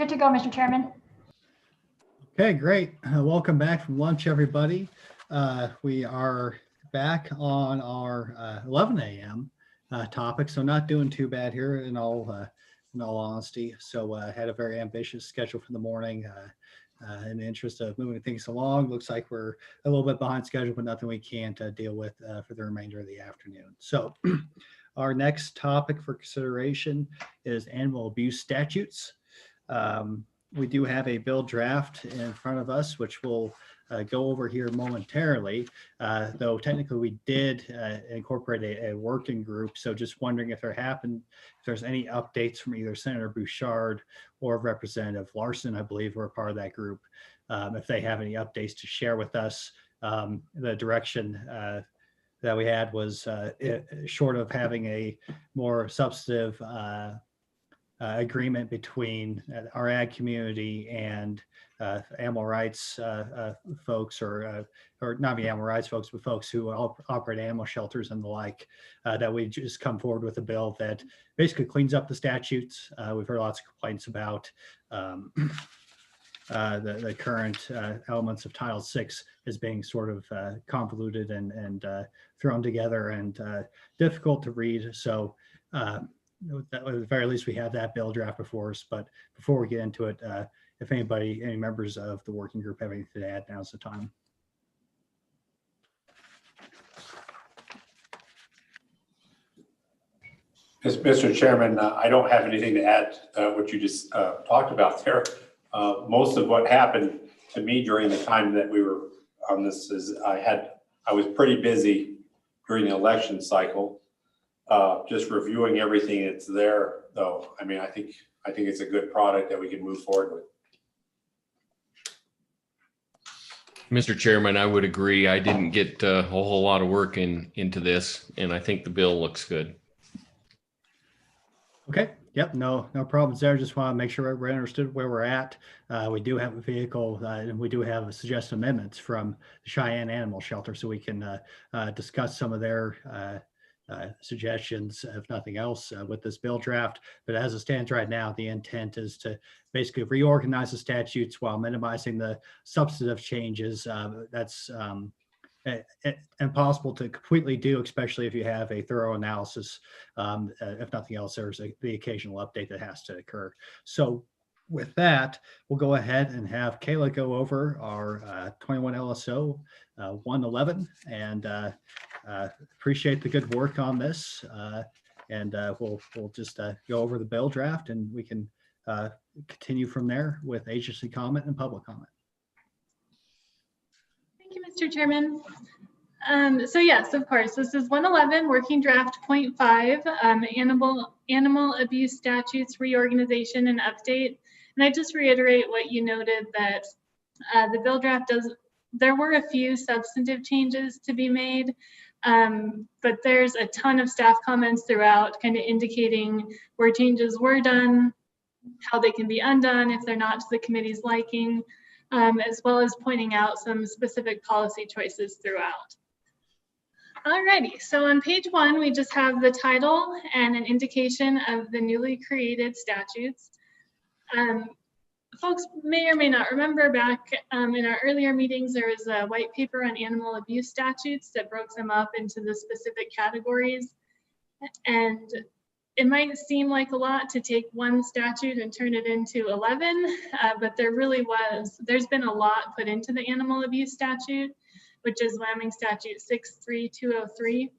Good to go, Mr. Chairman. Okay, great. Welcome back from lunch, everybody. We are back on our 11 a.m. Topic, so not doing too bad here in all honesty. So had a very ambitious schedule for the morning. In the interest of moving things along, looks like we're a little bit behind schedule, but nothing we can't deal with for the remainder of the afternoon. So our next topic for consideration is animal abuse statutes. We do have a bill draft in front of us, which we'll go over here momentarily, though technically we did incorporate a working group. So just wondering if there's any updates from either Senator Bouchard or Representative Larson, I believe were a part of that group. If they have any updates to share with us. The direction that we had was short of having a more substantive agreement between our ag community and animal rights folks, or not the animal rights folks, but folks who operate animal shelters and the like, that we just come forward with a bill that basically cleans up the statutes. We've heard lots of complaints about the current elements of Title VI as being sort of convoluted and thrown together and difficult to read. So at the very least, we have that bill draft before us. But before we get into it, if any members of the working group have anything to add, now's the time. Mr. Chairman, I don't have anything to add what you just talked about there. Most of what happened to me during the time that we were on this is I was pretty busy during the election cycle. Just reviewing everything that's there, though. I mean, I think it's a good product that we can move forward with. Mr. Chairman, I would agree. I didn't get a whole lot of work into this, and I think the bill looks good. Okay. Yep. No problems there. Just want to make sure everybody understood where we're at. We do have a vehicle, and we do have suggested amendments from the Cheyenne Animal Shelter, so we can discuss some of their suggestions, if nothing else, with this bill draft. But as it stands right now, the intent is to basically reorganize the statutes while minimizing the substantive changes. That's impossible to completely do, especially if you have a thorough analysis. If nothing else, there's the occasional update that has to occur. So with that, we'll go ahead and have Kayla go over our 21 LSO 111, and appreciate the good work on this. And we'll just go over the bill draft, and we can continue from there with agency comment and public comment. Thank you, Mr. Chairman. So yes, of course, this is 111 working draft 0.5, animal abuse statutes reorganization and update. And I just reiterate what you noted, that the bill draft there were a few substantive changes to be made, but there's a ton of staff comments throughout kind of indicating where changes were done, how they can be undone if they're not to the committee's liking, as well as pointing out some specific policy choices throughout. Alrighty, so on page 1, we just have the title and an indication of the newly created statutes. Folks may or may not remember back in our earlier meetings, there was a white paper on animal abuse statutes that broke them up into the specific categories. And it might seem like a lot to take one statute and turn it into 11, but there's been a lot put into the animal abuse statute, which is Lambing Statute 63203.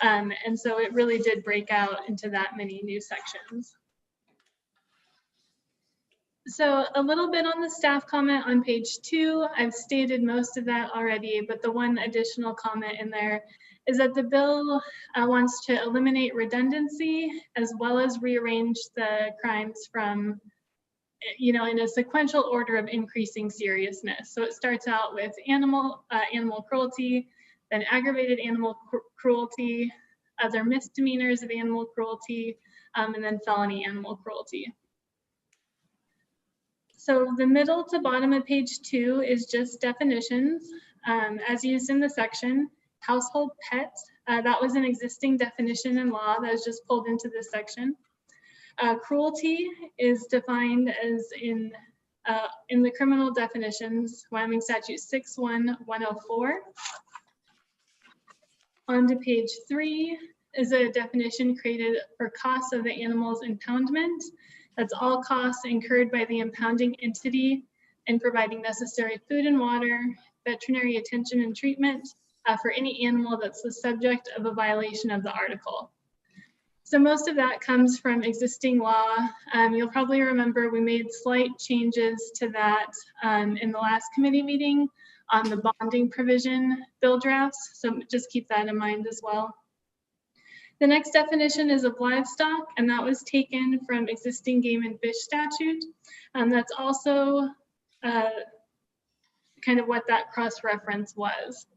And so it really did break out into that many new sections. So a little bit on the staff comment on page 2. I've stated most of that already, but the one additional comment in there is that the bill wants to eliminate redundancy as well as rearrange the crimes from, in a sequential order of increasing seriousness. So it starts out with animal cruelty, then aggravated animal cruelty, other misdemeanors of animal cruelty, and then felony animal cruelty. So the middle to bottom of page 2 is just definitions as used in the section. Household pet, that was an existing definition in law that was just pulled into this section. Cruelty is defined as in the criminal definitions, Wyoming Statute 61104. On to page 3 is a definition created for costs of the animal's impoundment. That's all costs incurred by the impounding entity in providing necessary food and water, veterinary attention and treatment for any animal that's the subject of a violation of the article. So most of that comes from existing law. You'll probably remember we made slight changes to that in the last committee meeting on the bonding provision bill drafts. So just keep that in mind as well. The next definition is of livestock, and that was taken from existing game and fish statute. That's also kind of what that cross-reference was.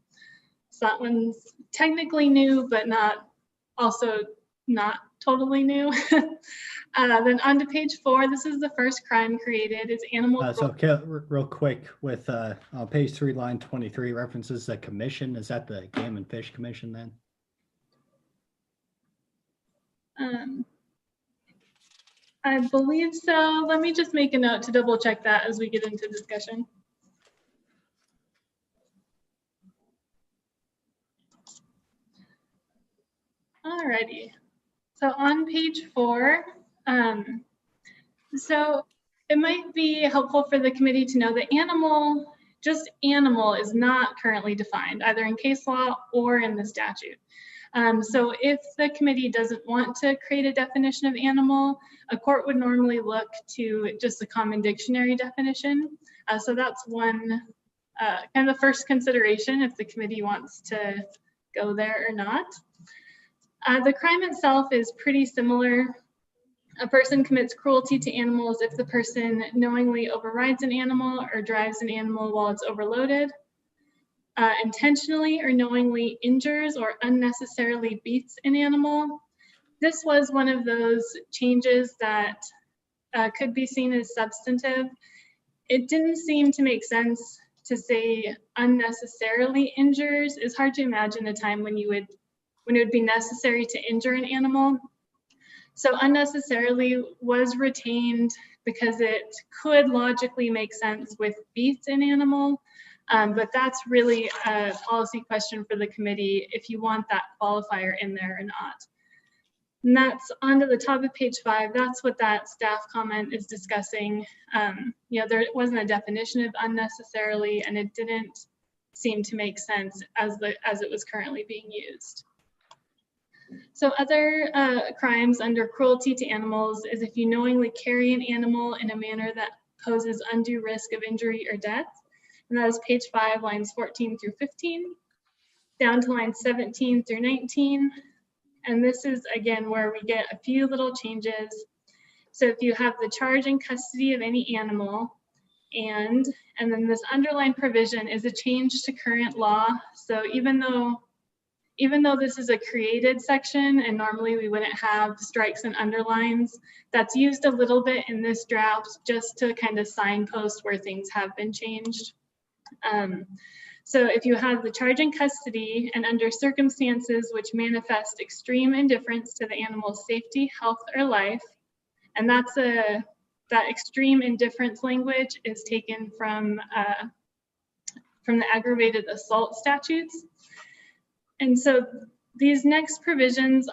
So that one's technically new, but not totally new. Then on to page 4, this is the first crime created, is animal cruelty. So real quick, with page 3, line 23, references the commission. Is that the Game and Fish Commission then? I believe so. Let me just make a note to double check that as we get into discussion. Alrighty. So on page 4, so it might be helpful for the committee to know that animal, just animal, is not currently defined either in case law or in the statute. So if the committee doesn't want to create a definition of animal, a court would normally look to just a common dictionary definition. So that's one kind of the first consideration if the committee wants to go there or not. The crime itself is pretty similar. A person commits cruelty to animals if the person knowingly overrides an animal or drives an animal while it's overloaded, intentionally or knowingly injures or unnecessarily beats an animal. This was one of those changes that could be seen as substantive. It didn't seem to make sense to say unnecessarily injures. It's hard to imagine a time when it would be necessary to injure an animal. So unnecessarily was retained because it could logically make sense with beats an animal, but that's really a policy question for the committee if you want that qualifier in there or not. And that's onto the top of page 5. That's what that staff comment is discussing. There wasn't a definition of unnecessarily, and it didn't seem to make sense as it was currently being used. So other crimes under cruelty to animals is if you knowingly carry an animal in a manner that poses undue risk of injury or death. And that is page 5, lines 14 through 15, down to lines 17 through 19. And this is, again, where we get a few little changes. So if you have the charge and custody of any animal, and then this underlined provision is a change to current law. So even though this is a created section and normally we wouldn't have strikes and underlines, that's used a little bit in this draft just to kind of signpost where things have been changed. So if you have the charge and custody and under circumstances which manifest extreme indifference to the animal's safety, health, or life, and that extreme indifference language is taken from the aggravated assault statutes. And so these next provisions,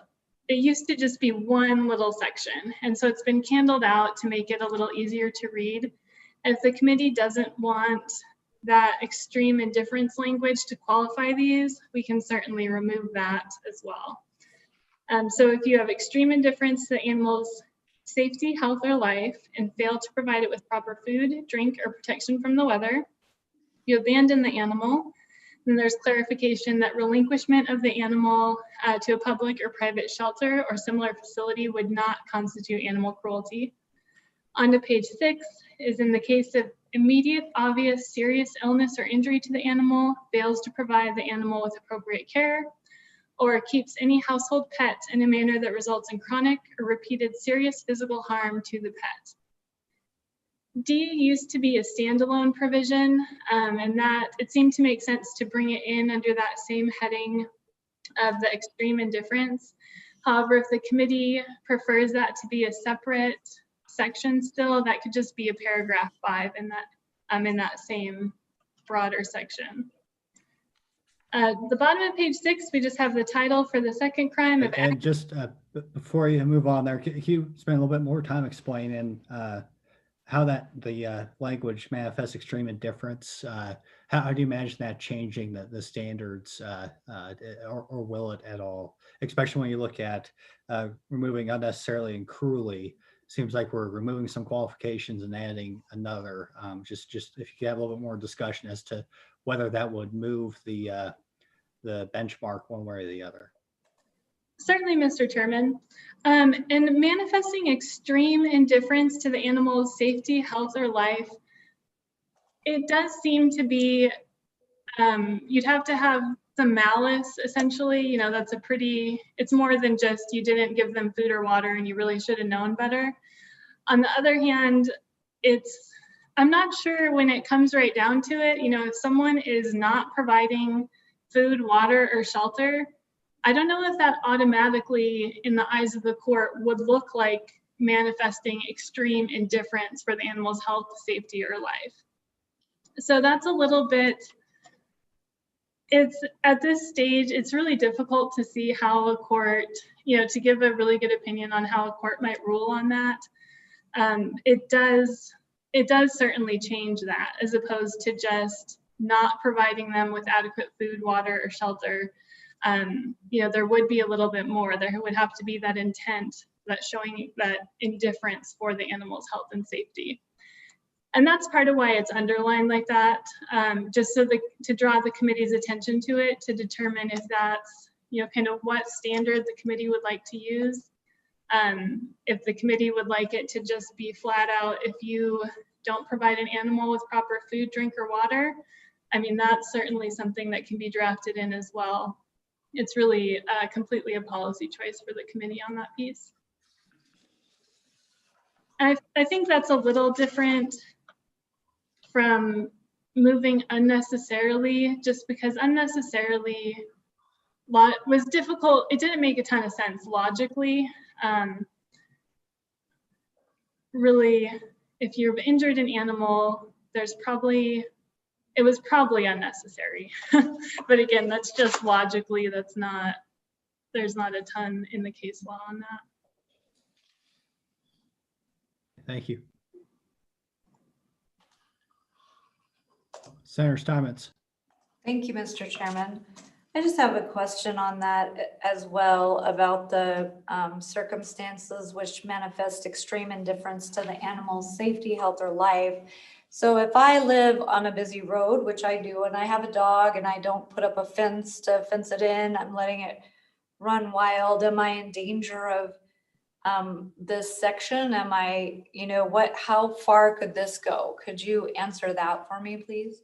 it used to just be one little section. And so it's been candled out to make it a little easier to read. If the committee doesn't want that extreme indifference language to qualify these, we can certainly remove that as well. So if you have extreme indifference to the animal's safety, health, or life and fail to provide it with proper food, drink, or protection from the weather, you abandon the animal. Then there's clarification that relinquishment of the animal to a public or private shelter or similar facility would not constitute animal cruelty. On to page 6 is in the case of immediate, obvious, serious illness or injury to the animal, fails to provide the animal with appropriate care, or keeps any household pet in a manner that results in chronic or repeated serious physical harm to the pet. D used to be a standalone provision, and that it seemed to make sense to bring it in under that same heading of the extreme indifference. However, if the committee prefers that to be a separate section still, that could just be a paragraph 5 in that same broader section. The bottom of page 6, we just have the title for the second crime of And just before you move on there, can you spend a little bit more time explaining how the language manifests extreme indifference? How do you imagine that changing the standards, or will it at all? Especially when you look at removing unnecessarily and cruelly. Seems like we're removing some qualifications and adding another. Just if you could have a little bit more discussion as to whether that would move the benchmark one way or the other. Certainly, Mr. Chairman. And manifesting extreme indifference to the animal's safety, health, or life, it does seem to be, you'd have to have some malice, essentially. You know, it's more than just you didn't give them food or water and you really should have known better. On the other hand, I'm not sure when it comes right down to it, you know, if someone is not providing food, water, or shelter, I don't know if that automatically, in the eyes of the court, would look like manifesting extreme indifference for the animal's health, safety, or life. So that's a little bit, at this stage, it's really difficult to see how a court, you know, to give a really good opinion on how a court might rule on that. It does certainly change that, as opposed to just not providing them with adequate food, water, or shelter. You know, there would be a little bit more. There would have to be that intent, that showing that indifference for the animal's health and safety. And that's part of why it's underlined like that, just so to draw the committee's attention to it, to determine if that's, you know, kind of what standard the committee would like to use. If the committee would like it to just be flat out, if you don't provide an animal with proper food, drink, or water, I mean, that's certainly something that can be drafted in as well. It's really completely a policy choice for the committee on that piece. I think that's a little different from moving unnecessarily, just because unnecessarily was difficult. It didn't make a ton of sense logically. Really, if you've injured an animal, it was probably unnecessary. But again, that's just logically, there's not a ton in the case law on that. Thank you. Senator Steinmetz. Thank you, Mr. Chairman. I just have a question on that as well, about the circumstances which manifest extreme indifference to the animal's safety, health, or life. So if I live on a busy road, which I do, and I have a dog and I don't put up a fence to fence it in, I'm letting it run wild, am I in danger of this section? Am I, you know, how far could this go? Could you answer that for me, please?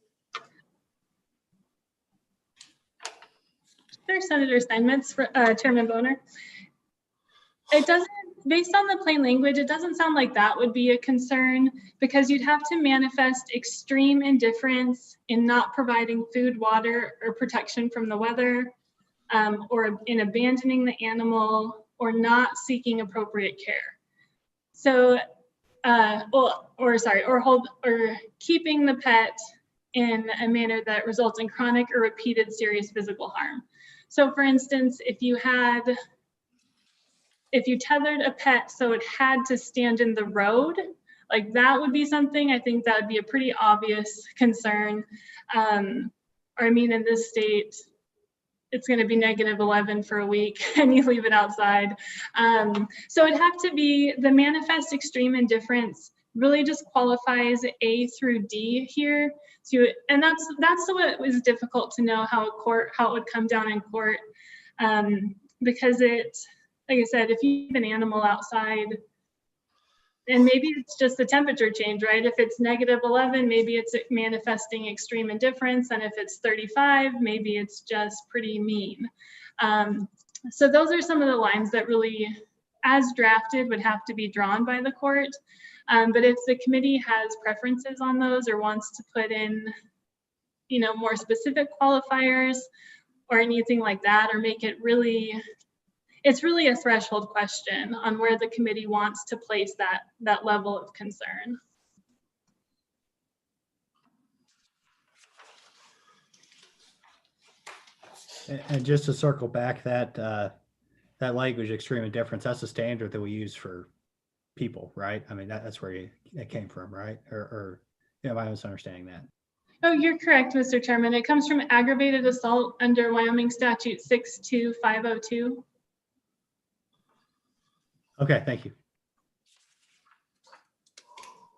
Sure, Senator Steinmetz, Chairman Boner. It doesn't, based on the plain language, it doesn't sound like that would be a concern, because you'd have to manifest extreme indifference in not providing food, water, or protection from the weather, or in abandoning the animal, or not seeking appropriate care. So, or keeping the pet in a manner that results in chronic or repeated serious physical harm. So for instance, if you tethered a pet so it had to stand in the road, like that would be something, I think that would be a pretty obvious concern. Or I mean, in this state, it's going to be -11 for a week and you leave it outside. So it'd have to be the manifest extreme indifference really just qualifies A through D here. So, and that's what was difficult to know how it would come down in court, because like I said, if you have an animal outside, and maybe it's just the temperature change, right? If it's -11, maybe it's manifesting extreme indifference, and if it's 35, maybe it's just pretty mean. So those are some of the lines that really, as drafted, would have to be drawn by the court. But if the committee has preferences on those or wants to put in, you know, more specific qualifiers or anything like that, or make it really, it's really a threshold question on where the committee wants to place that level of concern. And just to circle back, that language, extreme indifference, that's the standard that we use for people, right? I mean, that's where it came from, right? Or am I misunderstanding that? Oh, you're correct, Mr. Chairman. It comes from aggravated assault under Wyoming Statute 62502. Okay, thank you.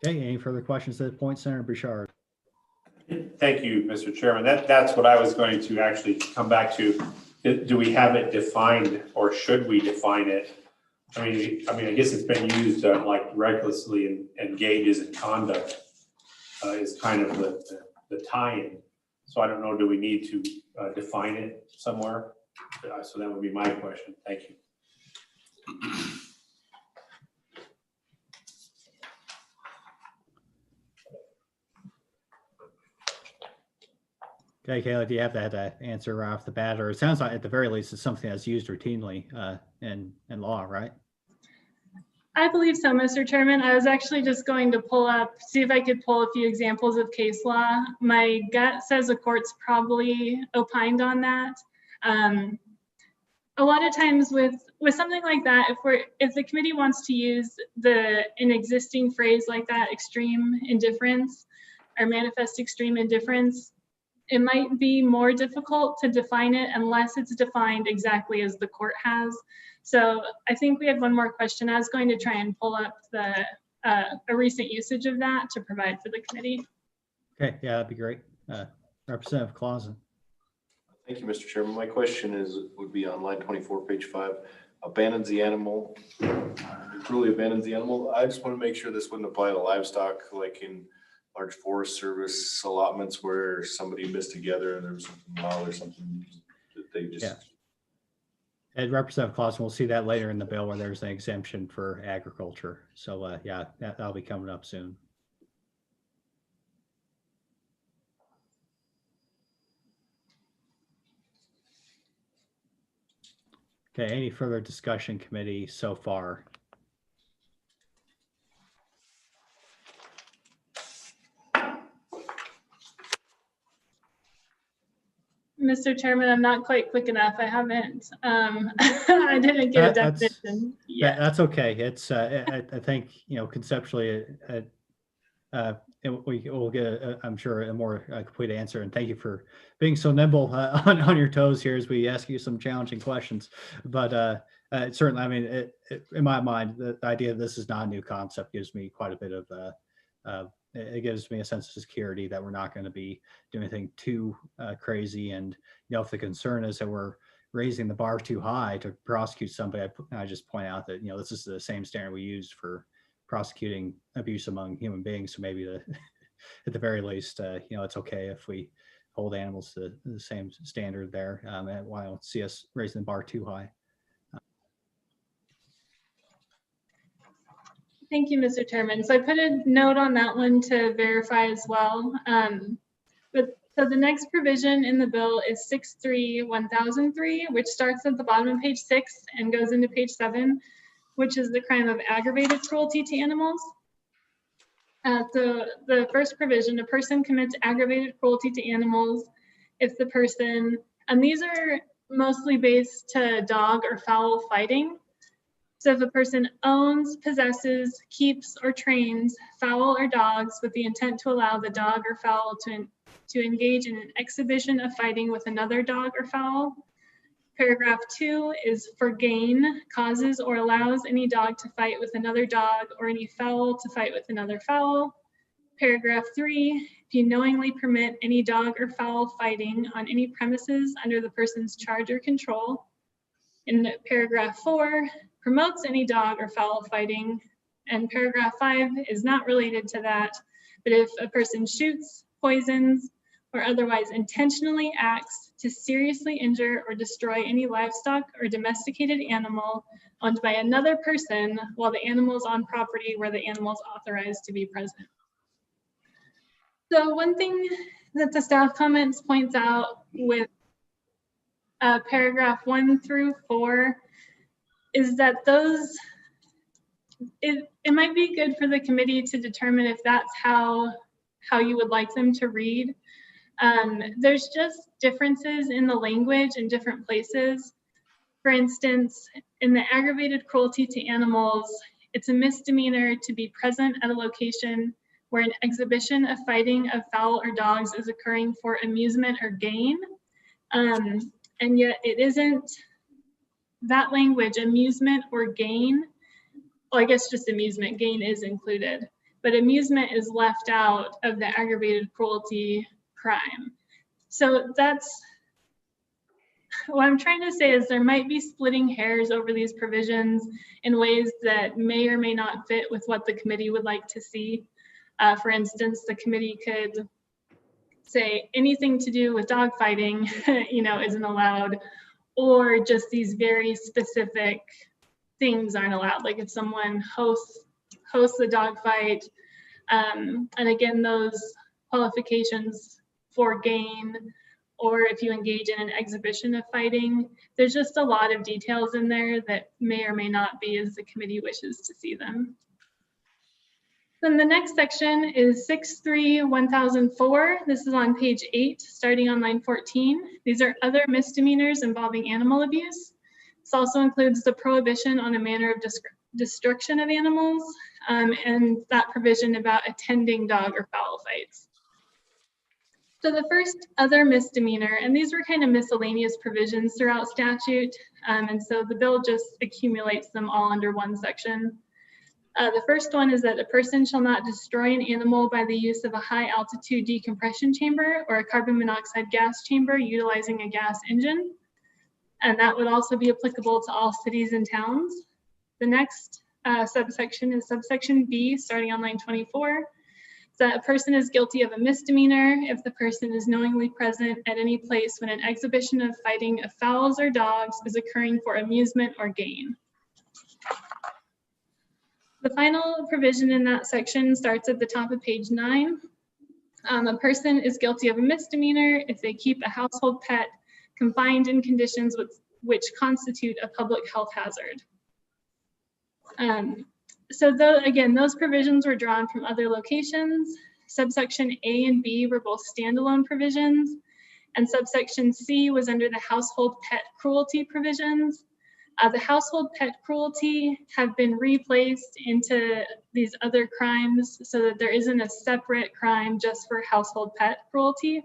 Okay, any further questions at this point, Senator Bouchard? Thank you, Mr. Chairman. That's what I was going to actually come back to. Do we have it defined, or should we define it? I mean, I guess it's been used like recklessly engages in conduct is kind of the tie-in. So I don't know, do we need to define it somewhere? So that would be my question. Thank you. Okay, Kayla, do you have that answer right off the bat? Or it sounds like at the very least it's something that's used routinely in law, right? I believe so, Mr. Chairman. I was actually just going to see if I could pull a few examples of case law. My gut says the court's probably opined on that. A lot of times with something like that, if the committee wants to use an existing phrase like that, extreme indifference or manifest extreme indifference, it might be more difficult to define it unless it's defined exactly as the court has. So I think we had one more question. I was going to try and pull up a recent usage of that to provide for the committee. Okay, yeah, that'd be great. Representative Clausen. Thank you, Mr. Chairman. My question would be on line 24, page 5. Abandons the animal, cruelly abandons the animal. I just want to make sure this wouldn't apply to livestock, like in large forest service allotments where somebody missed together and there was something wild or something that they just. Yeah. And Representative Clausen, we'll see that later in the bill where there's an exemption for agriculture. So yeah, that'll be coming up soon. Okay, any further discussion, committee, so far? Mr. Chairman, I'm not quite quick enough. I haven't, I didn't get a definition yet. That's okay. It's, I think, conceptually, we'll get, I'm sure, a more complete answer. And thank you for being so nimble on your toes here as we ask you some challenging questions. But certainly, I mean, in my mind, the idea that this is not a new concept gives me quite a bit of it gives me a sense of security that we're not going to be doing anything too crazy. And, if the concern is that we're raising the bar too high to prosecute somebody, I just point out that, this is the same standard we use for prosecuting abuse among human beings. So maybe at the very least, it's okay if we hold animals to the same standard there. And I don't see us raising the bar too high. Thank you, Mr. Chairman. So I put a note on that one to verify as well. So the next provision in the bill is 631,003, which starts at the bottom of page 6 and goes into page 7, which is the crime of aggravated cruelty to animals. So the first provision, a person commits aggravated cruelty to animals if the person, and these are mostly based to dog or fowl fighting. So if a person owns, possesses, keeps, or trains fowl or dogs with the intent to allow the dog or fowl to engage in an exhibition of fighting with another dog or fowl. Paragraph 2 is for gain, causes or allows any dog to fight with another dog or any fowl to fight with another fowl. Paragraph 3, if you knowingly permit any dog or fowl fighting on any premises under the person's charge or control. In paragraph 4, promotes any dog or fowl fighting. And paragraph 5 is not related to that, but if a person shoots, poisons, or otherwise intentionally acts to seriously injure or destroy any livestock or domesticated animal owned by another person while the animal is on property where the animal is authorized to be present. So one thing that the staff comments points out with paragraph 1 through 4, is that those, it might be good for the committee to determine if that's how you would like them to read. There's just differences in the language in different places. For instance, in the aggravated cruelty to animals, it's a misdemeanor to be present at a location where an exhibition of fighting of fowl or dogs is occurring for amusement or gain. And yet it isn't that language, amusement or gain. Well, I guess just amusement, gain is included, but amusement is left out of the aggravated cruelty crime. So that's what I'm trying to say, is there might be splitting hairs over these provisions in ways that may or may not fit with what the committee would like to see. For instance, the committee could say anything to do with dog fighting, isn't allowed, or just these very specific things aren't allowed. Like if someone hosts a dog fight, and again, those qualifications for gain, or if you engage in an exhibition of fighting, there's just a lot of details in there that may or may not be as the committee wishes to see them. Then the next section is 6.3.1004. This is on page 8, starting on line 14. These are other misdemeanors involving animal abuse. This also includes the prohibition on a manner of destruction of animals, and that provision about attending dog or fowl fights. So the first other misdemeanor, and these were kind of miscellaneous provisions throughout statute, and so the bill just accumulates them all under one section. The first one is that a person shall not destroy an animal by the use of a high altitude decompression chamber or a carbon monoxide gas chamber utilizing a gas engine. And that would also be applicable to all cities and towns. The next subsection is subsection B, starting on line 24. That a person is guilty of a misdemeanor if the person is knowingly present at any place when an exhibition of fighting of fowls or dogs is occurring for amusement or gain. The final provision in that section starts at the top of page 9. A person is guilty of a misdemeanor if they keep a household pet confined in conditions which constitute a public health hazard. So again, those provisions were drawn from other locations. Subsection A and B were both standalone provisions, and subsection C was under the household pet cruelty provisions. The household pet cruelty have been replaced into these other crimes so that there isn't a separate crime just for household pet cruelty.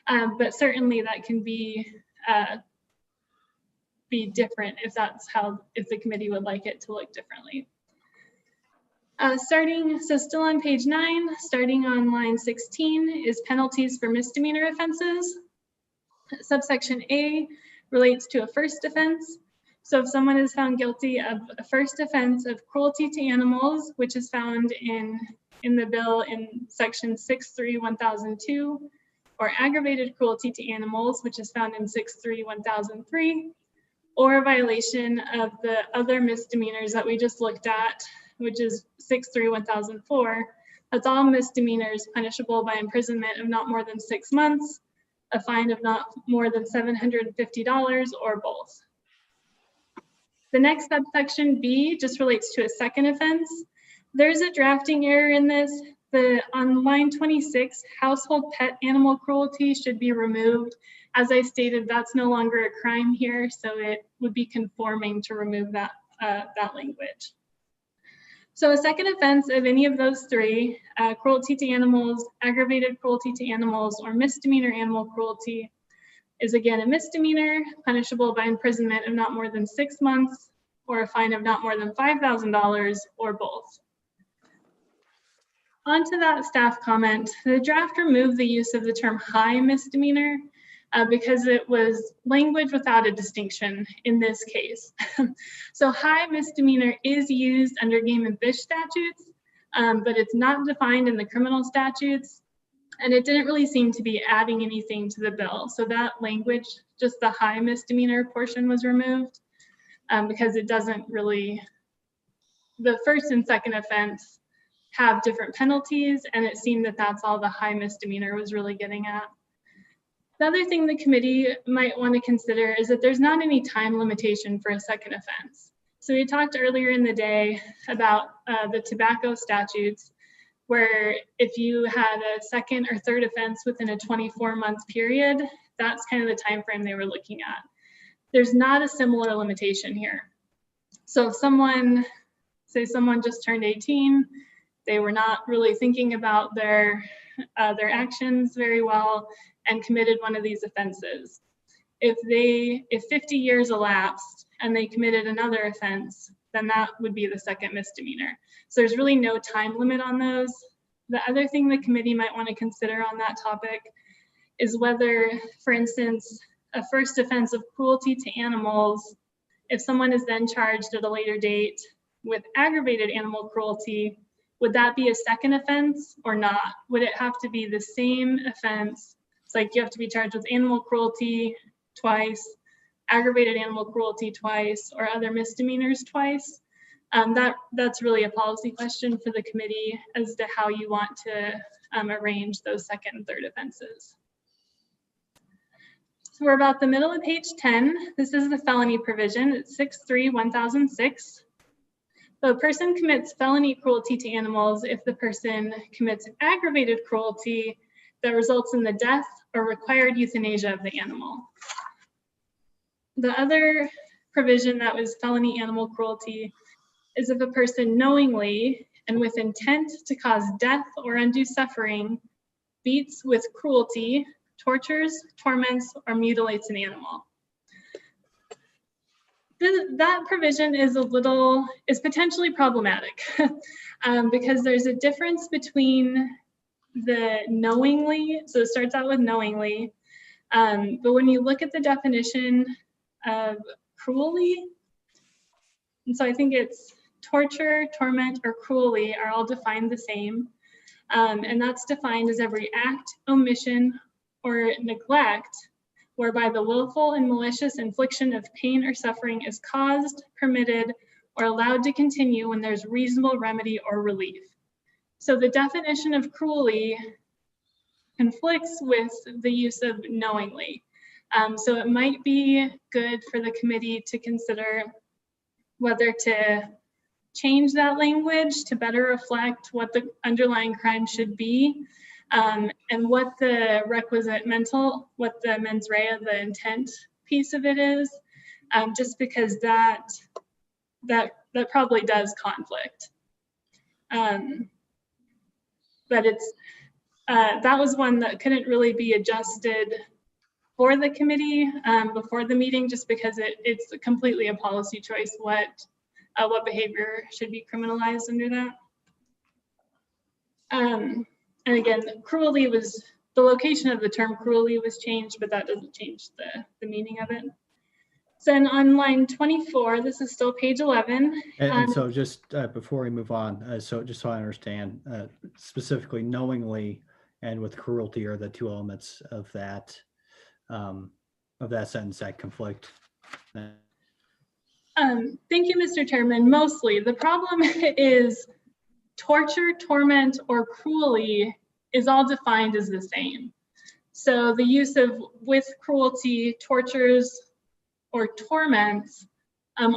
But certainly that can be different if the committee would like it to look differently. Still on page 9, starting on line 16 is penalties for misdemeanor offenses. Subsection A relates to a first offense. So if someone is found guilty of a first offense of cruelty to animals, which is found in the bill in section 6.3.1002, or aggravated cruelty to animals, which is found in 6.3.1003, or a violation of the other misdemeanors that we just looked at, which is 6.3.1004, that's all misdemeanors punishable by imprisonment of not more than 6 months, a fine of not more than $750, or both. The next subsection B just relates to a second offense. There's a drafting error in this. On line 26, household pet animal cruelty should be removed. As I stated, that's no longer a crime here, so it would be conforming to remove that language. So a second offense of any of those three, cruelty to animals, aggravated cruelty to animals, or misdemeanor animal cruelty, is again a misdemeanor punishable by imprisonment of not more than 6 months or a fine of not more than $5,000 or both. On to that staff comment, the draft removed the use of the term high misdemeanor because it was language without a distinction in this case. So high misdemeanor is used under game and fish statutes, but it's not defined in the criminal statutes. And it didn't really seem to be adding anything to the bill. So that language, just the high misdemeanor portion, was removed because it doesn't really, the first and second offense have different penalties, and it seemed that that's all the high misdemeanor was really getting at. The other thing the committee might want to consider is that there's not any time limitation for a second offense. So we talked earlier in the day about the tobacco statutes, where if you had a second or third offense within a 24-month period, that's kind of the time frame they were looking at. There's not a similar limitation here. So if someone just turned 18, they were not really thinking about their actions very well and committed one of these offenses. If 50 years elapsed and they committed another offense, then that would be the second misdemeanor. So there's really no time limit on those. The other thing the committee might want to consider on that topic is whether, for instance, a first offense of cruelty to animals, if someone is then charged at a later date with aggravated animal cruelty, would that be a second offense or not? Would it have to be the same offense? It's like you have to be charged with animal cruelty twice, aggravated animal cruelty twice, or other misdemeanors twice. That's really a policy question for the committee as to how you want to arrange those second and third offenses. So we're about the middle of page 10. This is the felony provision. It's 6.3.1006. So a person commits felony cruelty to animals if the person commits aggravated cruelty that results in the death or required euthanasia of the animal. The other provision that was felony animal cruelty is if a person knowingly and with intent to cause death or undue suffering beats with cruelty, tortures, torments, or mutilates an animal. That provision is potentially problematic because there's a difference between the knowingly, so it starts out with knowingly, but when you look at the definition of cruelly, and so I think it's torture, torment, or cruelly are all defined the same, and that's defined as every act, omission, or neglect whereby the willful and malicious infliction of pain or suffering is caused, permitted, or allowed to continue when there's reasonable remedy or relief. So the definition of cruelly conflicts with the use of knowingly. So it might be good for the committee to consider whether to change that language to better reflect what the underlying crime should be, and what the requisite what the mens rea, the intent piece of it is, just because that probably does conflict. But that was one that couldn't really be adjusted for the committee before the meeting, just because it's completely a policy choice what behavior should be criminalized under that. And again, cruelty was, the location of the term cruelty was changed, but that doesn't change the meaning of it. So then on line 24, this is still page 11. And so just before we move on, so just so I understand, specifically knowingly and with cruelty are the two elements of that sentence that conflict. Thank you, Mr. Chairman. Mostly, the problem is torture, torment, or cruelty is all defined as the same. So the use of with cruelty, tortures, or torments,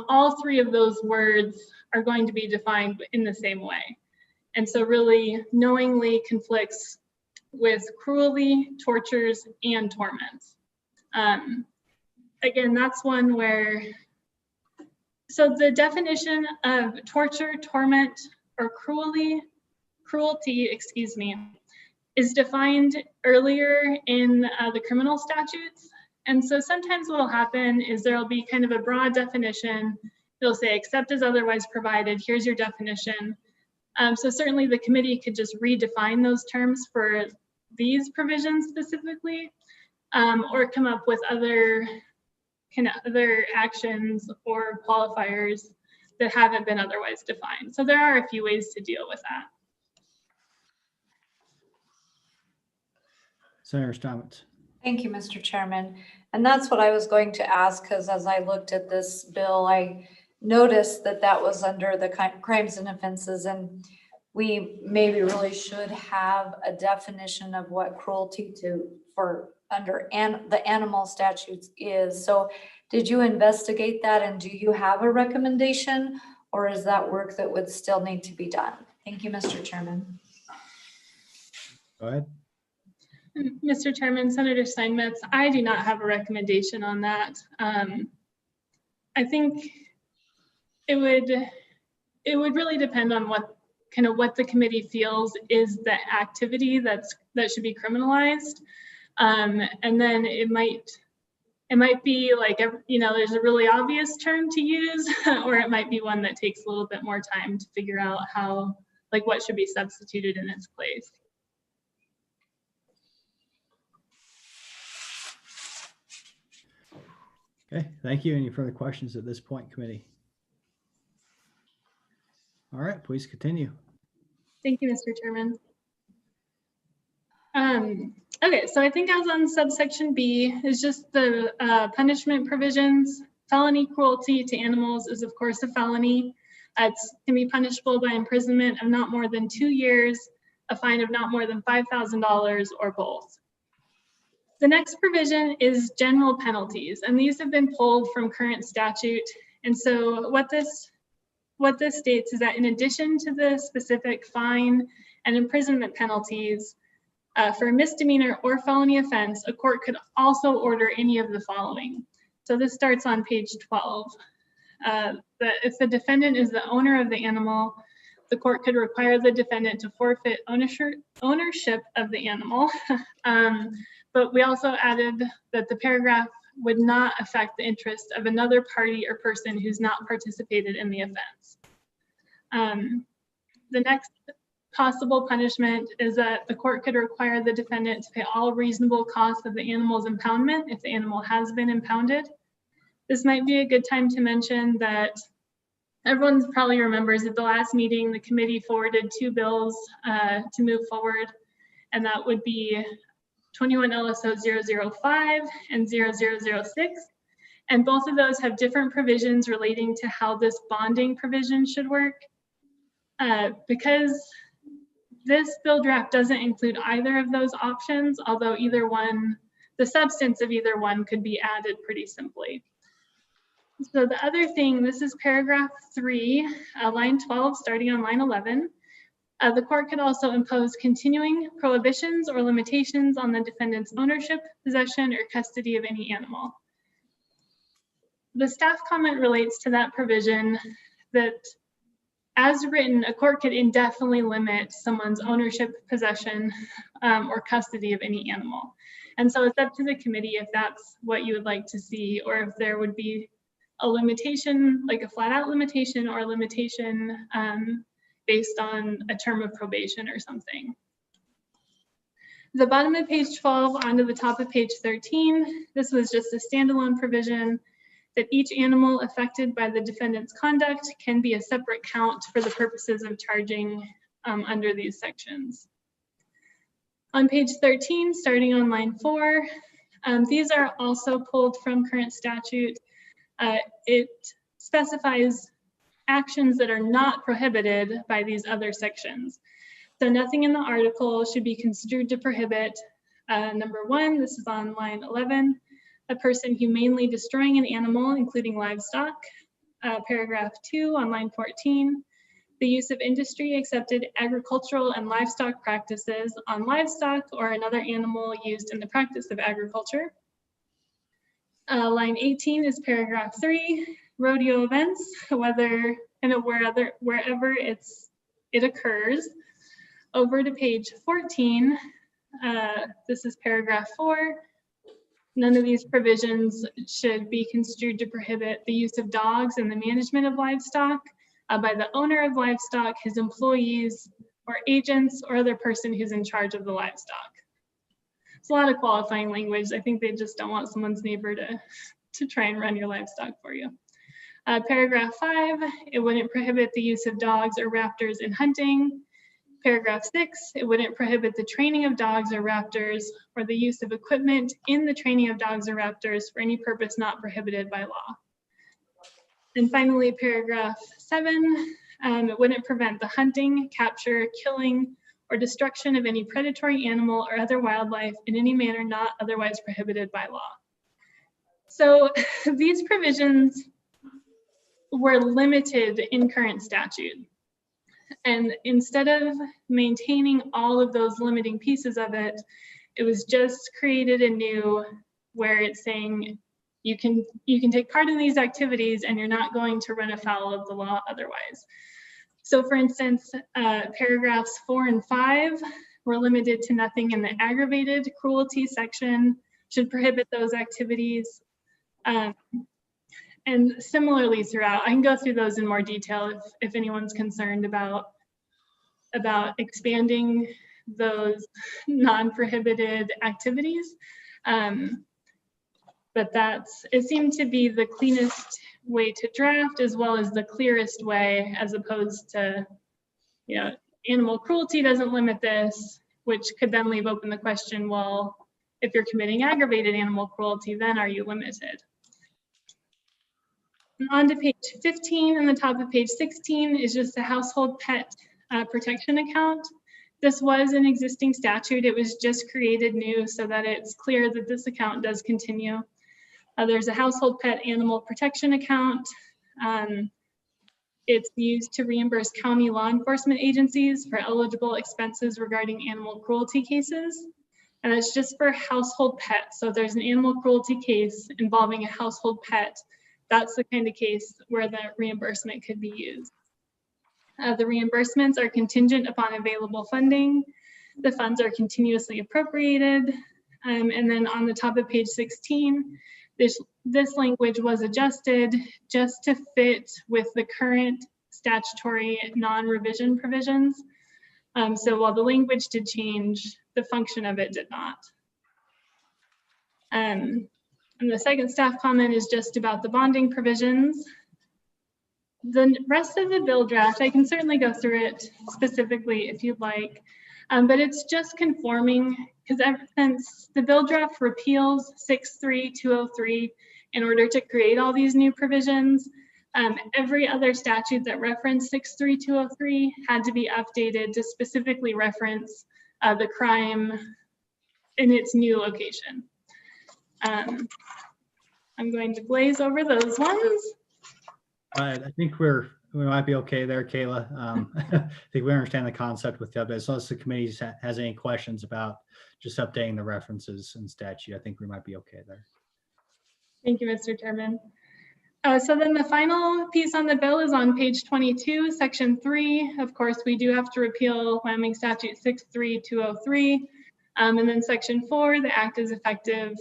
all three of those words are going to be defined in the same way. And so really knowingly conflicts with cruelty, tortures, and torments. Again, that's one where, so the definition of torture, torment, or cruelty, is defined earlier in the criminal statutes. And so sometimes what will happen is there'll be kind of a broad definition. It'll say, except as otherwise provided, here's your definition. So certainly the committee could just redefine those terms for these provisions specifically, or come up with other actions or qualifiers that haven't been otherwise defined. So there are a few ways to deal with that. Senator Stamets. Thank you, Mr. Chairman. And that's what I was going to ask, because as I looked at this bill, I noticed that that was under the crimes and offenses, and we maybe really should have a definition of what cruelty under the animal statutes is. So Did you investigate that and do you have a recommendation? Or is that work that would still need to be done? Thank you, Mr. Chairman. Go ahead. Mr. Chairman, Senator Steinmetz, I do not have a recommendation on that. I think it would really depend on what the committee feels is the activity that should be criminalized. And then it might be like, there's a really obvious term to use, or it might be one that takes a little bit more time to figure out how, like what should be substituted in its place. Okay, thank you. Any further questions at this point, committee? All right, please continue. Thank you, Mr. Chairman. Okay, so I think I was on subsection B is just the punishment provisions. Felony cruelty to animals is of course a felony. It can be punishable by imprisonment of not more than 2 years, a fine of not more than $5,000, or both. The next provision is general penalties, and these have been pulled from current statute. And so what this states is that in addition to the specific fine and imprisonment penalties, for a misdemeanor or felony offense, a court could also order any of the following. So this starts on page 12. If the defendant is the owner of the animal, the court could require the defendant to forfeit ownership of the animal. But we also added that the paragraph would not affect the interest of another party or person who's not participated in the offense. The next possible punishment is that the court could require the defendant to pay all reasonable costs of the animal's impoundment if the animal has been impounded. This might be a good time to mention that everyone probably remembers at the last meeting, the committee forwarded 2 bills to move forward, and that would be 21 LSO 005 and 0006. And both of those have different provisions relating to how this bonding provision should work. Because this bill draft doesn't include either of those options, although either one, the substance of either one could be added pretty simply. So the other thing, this is paragraph 3, line 12, starting on line 11. The court could also impose continuing prohibitions or limitations on the defendant's ownership, possession, or custody of any animal. The staff comment relates to that provision that, as written, a court could indefinitely limit someone's ownership, possession, or custody of any animal. And so it's up to the committee if that's what you would like to see, or if there would be a limitation, like a flat out limitation, or a limitation based on a term of probation or something. The bottom of page 12 onto the top of page 13, this was just a standalone provision that each animal affected by the defendant's conduct can be a separate count for the purposes of charging under these sections. On page 13, starting on line 4, these are also pulled from current statute. It specifies actions that are not prohibited by these other sections. So nothing in the article should be construed to prohibit. Number 1, this is on line 11, a person humanely destroying an animal, including livestock. Paragraph 2 on line 14, the use of industry accepted agricultural and livestock practices on livestock or another animal used in the practice of agriculture. Line 18 is paragraph 3, rodeo events, whether and wherever it occurs. Over to page 14, this is paragraph 4. None of these provisions should be construed to prohibit the use of dogs in the management of livestock by the owner of livestock, his employees, or agents, or other person who's in charge of the livestock. It's a lot of qualifying language. I think they just don't want someone's neighbor to try and run your livestock for you. Paragraph 5, it wouldn't prohibit the use of dogs or raptors in hunting. Paragraph 6, it wouldn't prohibit the training of dogs or raptors or the use of equipment in the training of dogs or raptors for any purpose not prohibited by law. And finally, paragraph 7, it wouldn't prevent the hunting, capture, killing, or destruction of any predatory animal or other wildlife in any manner not otherwise prohibited by law. So these provisions were limited in current statute. And instead of maintaining all of those limiting pieces of it, it was just created anew where it's saying you can take part in these activities and you're not going to run afoul of the law otherwise. So for instance, paragraphs 4 and 5 were limited to nothing in the aggravated cruelty section, should prohibit those activities. And similarly throughout, I can go through those in more detail if anyone's concerned about expanding those non-prohibited activities. But it seemed to be the cleanest way to draft, as well as the clearest way, as opposed to, animal cruelty doesn't limit this, which could then leave open the question, well, if you're committing aggravated animal cruelty, then are you limited? And on to page 15, and the top of page 16 is just a household pet protection account. This was an existing statute. It was just created new so that it's clear that this account does continue. There's a household pet animal protection account. It's used to reimburse county law enforcement agencies for eligible expenses regarding animal cruelty cases. And it's just for household pets. So if there's an animal cruelty case involving a household pet, that's the kind of case where the reimbursement could be used. The reimbursements are contingent upon available funding. The funds are continuously appropriated. And then on the top of page 16, this language was adjusted just to fit with the current statutory non-revision provisions. So while the language did change, the function of it did not. And the second staff comment is just about the bonding provisions. The rest of the bill draft, I can certainly go through it specifically if you'd like, but it's just conforming, because ever since the bill draft repeals 63203 in order to create all these new provisions, every other statute that referenced 63203 had to be updated to specifically reference the crime in its new location. I'm going to glaze over those ones. I think we might be okay there, Kayla. I think we understand the concept with the update. So unless the committee has any questions about just updating the references in statute, I think we might be okay there. Thank you, Mr. Chairman. So then the final piece on the bill is on page 22, section 3. Of course, we do have to repeal Wyoming statute 63203. And then section 4, the act is effective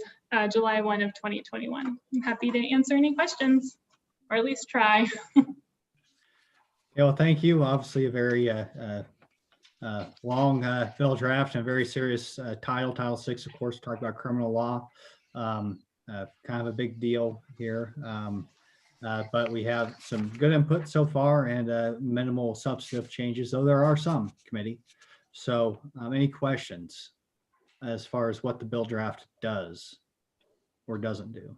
July 1 of 2021. I'm happy to answer any questions, or at least try. Yeah, well, thank you. Obviously a very long bill draft and a very serious Title 6, of course, talk about criminal law. Kind of a big deal here. But we have some good input so far and minimal substantive changes, though there are some, committee. So any questions as far as what the bill draft does or doesn't do?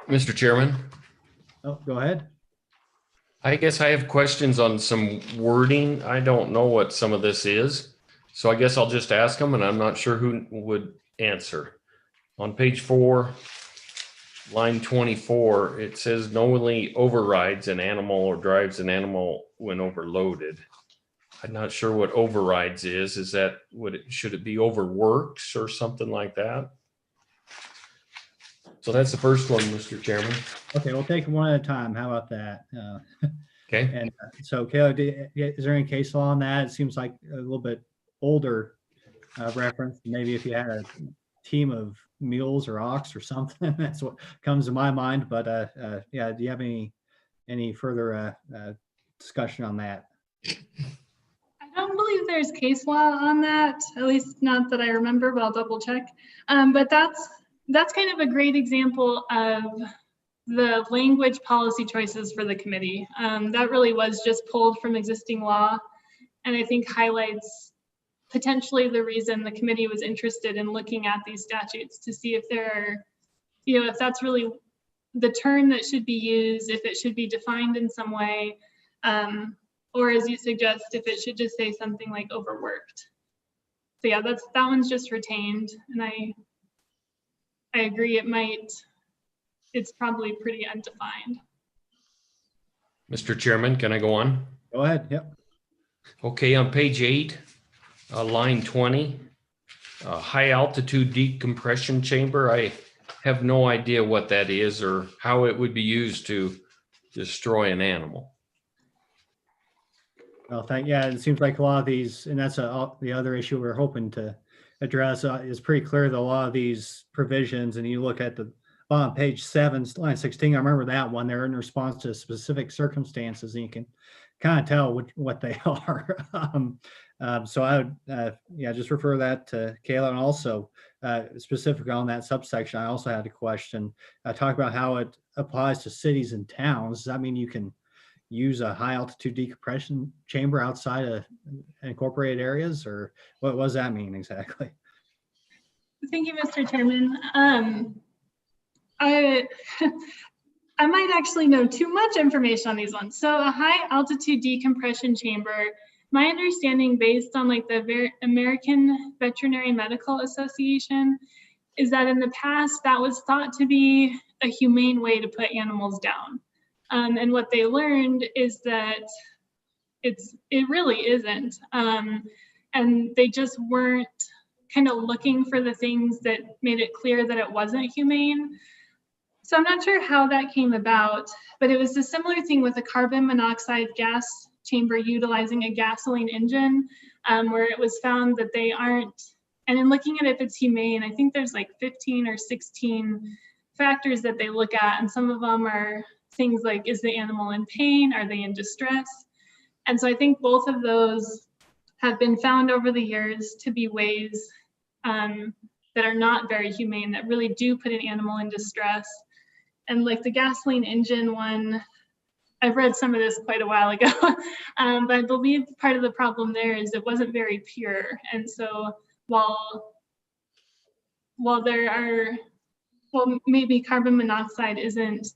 Mr. Chairman, Oh, go ahead. I guess I have questions on some wording. I don't know what some of this is, so I guess I'll just ask them, and I'm not sure who would answer. On page 4, line 24, it says knowingly overrides an animal or drives an animal when overloaded. I'm not sure what overrides is. Is that should it be overworks or something like that? So that's the first one, Mr. Chairman. Okay, we'll take them one at a time. How about that? Okay. And so, Kayla, is there any case law on that? It seems like a little bit older reference. Maybe if you had a team of mules or ox or something, that's what comes to my mind. But yeah, do you have any further discussion on that? I don't believe there's case law on that, at least not that I remember, but I'll double check. But that's kind of a great example of the language policy choices for the committee. That really was just pulled from existing law, and I think highlights potentially the reason the committee was interested in looking at these statutes to see if there are, if that's really the term that should be used, if it should be defined in some way, or as you suggest, if it should just say something like overworked. So yeah, that one's just retained, and I agree it's probably pretty undefined. Mr. Chairman, can I go on? Go ahead. Yep. Okay, on page 8, line 20, high altitude decompression chamber. I have no idea what that is or how it would be used to destroy an animal. Well, yeah, it seems like a lot of these, and that's the other issue we're hoping to address is pretty clear that a lot of these provisions, and you look at the on page 7, line 16, I remember that one, they're in response to specific circumstances, and you can kind of tell what they are. So I would, just refer that to Kayla. And also specifically on that subsection, I also had a question. Talk about how it applies to cities and towns. Does that mean you can use a high altitude decompression chamber outside of incorporated areas, or what does that mean exactly? Thank you, Mr. Chairman. I might actually know too much information on these ones. So a high altitude decompression chamber, my understanding based on like the American Veterinary Medical Association is that in the past that was thought to be a humane way to put animals down. And what they learned is that it really isn't. And they just weren't kind of looking for the things that made it clear that it wasn't humane. So I'm not sure how that came about, but it was a similar thing with a carbon monoxide gas chamber utilizing a gasoline engine, where it was found that they aren't, and in looking at if it's humane, I think there's like 15 or 16 factors that they look at, and some of them are things like, is the animal in pain? Are they in distress? And so I think both of those have been found over the years to be ways that are not very humane, that really do put an animal in distress. And like the gasoline engine one, I've read some of this quite a while ago, but I believe part of the problem there is it wasn't very pure. And so while maybe carbon monoxide isn't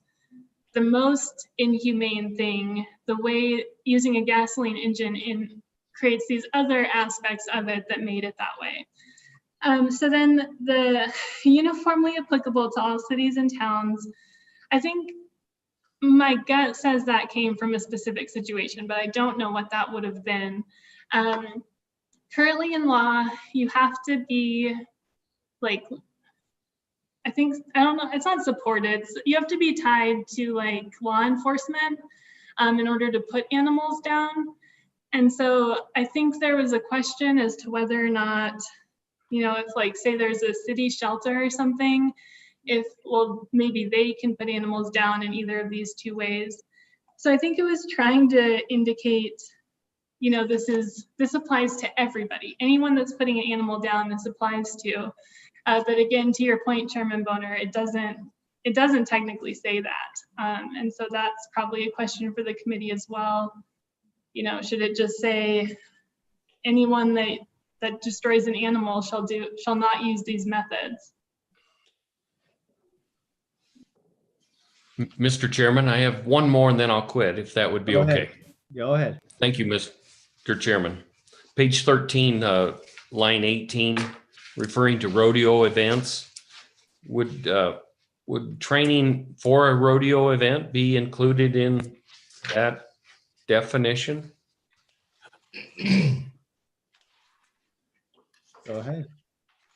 the most inhumane thing, the way using a gasoline engine creates these other aspects of it that made it that way. So then the uniformly applicable to all cities and towns, I think my gut says that came from a specific situation, but I don't know what that would have been. Currently in law, you have to be like, I don't know, it's not supported. You have to be tied to like law enforcement in order to put animals down. And so I think there was a question as to whether or not, if like, say there's a city shelter or something, maybe they can put animals down in either of these two ways. So I think it was trying to indicate, this applies to everybody. Anyone that's putting an animal down, this applies to. But again, to your point, Chairman Boner, it doesn't technically say that. And so that's probably a question for the committee as well. Should it just say anyone that destroys an animal shall not use these methods? Mr. Chairman, I have one more and then I'll quit if that would be okay. Go ahead. Thank you, Mr. Chairman. Page 13, line 18, referring to rodeo events. Would training for a rodeo event be included in that definition? Go ahead.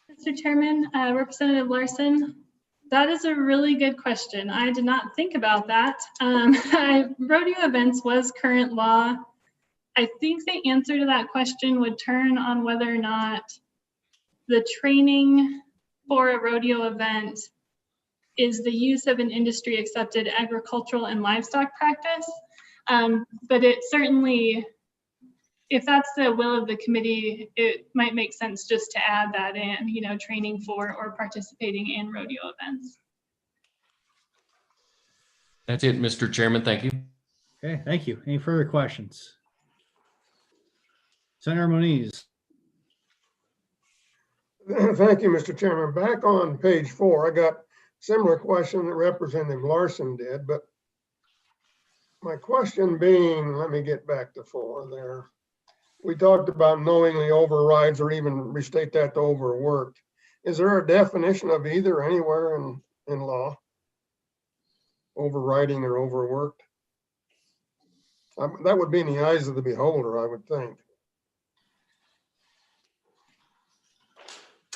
Mr. Chairman, Representative Larson, that is a really good question. I did not think about that. Rodeo events was current law. I think the answer to that question would turn on whether or not the training for a rodeo event is the use of an industry accepted agricultural and livestock practice. But it certainly, if that's the will of the committee, it might make sense just to add that in, training for or participating in rodeo events. That's it, Mr. Chairman. Thank you. Okay, thank you. Any further questions? Senator Moniz. Thank you, Mr. Chairman. Back on page 4, I got similar question that Representative Larson did, but my question being, let me get back to 4 there. We talked about knowingly overrides, or even restate that to overworked. Is there a definition of either anywhere in law? Overriding or overworked? That would be in the eyes of the beholder, I would think.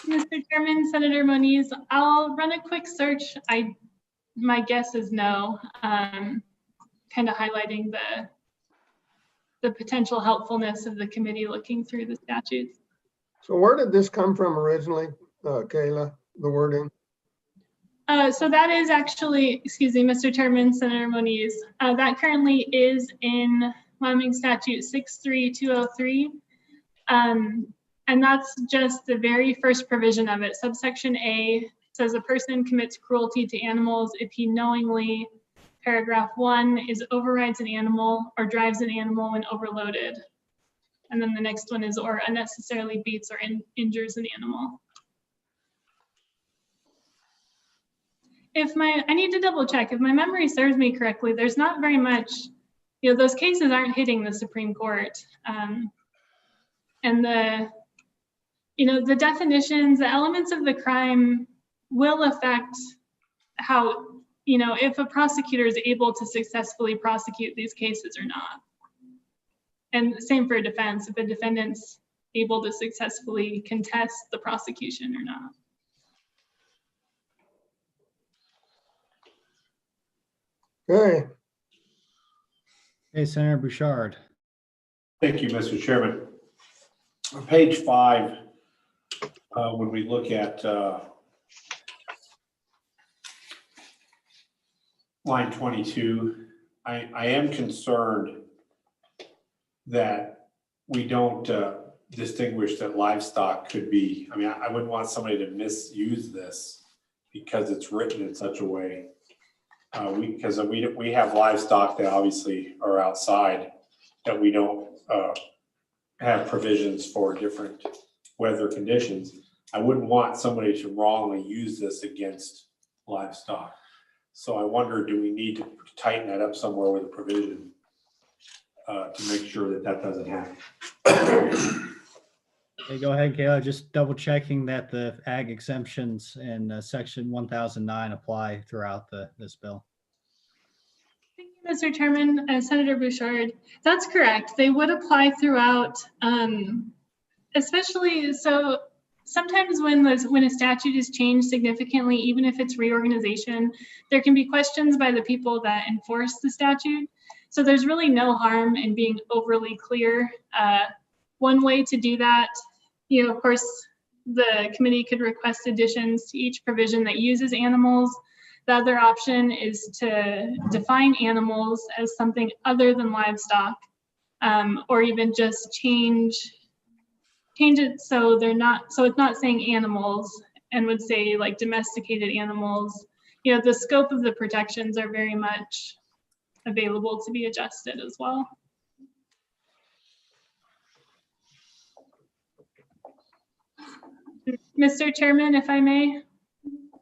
Mr. Chairman, Senator Moniz, I'll run a quick search. My guess is no, kind of highlighting the potential helpfulness of the committee looking through the statutes. So where did this come from originally, Kayla, the wording? So that is actually, excuse me, Mr. Chairman, Senator Moniz, that currently is in Wyoming Statute 63203. And that's just the very first provision of it. Subsection A says a person commits cruelty to animals if he knowingly, paragraph 1, overrides an animal or drives an animal when overloaded. And then the next one is or unnecessarily beats or injures an animal. I need to double check. If my memory serves me correctly, there's not very much, those cases aren't hitting the Supreme Court. And the definitions, the elements of the crime will affect how, if a prosecutor is able to successfully prosecute these cases or not. And same for a defense, if a defendant's able to successfully contest the prosecution or not. Okay. Hey, Senator Bouchard. Thank you, Mr. Chairman. On page 5, when we look at line 22, I am concerned that we don't distinguish that livestock could be, I wouldn't want somebody to misuse this because it's written in such a way. Because we have livestock that obviously are outside that we don't have provisions for different weather conditions. I wouldn't want somebody to wrongly use this against livestock. So I wonder, do we need to tighten that up somewhere with a provision to make sure that that doesn't happen? Hey, go ahead, Kayla. Just double checking that the ag exemptions in section 1009 apply throughout this bill. Thank you, Mr. Chairman. Senator Bouchard, that's correct. They would apply throughout, especially so sometimes when a statute is changed significantly, even if it's reorganization, there can be questions by the people that enforce the statute. So there's really no harm in being overly clear. One way to do that, of course, the committee could request additions to each provision that uses animals. The other option is to define animals as something other than livestock, or even just change it so it's not saying animals and would say like domesticated animals. The scope of the protections are very much available to be adjusted as well. Mr. Chairman, if I may.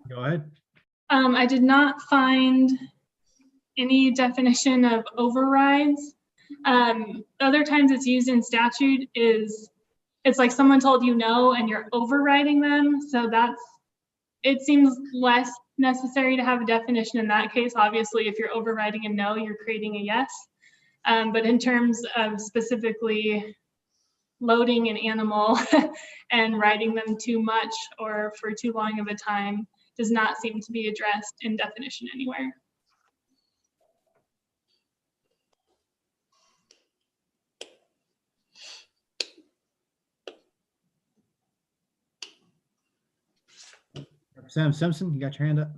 Go ahead. I did not find any definition of overrides. Other times it's used in statute it's like someone told you no and you're overriding them. So it seems less necessary to have a definition in that case. Obviously, if you're overriding a no, you're creating a yes. But in terms of specifically loading an animal and riding them too much or for too long of a time does not seem to be addressed in definition anywhere. Representative Simpson, you got your hand up?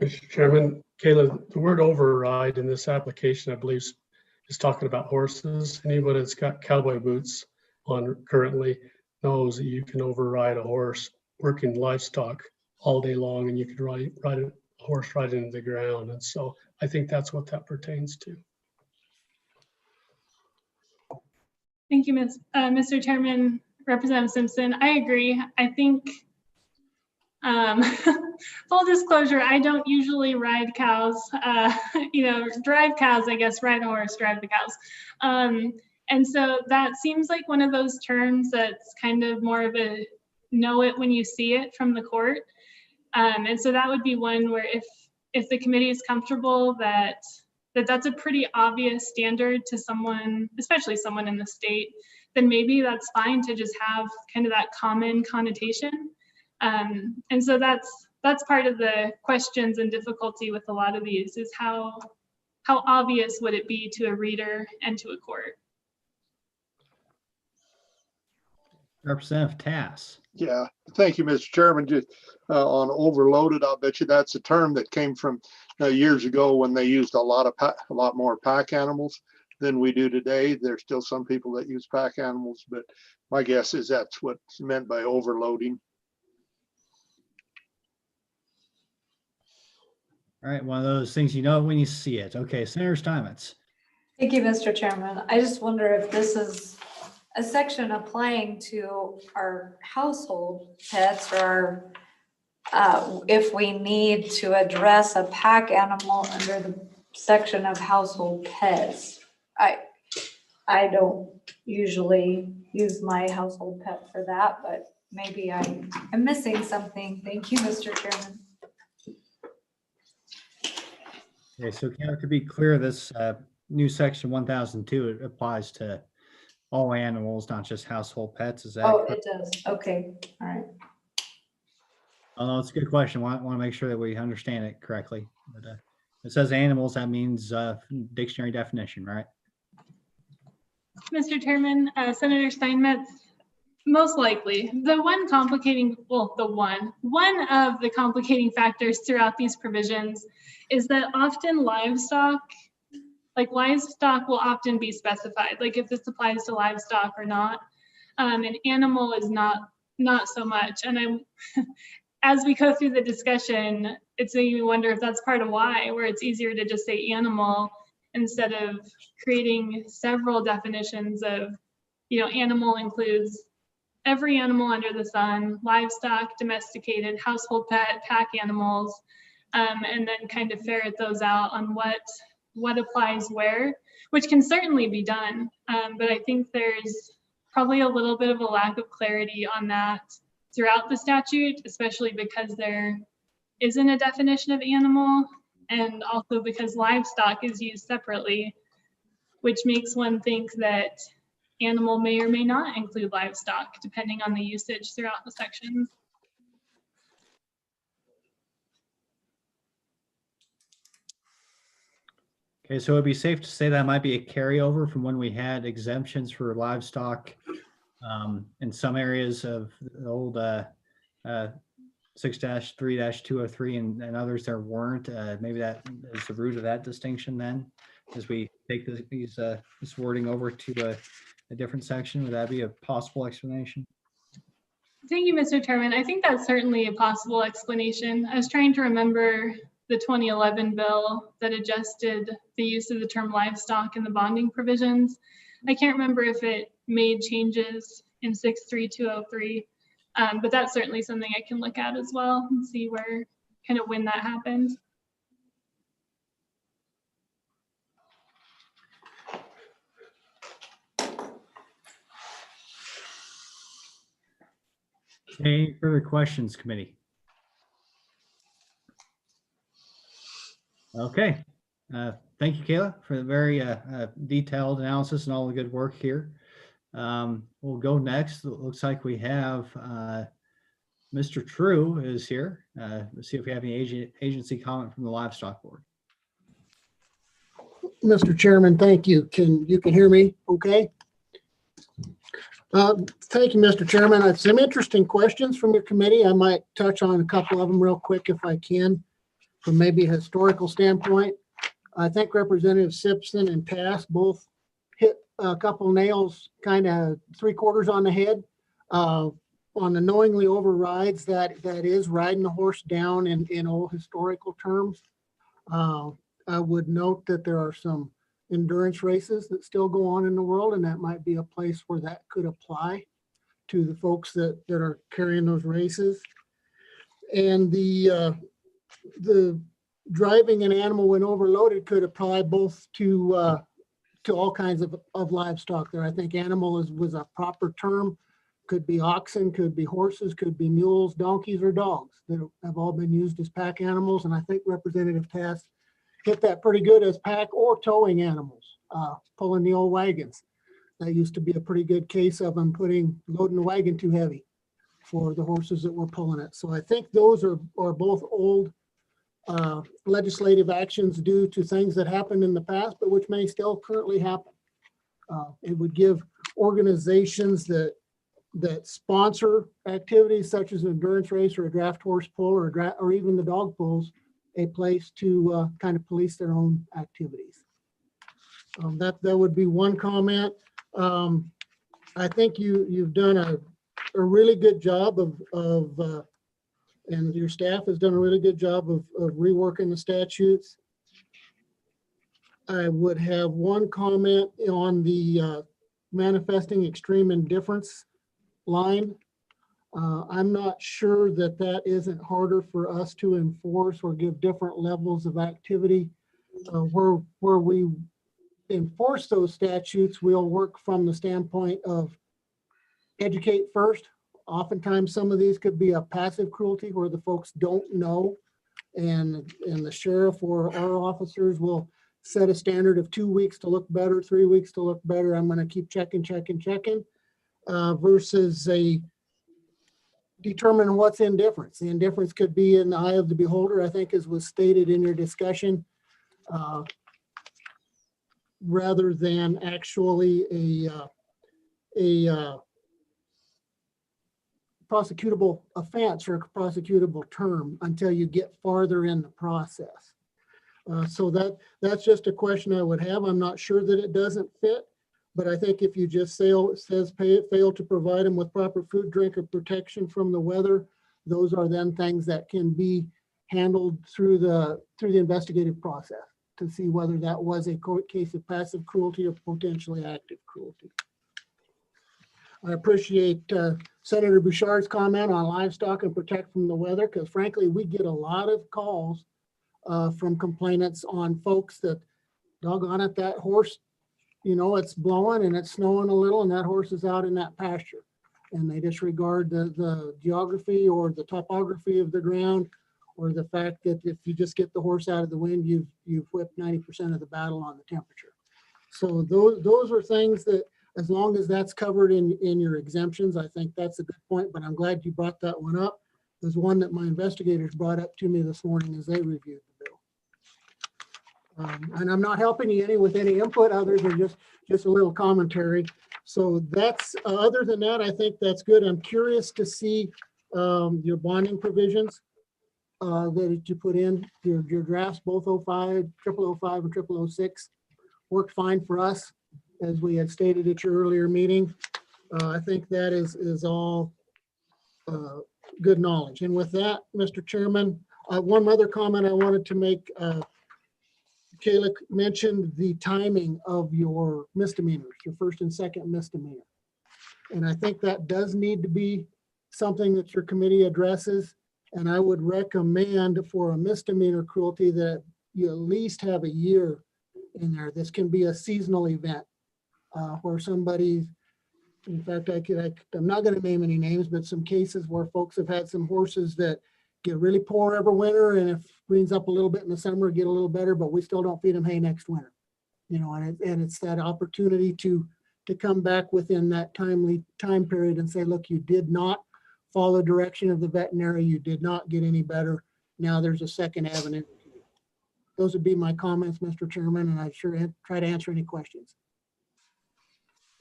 Mr. Chairman, Kayla, the word override in this application, I believe, is talking about horses. Anybody that's got cowboy boots on currently knows that you can override a horse working livestock all day long, and you can ride a horse right into the ground. And so I think that's what that pertains to. Thank you, Mr. Chairman. Representative Simpson, I agree. I think, full disclosure, I don't usually ride cows, drive cows, I guess, ride a horse, drive the cows. And so that seems like one of those terms that's kind of more of a know it when you see it from the court. And so that would be one where if the committee is comfortable that that's a pretty obvious standard to someone, especially someone in the state, then maybe that's fine to just have kind of that common connotation. And so that's part of the questions and difficulty with a lot of these, is how obvious would it be to a reader and to a court? Representative Tass. Yeah, thank you, Mr. Chairman. Just on overloaded, I'll bet you that's a term that came from years ago when they used a lot more pack animals than we do today. There's still some people that use pack animals, but my guess is that's what's meant by overloading. All right, one of those things you know when you see it. Okay, Senator Steinmetz. Thank you, Mr. Chairman. I just wonder if this is a section applying to our household pets, or if we need to address a pack animal under the section of household pets. I don't usually use my household pet for that, but maybe I'm missing something. Thank you, Mr. Chairman. Okay, so to be clear, this new section 1002, it applies to all animals, not just household pets. Is that Oh, correct? it does. Okay, all right. Oh, no, it's a good question. Want to make sure that we understand it correctly. But it says animals, that means dictionary definition, right? Mr. Chairman, Senator Steinmetz, most likely. One of the complicating factors throughout these provisions is that often livestock will often be specified, like if this applies to livestock or not. An animal is not so much. And as we go through the discussion, it's making me wonder if that's part of why, where it's easier to just say animal instead of creating several definitions of, animal includes every animal under the sun, livestock, domesticated, household pet, pack animals, and then kind of ferret those out on what applies where, which can certainly be done. But I think there's probably a little bit of a lack of clarity on that throughout the statute, especially because there isn't a definition of animal, and also because livestock is used separately, which makes one think that animal may or may not include livestock, depending on the usage throughout the sections. Okay, so it'd be safe to say that might be a carryover from when we had exemptions for livestock in some areas of the old 6-3-203 and others there weren't. Maybe that is the root of that distinction then, as we take this wording over to a different section. Would that be a possible explanation? Thank you, Mr. Chairman. I think that's certainly a possible explanation. I was trying to remember the 2011 bill that adjusted the use of the term livestock in the bonding provisions. I can't remember if it made changes in 6-3-203, but that's certainly something I can look at as well and see when that happened. Any further questions, committee? Okay. Thank you, Kayla, for the very detailed analysis and all the good work here. We'll go next. It looks like we have Mr. True is here. Let's see if we have any agency comment from the Livestock Board. Mr. Chairman, thank you. You can hear me okay? Thank you, Mr. Chairman. I have some interesting questions from your committee. I might touch on a couple of them real quick if I can, from maybe a historical standpoint. I think Representative Simpson and Tass both hit a couple nails kind of 3/4 on the head. On the knowingly overrides, that is riding the horse down in old historical terms. I would note that there are some endurance races that still go on in the world, and that might be a place where that could apply to the folks that are carrying those races. And the driving an animal when overloaded could apply both to all kinds of livestock there. I think animal was a proper term Could be oxen, could be horses, could be mules, donkeys, or dogs that have all been used as pack animals. And I think Representative Tass hit that pretty good as pack or towing animals, pulling the old wagons. That used to be a pretty good case of them loading the wagon too heavy for the horses that were pulling it. So I think those are both old legislative actions due to things that happened in the past, but which may still currently happen. It would give organizations that sponsor activities such as an endurance race or a draft horse pull or even the dog pulls a place to kind of police their own activities. That would be one comment. I think you've done a really good job of and your staff has done a really good job of reworking the statutes. I would have one comment on the manifesting extreme indifference line. I'm not sure that isn't harder for us to enforce or give different levels of activity. Where we enforce those statutes, we'll work from the standpoint of educate first. Oftentimes, some of these could be a passive cruelty where the folks don't know, and the sheriff or our officers will set a standard of 2 weeks to look better, 3 weeks to look better. I'm going to keep checking, versus determine what's indifference. The indifference could be in the eye of the beholder, I think, as was stated in your discussion, rather than actually a prosecutable offense or a prosecutable term until you get farther in the process. So that's just a question I would have. I'm not sure that it doesn't fit, but I think if you just fail to provide them with proper food, drink, or protection from the weather, those are then things that can be handled through the investigative process to see whether that was a case of passive cruelty or potentially active cruelty. I appreciate Senator Bouchard's comment on livestock and protect from the weather, because frankly, we get a lot of calls from complainants on folks that, doggone it, that horse, it's blowing and it's snowing a little and that horse is out in that pasture. And they disregard the geography or the topography of the ground, or the fact that if you just get the horse out of the wind, you've whipped 90% of the battle on the temperature. So those are things that, as long as that's covered in your exemptions, I think that's a good point, but I'm glad you brought that one up. There's one that my investigators brought up to me this morning as they reviewed the bill. And I'm not helping you any with any input other than just a little commentary. So that's, other than that, I think that's good. I'm curious to see your bonding provisions that you put in, your drafts, both 05, 0005 and 0006 worked fine for us, as we had stated at your earlier meeting. I think that is all good knowledge. And with that, Mr. Chairman, one other comment I wanted to make. Kayla mentioned the timing of your misdemeanors, your first and second misdemeanor. And I think that does need to be something that your committee addresses. And I would recommend for a misdemeanor cruelty that you at least have a year in there. This can be a seasonal event where somebody, in fact, I'm not going to name any names, but some cases where folks have had some horses that get really poor every winter, and if greens up a little bit in the summer, get a little better, but we still don't feed them hay next winter. And it's that opportunity to come back within that timely time period and say, look, you did not follow direction of the veterinary, you did not get any better. Now there's a second avenue. Those would be my comments, Mr. Chairman, and I'd sure try to answer any questions.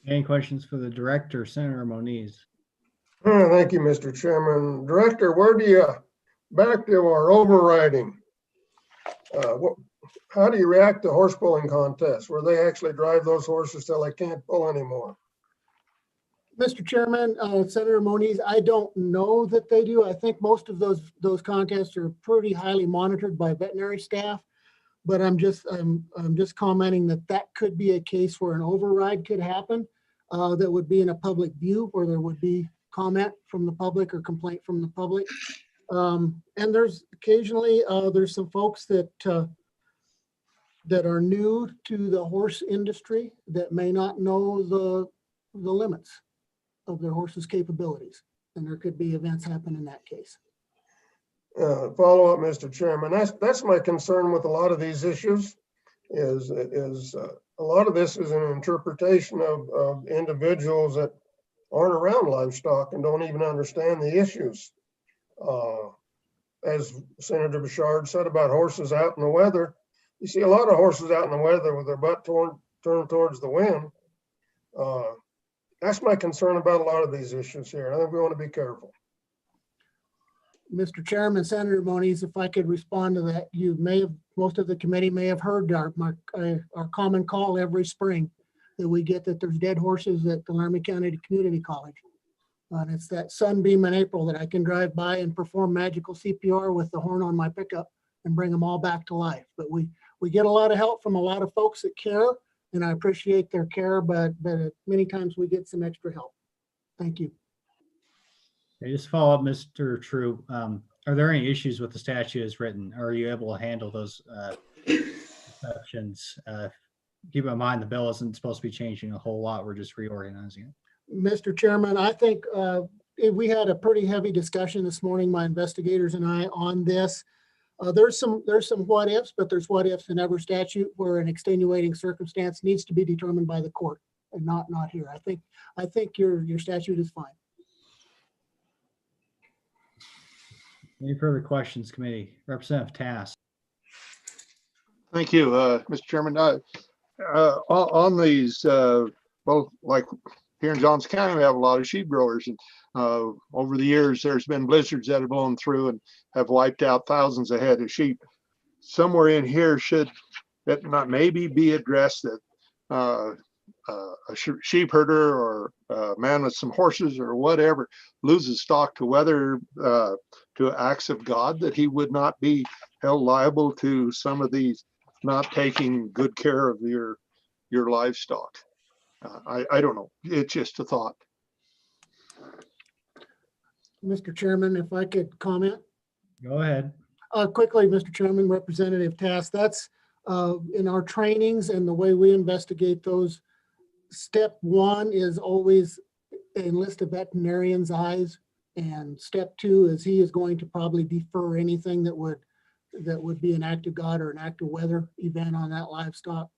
Any questions for the director, Senator Moniz? Thank you, Mr. Chairman. Director, where do you, back to our overriding, how do you react to horse pulling contests where they actually drive those horses till they can't pull anymore? Mr. Chairman, Senator Moniz, I don't know that they do. I think most of those contests are pretty highly monitored by veterinary staff, but I'm just commenting that could be a case where an override could happen that would be in a public view, where there would be comment from the public or complaint from the public. And there's occasionally there's some folks that are new to the horse industry that may not know the limits. of their horse's capabilities. And there could be events happen in that case. Follow up, Mr. Chairman. That's my concern with a lot of these issues is a lot of this is an interpretation of individuals that aren't around livestock and don't even understand the issues. As Senator Bouchard said about horses out in the weather, you see a lot of horses out in the weather with their butt turned towards the wind. That's my concern about a lot of these issues here. I think we want to be careful. Mr. Chairman, Senator Moniz, if I could respond to that, most of the committee may have heard our common call every spring that we get that there's dead horses at the Laramie County Community College. And it's that sunbeam in April that I can drive by and perform magical CPR with the horn on my pickup and bring them all back to life. But we get a lot of help from a lot of folks that care, and I appreciate their care, but many times we get some extra help. Thank you. Okay, just follow up, Mr. True. Are there any issues with the statute as written? Are you able to handle those exceptions? Keep in mind, the bill isn't supposed to be changing a whole lot. We're just reorganizing it. Mr. Chairman, I think we had a pretty heavy discussion this morning, my investigators and I, on this. There's some what ifs, but there's what ifs in every statute where an extenuating circumstance needs to be determined by the court and not here. I think your statute is fine. Any further questions, committee? Representative Tass. Thank you, Mr. Chairman. On these, both like here in Johnson County, we have a lot of sheep growers, and over the years, there's been blizzards that have blown through and have wiped out thousands of head of sheep. Somewhere in here should that not maybe be addressed that a sheep herder or a man with some horses or whatever loses stock to weather, to acts of God, that he would not be held liable to some of these not taking good care of your livestock. I don't know. It's just a thought. Mr. Chairman, if I could comment. Go ahead. Quickly, Mr. Chairman, Representative Tass, that's in our trainings and the way we investigate those. Step one is always enlist a veterinarian's eyes, and step two is he is going to probably defer anything that would be an act of God or an act of weather event on that livestock.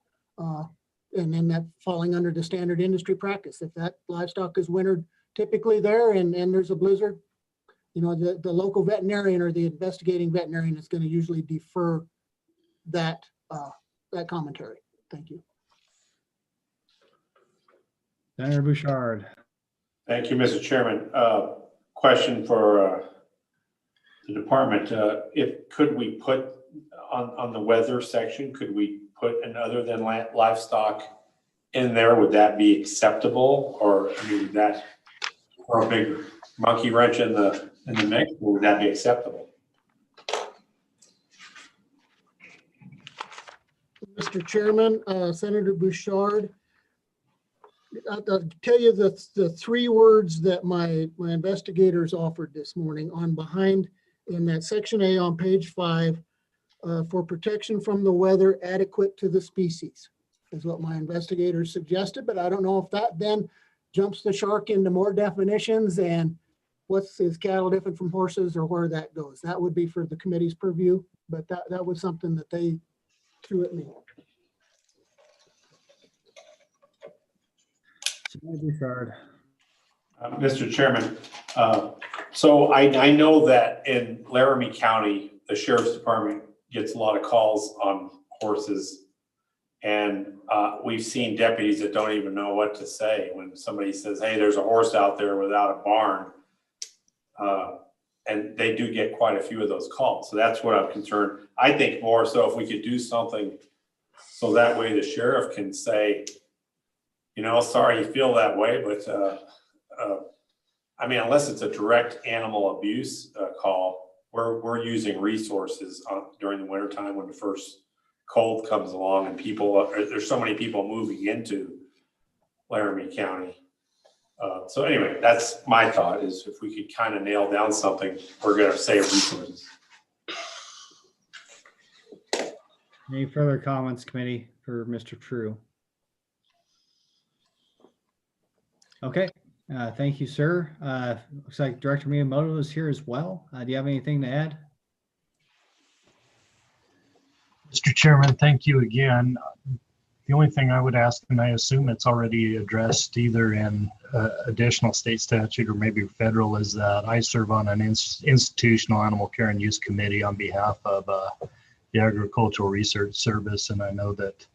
And then that falling under the standard industry practice. If that livestock is wintered typically there and there's a blizzard, you know, the local veterinarian or the investigating veterinarian is going to usually defer that commentary. Thank you. Senator Bouchard. Thank you, Mr. Chairman. Question for the department. Could we put on the weather section, could we put an other than livestock in there? Would that be acceptable? Or I mean, that or a big monkey wrench in the mix, or would that be acceptable? Mr. Chairman, Senator Bouchard, I'll tell you the three words that my investigators offered this morning on behind in that section A on page 5, for protection from the weather adequate to the species is what my investigators suggested, but I don't know if that then jumps the shark into more definitions and is cattle different from horses or where that goes. That would be for the committee's purview, but that was something that they threw at me. Senator Bouchard. Mr. Chairman, so I know that in Laramie County, the Sheriff's Department gets a lot of calls on horses. And we've seen deputies that don't even know what to say when somebody says, hey, there's a horse out there without a barn. And they do get quite a few of those calls. So that's what I'm concerned. I think more so if we could do something so that way the sheriff can say, you know, sorry you feel that way, but I mean, unless it's a direct animal abuse call, we're using resources during the wintertime when the first cold comes along and there's so many people moving into Laramie County. So anyway, that's my thought, is if we could kind of nail down something, we're going to save resources. Any further comments, committee, for Mr. True? Okay, Thank you, sir. Looks like Director Miyamoto is here as well. Do you have anything to add? Mr. Chairman, thank you again. The only thing I would ask, and I assume it's already addressed either in additional state statute or maybe federal, is that I serve on an institutional animal care and use committee on behalf of the Agricultural Research Service. And I know that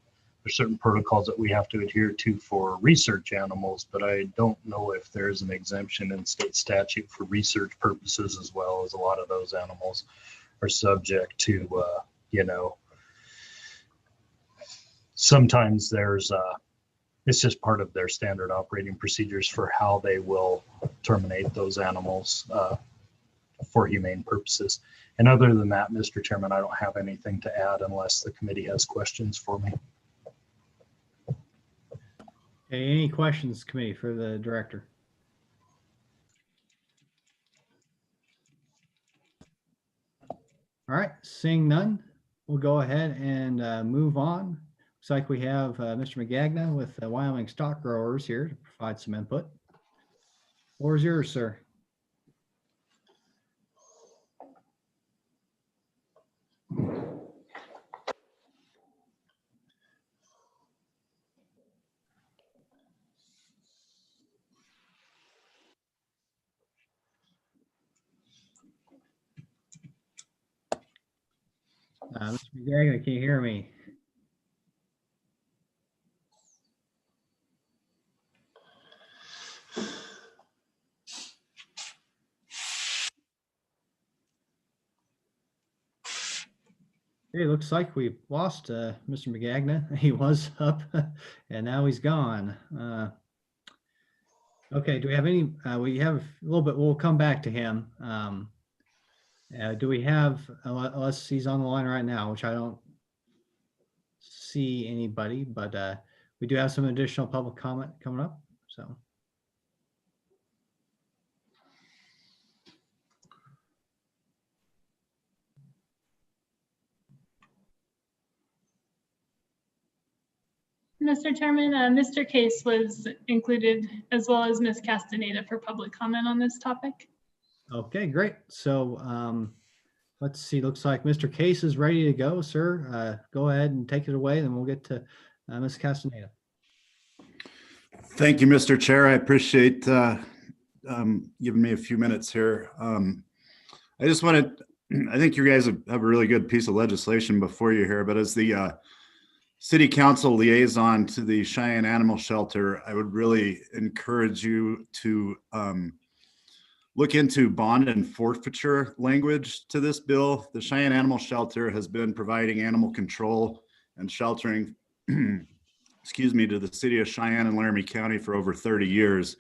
there's certain protocols that we have to adhere to for research animals, but I don't know if there's an exemption in state statute for research purposes, as well as a lot of those animals are subject to, sometimes there's it's just part of their standard operating procedures for how they will terminate those animals for humane purposes. And other than that, Mr. Chairman, I don't have anything to add unless the committee has questions for me. Okay, any questions, committee, for the director? All right, seeing none, we'll go ahead and move on. Looks like we have Mr. McGagna with Wyoming Stock Growers here to provide some input. Floor is yours, sir. Mr. McGagna, can you hear me? It looks like we lost Mr. McGagna. He was up and now he's gone. Okay, do we have any, we have a little bit, we'll come back to him. Do we have, unless he's on the line right now, which I don't see anybody, but we do have some additional public comment coming up, so. Mr. Chairman, Mr. Case was included as well as Ms. Castaneda for public comment on this topic. Okay, great. So let's see, looks like Mr. Case is ready to go, sir. Go ahead and take it away, then we'll get to Ms. Castaneda. Thank you, Mr. Chair. I appreciate giving me a few minutes here. I just wanted, I think you guys have a really good piece of legislation before you here, but as the City Council liaison to the Cheyenne Animal Shelter, I would really encourage you to look into bond and forfeiture language to this bill. The Cheyenne Animal Shelter has been providing animal control and sheltering, excuse me, to the city of Cheyenne and Laramie County for over 30 years.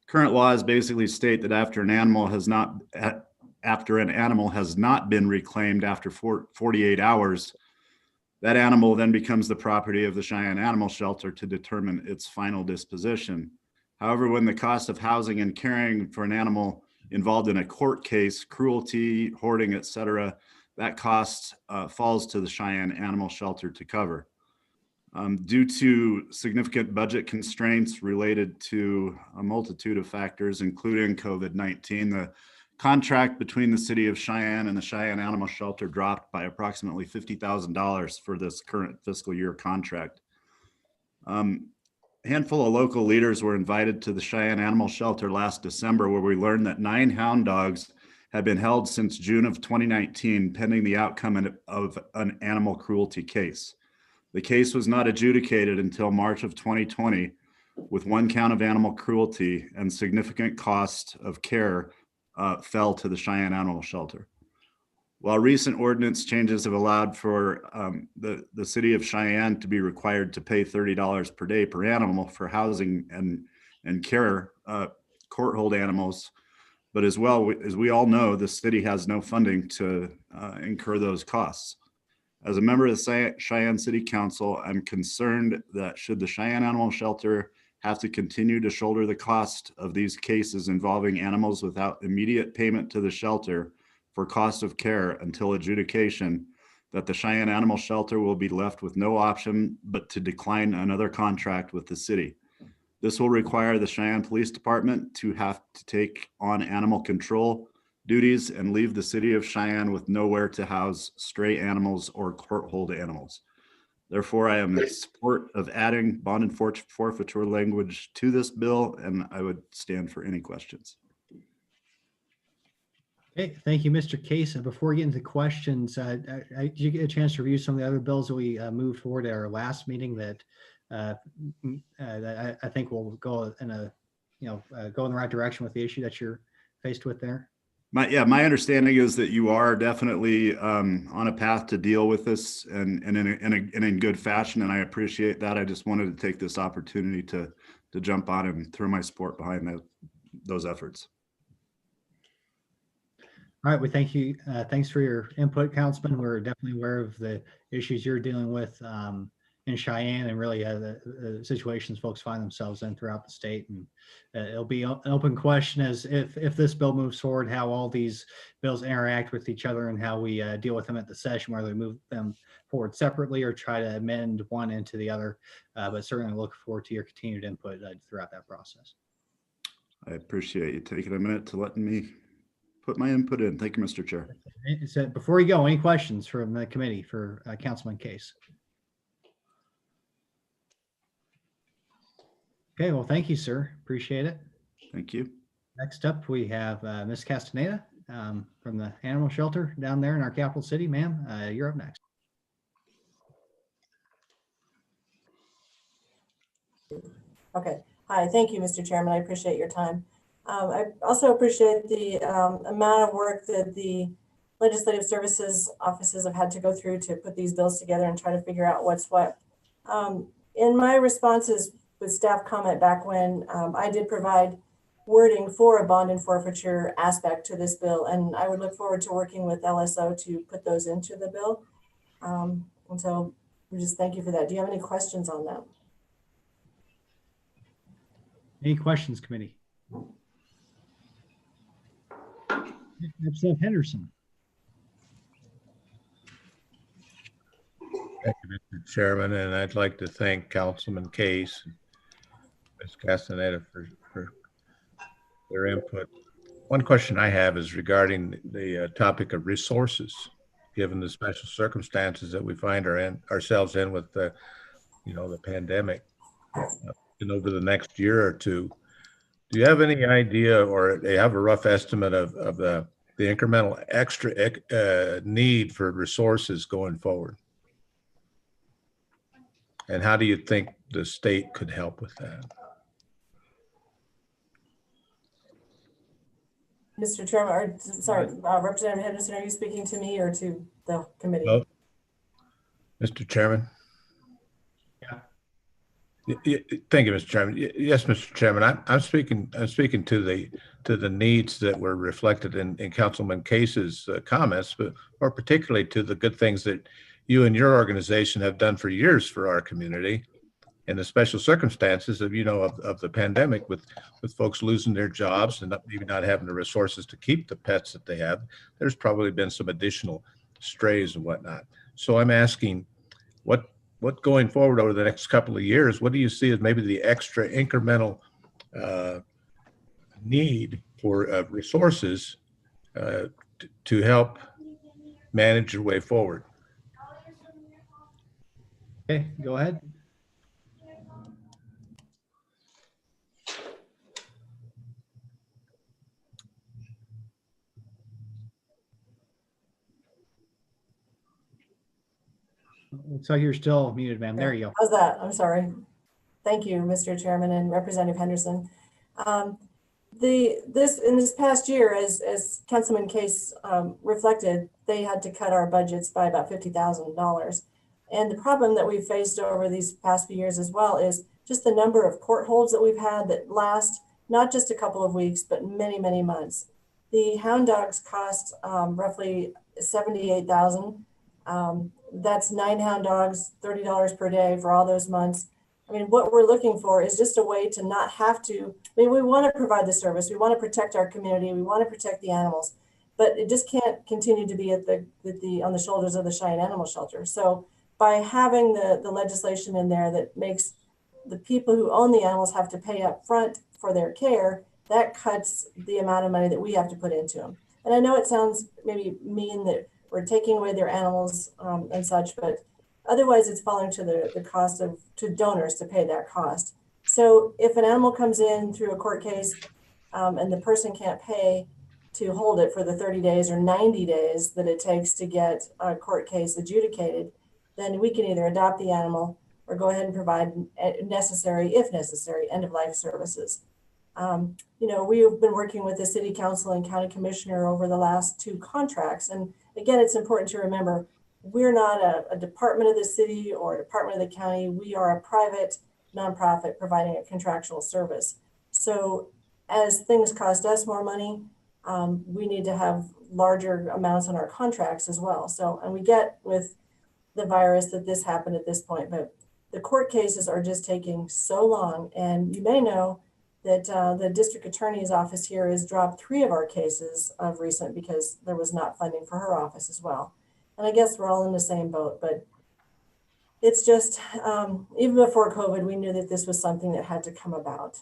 Current laws basically state that after an animal has not been reclaimed after 48 hours, that animal then becomes the property of the Cheyenne Animal Shelter to determine its final disposition. However, when the cost of housing and caring for an animal involved in a court case, cruelty, hoarding, etc., that cost falls to the Cheyenne Animal Shelter to cover. Due to significant budget constraints related to a multitude of factors, including COVID-19, the contract between the city of Cheyenne and the Cheyenne Animal Shelter dropped by approximately $50,000 for this current fiscal year contract. A handful of local leaders were invited to the Cheyenne Animal Shelter last December, where we learned that 9 hound dogs had been held since June of 2019, pending the outcome of an animal cruelty case. The case was not adjudicated until March of 2020, with 1 count of animal cruelty and significant cost of care fell to the Cheyenne Animal Shelter. While recent ordinance changes have allowed for the city of Cheyenne to be required to pay $30 per day per animal for housing and care court hold animals, but as well, as we all know, the city has no funding to incur those costs. As a member of the Cheyenne City Council, I'm concerned that should the Cheyenne Animal Shelter have to continue to shoulder the cost of these cases involving animals without immediate payment to the shelter for cost of care until adjudication, that the Cheyenne Animal Shelter will be left with no option but to decline another contract with the city. This will require the Cheyenne Police Department to have to take on animal control duties and leave the city of Cheyenne with nowhere to house stray animals or court-hold animals. Therefore, I am in support of adding bond and forfeiture language to this bill, and I would stand for any questions. Okay, thank you, Mr. Case. Before we get into questions, did you get a chance to review some of the other bills that we moved forward at our last meeting that I think will go in a, go in the right direction with the issue that you're faced with there? My understanding is that you are definitely on a path to deal with this and in good fashion, and I appreciate that. I just wanted to take this opportunity to jump on and throw my support behind those efforts. All right, we thank you. Thanks for your input, Councilman. We're definitely aware of the issues you're dealing with in Cheyenne and really the situations folks find themselves in throughout the state. And it'll be an open question as if this bill moves forward, how all these bills interact with each other and how we deal with them at the session, whether we move them forward separately or try to amend one into the other. But certainly look forward to your continued input throughout that process. I appreciate you taking a minute to let me put my input in. Thank you, Mr. Chair. So before you go, any questions from the committee for Councilman Case? Okay, well, thank you, sir. Appreciate it. Thank you. Next up, we have Ms. Castaneda from the animal shelter down there in our capital city. Ma'am, you're up next. Okay. Hi, thank you, Mr. Chairman. I appreciate your time. I also appreciate the amount of work that the legislative services offices have had to go through to put these bills together and try to figure out what's what. In my responses with staff comment back when I did provide wording for a bond and forfeiture aspect to this bill, and I would look forward to working with LSO to put those into the bill. And so we just thank you for that. Do you have any questions on that? Any questions, committee? Representative Henderson. Thank you, Mr. Chairman, and I'd like to thank Councilman Case and Ms. Castaneda for their input. One question I have is regarding the topic of resources, given the special circumstances that we find ourselves in with the, the pandemic. And over the next year or two, do you have any idea, or do you have a rough estimate of the incremental extra need for resources going forward? And how do you think the state could help with that? Mr. Chairman, or sorry, Representative Henderson, are you speaking to me or to the committee? Hello? Mr. Chairman? Thank you, Mr. Chairman. Yes, Mr. Chairman. I'm speaking to the needs that were reflected in Councilman Case's comments, but more particularly to the good things that you and your organization have done for years for our community, and the special circumstances of of the pandemic with folks losing their jobs and maybe not having the resources to keep the pets that they have. There's probably been some additional strays and whatnot. So I'm asking, what going forward over the next couple of years, what do you see as maybe the extra incremental need for resources to help manage your way forward? Okay, go ahead. Looks like you're still muted, ma'am. There you go. How's that? I'm sorry. Thank you, Mr. Chairman and Representative Henderson. In this past year, as Councilman Case reflected, they had to cut our budgets by about $50,000. And the problem that we've faced over these past few years as well is just the number of court holds that we've had that last not just a couple of weeks, but many, many months. The hound dogs cost roughly $78,000. That's 9 hound dogs, $30 per day for all those months. I mean, what we're looking for is just a way to not have to, we want to provide the service. We want to protect our community. We want to protect the animals, but it just can't continue to be on the shoulders of the Cheyenne Animal Shelter. So by having the legislation in there that makes the people who own the animals have to pay up front for their care, that cuts the amount of money that we have to put into them. And I know it sounds maybe mean that we're taking away their animals and such, but otherwise it's falling to the cost to donors to pay that cost. So if an animal comes in through a court case and the person can't pay to hold it for the 30 days or 90 days that it takes to get a court case adjudicated, then we can either adopt the animal or go ahead and provide necessary, if necessary, end-of-life services. We've been working with the city council and county commissioner over the last 2 contracts. And again, it's important to remember, we're not a department of the city or a department of the county. We are a private nonprofit providing a contractual service. So as things cost us more money, we need to have larger amounts on our contracts as well. So, and we get with the virus that this happened at this point, but the court cases are just taking so long. And you may know that the district attorney's office here has dropped 3 of our cases of recent because there was not funding for her office as well. And I guess we're all in the same boat, but it's just, even before COVID, we knew that this was something that had to come about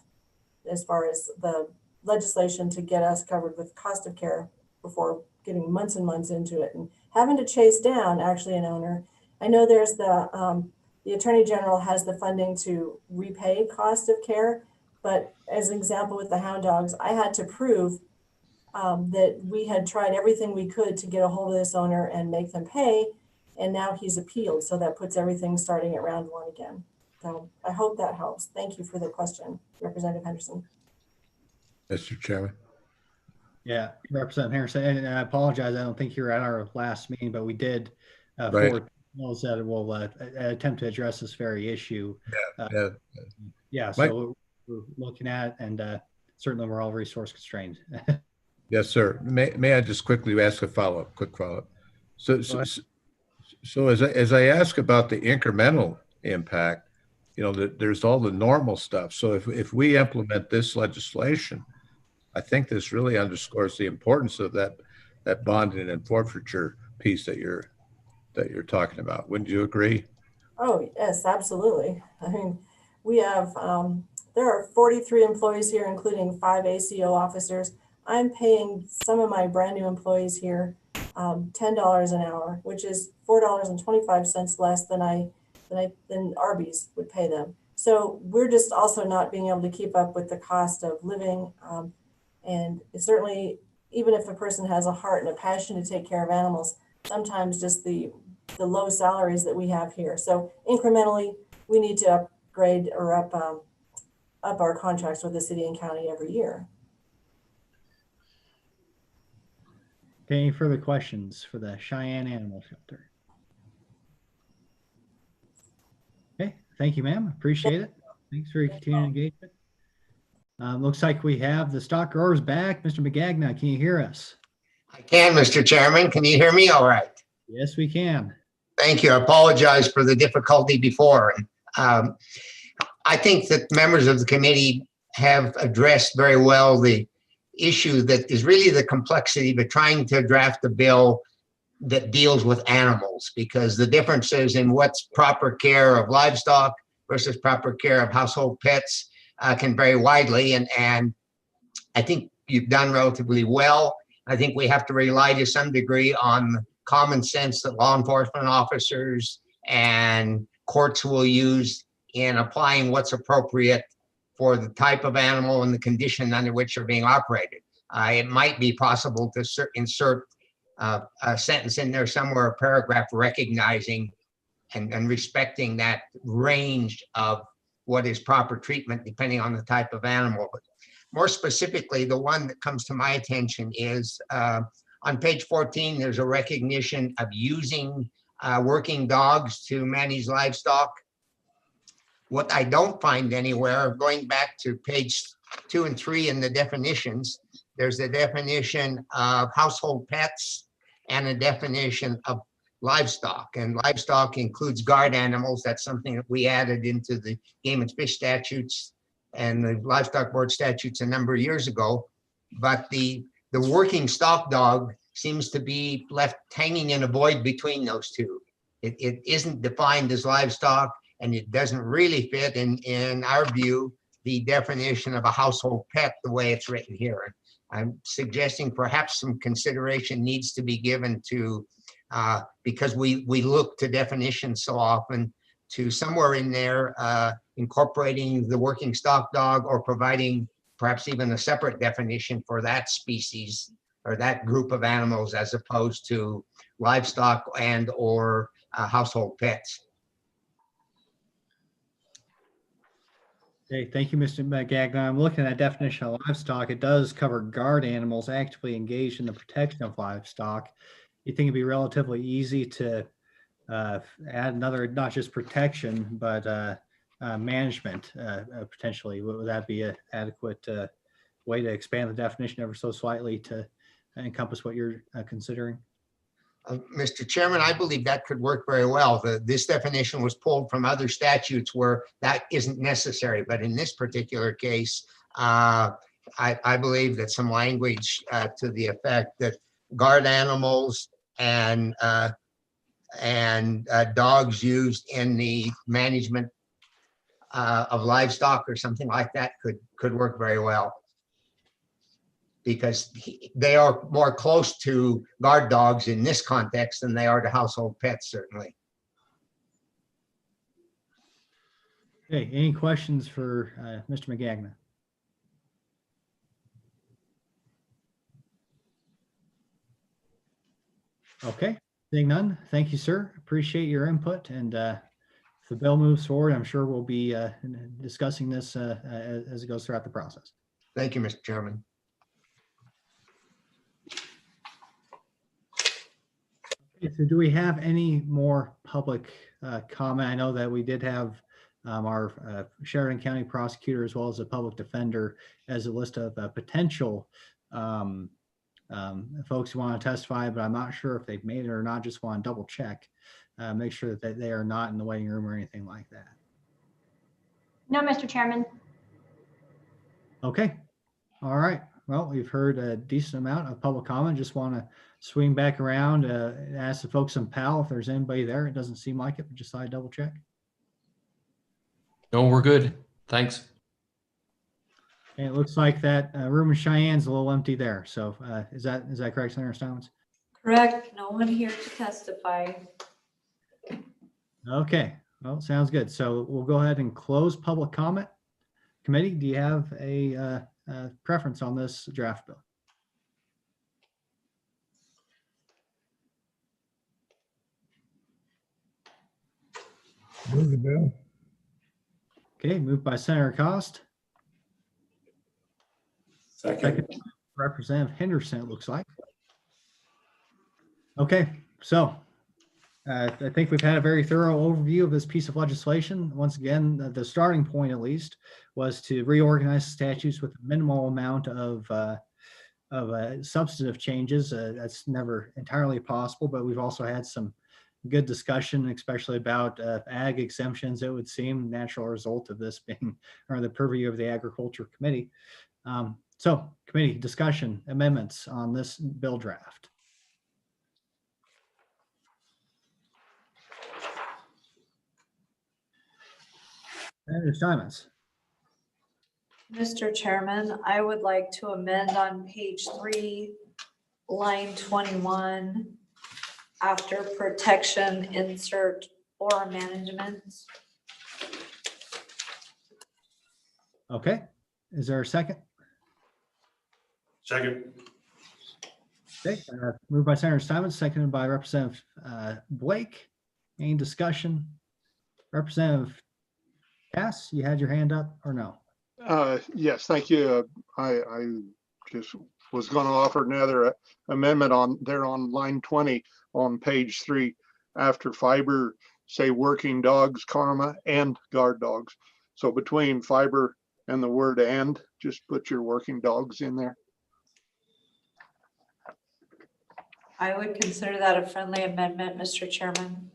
as far as the legislation to get us covered with cost of care before getting months and months into it and having to chase down actually an owner. I know there's the Attorney General has the funding to repay cost of care, but as an example with the hound dogs, I had to prove that we had tried everything we could to get a hold of this owner and make them pay. And now he's appealed. So that puts everything starting at round 1 again. So I hope that helps. Thank you for the question, Representative Henderson. Mr. Chairman. Yeah, Representative Henderson, and I apologize. I don't think you were at our last meeting, but we did Right. forward emails that will attempt to address this very issue. Yeah. So we're looking at, and certainly we're all resource constrained. Yes, sir. May I just quickly ask a quick follow-up? So as I ask about the incremental impact, there's all the normal stuff. So if we implement this legislation, I think this really underscores the importance of that bonding and forfeiture piece that you're talking about. Wouldn't you agree? Oh, yes, absolutely. I mean, we have, there are 43 employees here, including 5 ACO officers. I'm paying some of my brand new employees here $10 an hour, which is $4.25 less than Arby's would pay them. So we're just also not being able to keep up with the cost of living. And it's certainly, even if a person has a heart and a passion to take care of animals, sometimes just the low salaries that we have here. So incrementally, we need to upgrade or up our contracts with the city and county every year. Okay, any further questions for the Cheyenne Animal Shelter? Okay, thank you, ma'am. Appreciate it. Thanks for your continued engagement. Looks like we have the stock growers back. Mr. McGagna, can you hear us? I can, Mr. Chairman. Can you hear me all right? Yes, we can. Thank you. I apologize for the difficulty before. I think that members of the committee have addressed very well the issue that is really the complexity of trying to draft a bill that deals with animals, because the differences in what's proper care of livestock versus proper care of household pets can vary widely. And I think you've done relatively well. I think we have to rely to some degree on common sense that law enforcement officers and courts will use in applying what's appropriate for the type of animal and the condition under which they're being operated. It might be possible to insert a sentence in there somewhere, a paragraph recognizing and respecting that range of what is proper treatment depending on the type of animal. But more specifically, the one that comes to my attention is on page 14, there's a recognition of using working dogs to manage livestock. What I don't find anywhere, going back to page 2 and 3 in the definitions, there's a definition of household pets and a definition of livestock. And livestock includes guard animals. That's something that we added into the game and fish statutes and the livestock board statutes a number of years ago. But the working stock dog seems to be left hanging in a void between those two. It isn't defined as livestock. and it doesn't really fit in our view, the definition of a household pet, the way it's written here. I'm suggesting perhaps some consideration needs to be given to, because we look to definitions so often, to somewhere in there incorporating the working stock dog, or providing perhaps even a separate definition for that species or that group of animals, as opposed to livestock and or household pets. Okay, thank you, Mr. Gagnon. I'm looking at definition of livestock. It does cover guard animals actively engaged in the protection of livestock. You think it'd be relatively easy to add another, not just protection, but management potentially? Would that be an adequate way to expand the definition ever so slightly to encompass what you're considering? Mr. Chairman, I believe that could work very well. This definition was pulled from other statutes where that isn't necessary, but in this particular case, I believe that some language to the effect that guard animals and dogs used in the management of livestock or something like that could work very well, because they are more close to guard dogs in this context than they are to household pets, certainly. Okay, any questions for Mr. McGagnon? Okay, seeing none, thank you, sir. Appreciate your input, and if the bill moves forward, I'm sure we'll be discussing this as it goes throughout the process. Thank you, Mr. Chairman. Okay, so do we have any more public comment? I know that we did have our Sheridan County prosecutor as well as a public defender as a list of potential folks who want to testify, but I'm not sure if they've made it or not. Just want to double check, make sure that they are not in the waiting room or anything like that. No, Mr. Chairman. Okay, all right. Well, we've heard a decent amount of public comment. Just want to swing back around, ask the folks in PAL if there's anybody there. It doesn't seem like it, but just thought I'd double check. No, we're good. Thanks. And it looks like that room in Cheyenne's a little empty there. So is that correct, Senator Stevens? Correct. No one here to testify. Okay, well, sounds good. So we'll go ahead and close public comment. Committee, do you have a preference on this draft bill? Move the bill. Okay, moved by Senator Cost. Second. Representative Henderson, it looks like. Okay, so I think we've had a very thorough overview of this piece of legislation. Once again, the starting point, at least, was to reorganize the statutes with a minimal amount of substantive changes. That's never entirely possible, but we've also had some good discussion, especially about ag exemptions. It would seem natural result of this being or the purview of the Agriculture Committee. So committee discussion, amendments on this bill draft. Senator Stevens. Mr. Chairman, I would like to amend on page 3, line 21, after protection, insert or management. Okay, is there a second? Second. Okay, moved by Senator Stevens, seconded by Representative Blake. Any discussion? Representative Cass, you had your hand up or no? Yes, thank you. I just was going to offer another amendment on there on line 20 on page 3 after fiber, say working dogs, comma, and guard dogs. So between fiber and the word and, just put your working dogs in there. I would consider that a friendly amendment, Mr. Chairman.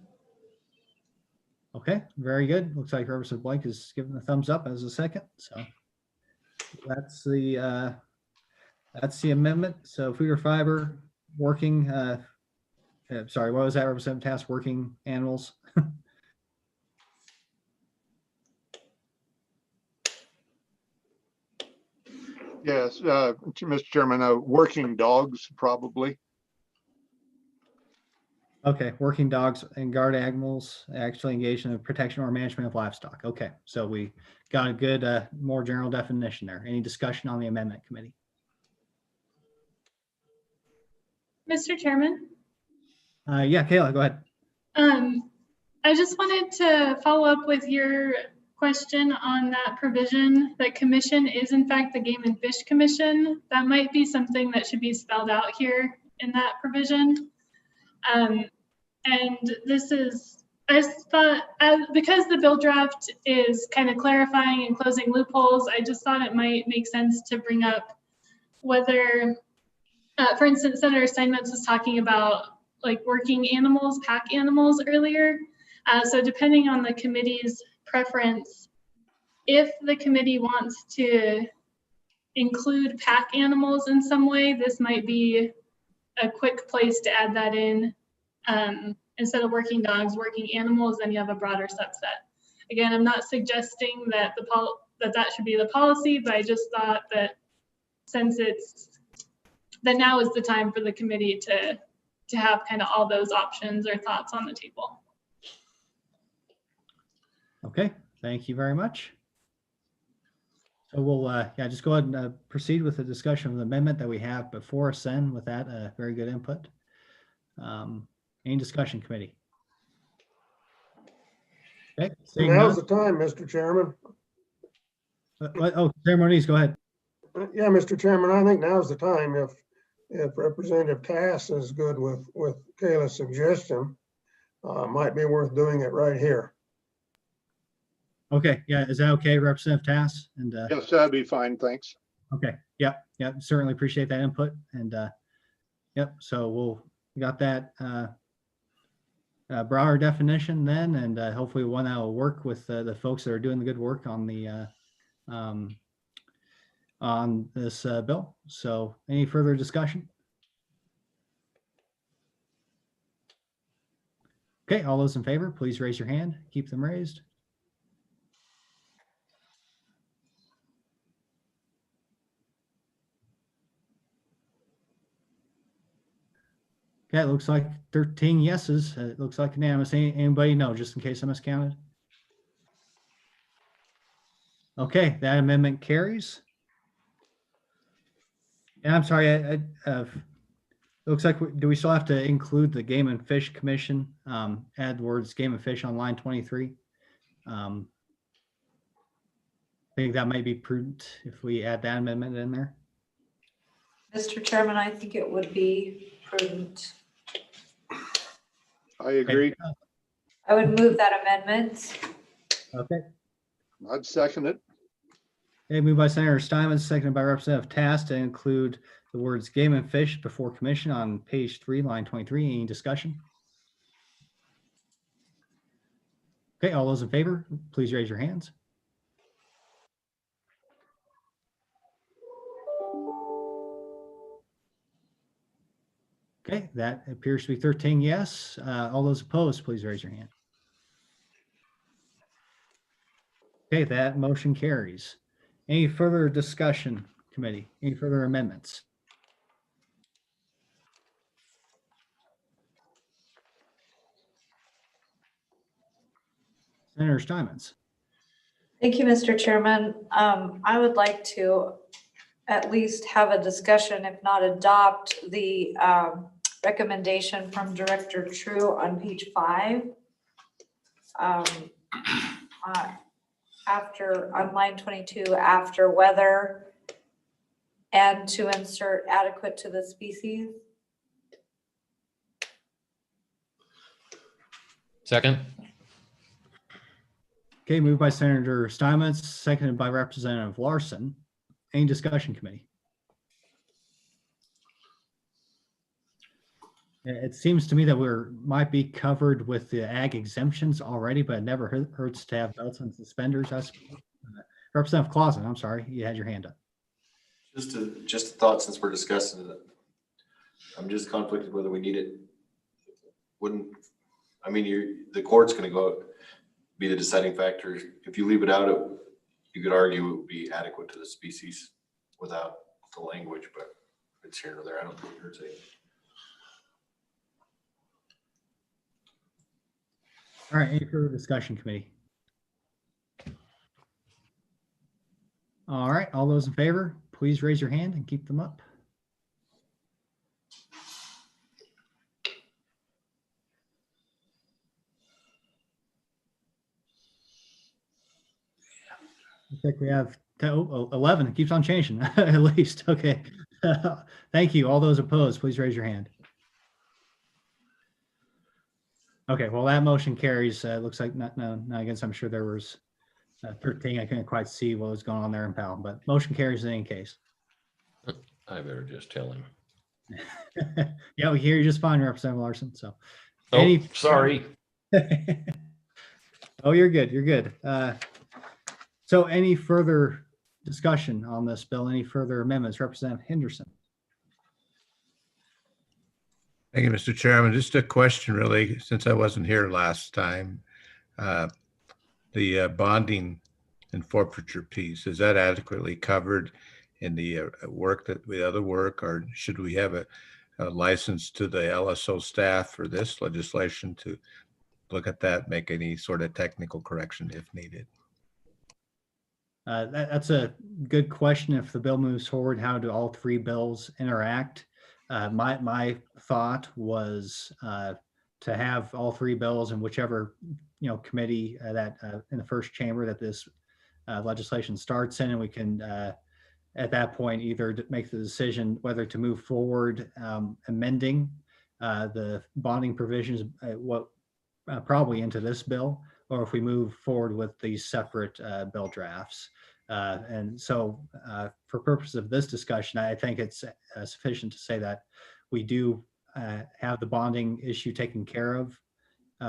Okay, very good. Looks like Representative Blake is giving the thumbs up as a second. So that's the amendment. So food or fiber, working. Sorry, what was that, Representative Tass? Working animals. Yes, Mr. Chairman, working dogs probably. Okay, working dogs and guard animals actually engaged in the protection or management of livestock. Okay, so we got a good, more general definition there. Any discussion on the amendment committee? Mr. Chairman, Yeah, Kayla, go ahead. I just wanted to follow up with your question on that provision. That commission is in fact the Game and Fish Commission. That might be something that should be spelled out here in that provision. And this is, I just thought, because the bill draft is kind of clarifying and closing loopholes, I just thought it might make sense to bring up whether, for instance, Senator Steinmetz was talking about like working animals, pack animals earlier. So depending on the committee's preference, if the committee wants to include pack animals in some way, this might be a quick place to add that in. Instead of working dogs, working animals, then you have a broader subset. Again, I'm not suggesting that that should be the policy, but I just thought that since that now is the time for the committee to have kind of all those options or thoughts on the table. Okay, thank you very much. So we'll, yeah, just go ahead and proceed with the discussion of the amendment that we have before us then. With that, very good input. Any discussion, committee? Okay. Now's the time, Mr. Chairman. Oh, ceremonies, go ahead. Yeah, Mr. Chairman, I think now's the time. If Representative Tass is good with Kayla's suggestion, might be worth doing it right here. Okay, yeah, is that okay, Representative Tass? And Yes, that'd be fine, thanks. okay, yep, certainly appreciate that input. And yep, so we got that broader definition then, and hopefully one that will work with the folks that are doing the good work on the on this bill. So any further discussion? Okay, all those in favor, please raise your hand. Keep them raised. Okay, it looks like 13 yeses. It looks like unanimous. Anybody know, just in case I miscounted? Okay, that amendment carries. And I'm sorry, it looks like, do we still have to include the Game and Fish Commission? Add words Game and Fish on line 23. I think that might be prudent if we add that amendment in there. Mr. Chairman, I think it would be prudent. I agree. I would move that amendment. Okay. I'd second it. Okay, moved by Senator Steinmetz, seconded by Representative Tass to include the words Game and Fish before commission on page 3, line 23. Any discussion? Okay, all those in favor, please raise your hands. Okay, that appears to be 13 yes. All those opposed, please raise your hand. Okay, that motion carries. Any further discussion, committee? Any further amendments? Senator Steinmetz. Thank you, Mr. Chairman. I would like to at least have a discussion, if not adopt the recommendation from Director True on page 5. After, on line 22, after whether, and to insert adequate to the species. Second. Okay, moved by Senator Steinmetz, seconded by Representative Larson. Any discussion, committee? It seems to me that might be covered with the ag exemptions already, but it never hurts to have belts and suspenders. Representative Clausen, I'm sorry, you had your hand up. Just a thought, since we're discussing it. I'm just conflicted whether we need it. The court's gonna be the deciding factor. If you leave it out, you could argue it would be adequate to the species. without the language, but it's here or there. I don't think it hurts anything. All right, any further discussion, committee? All right, all those in favor, please raise your hand and keep them up. Looks like we have 11. It keeps on changing at least. Okay. Thank you. All those opposed, please raise your hand. Okay, well, that motion carries. Looks like no, I guess I'm sure there was 13. I couldn't quite see what was going on there in PAL, but motion carries in any case. I better just tell him. Yeah, we hear you just fine, Representative Larson. So, Oh, sorry. Oh, you're good. You're good. So any further discussion on this bill? Any further amendments? Representative Henderson. Thank you, Mr. Chairman. Just a question really, since I wasn't here last time. The bonding and forfeiture piece, is that adequately covered in the other work, or should we have a license to the LSO staff for this legislation to look at that, make any sort of technical correction if needed? That's a good question. If the bill moves forward, how do all three bills interact? My thought was to have all three bills in whichever committee that in the first chamber that this legislation starts in, and we can at that point either make the decision whether to move forward amending the bonding provisions probably into this bill, or if we move forward with these separate bill drafts. And so for purpose of this discussion, I think it's sufficient to say that we do have the bonding issue taken care of,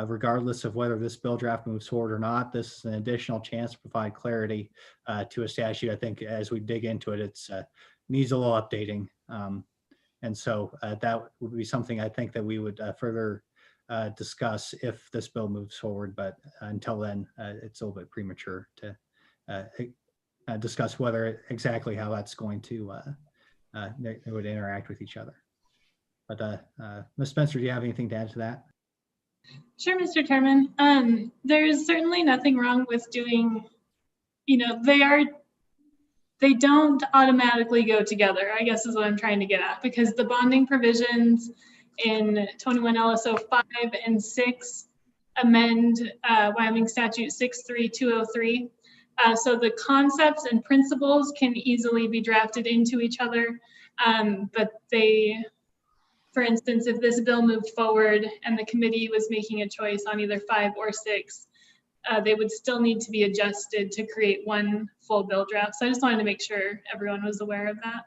regardless of whether this bill draft moves forward or not. This is an additional chance to provide clarity to a statute. I think as we dig into it, it's needs a little updating. And so that would be something I think that we would further discuss if this bill moves forward. But until then, it's a little bit premature to discuss whether exactly how that's going to they would interact with each other. But Ms. Spencer, do you have anything to add to that? Sure, Mr. Chairman. There's certainly nothing wrong with doing, they don't automatically go together, I guess is what I'm trying to get at, because the bonding provisions in 21 LSO 5 and 6 amend Wyoming statute 63203. So the concepts and principles can easily be drafted into each other, but for instance, if this bill moved forward and the committee was making a choice on either 5 or 6, they would still need to be adjusted to create one full bill draft. So I just wanted to make sure everyone was aware of that.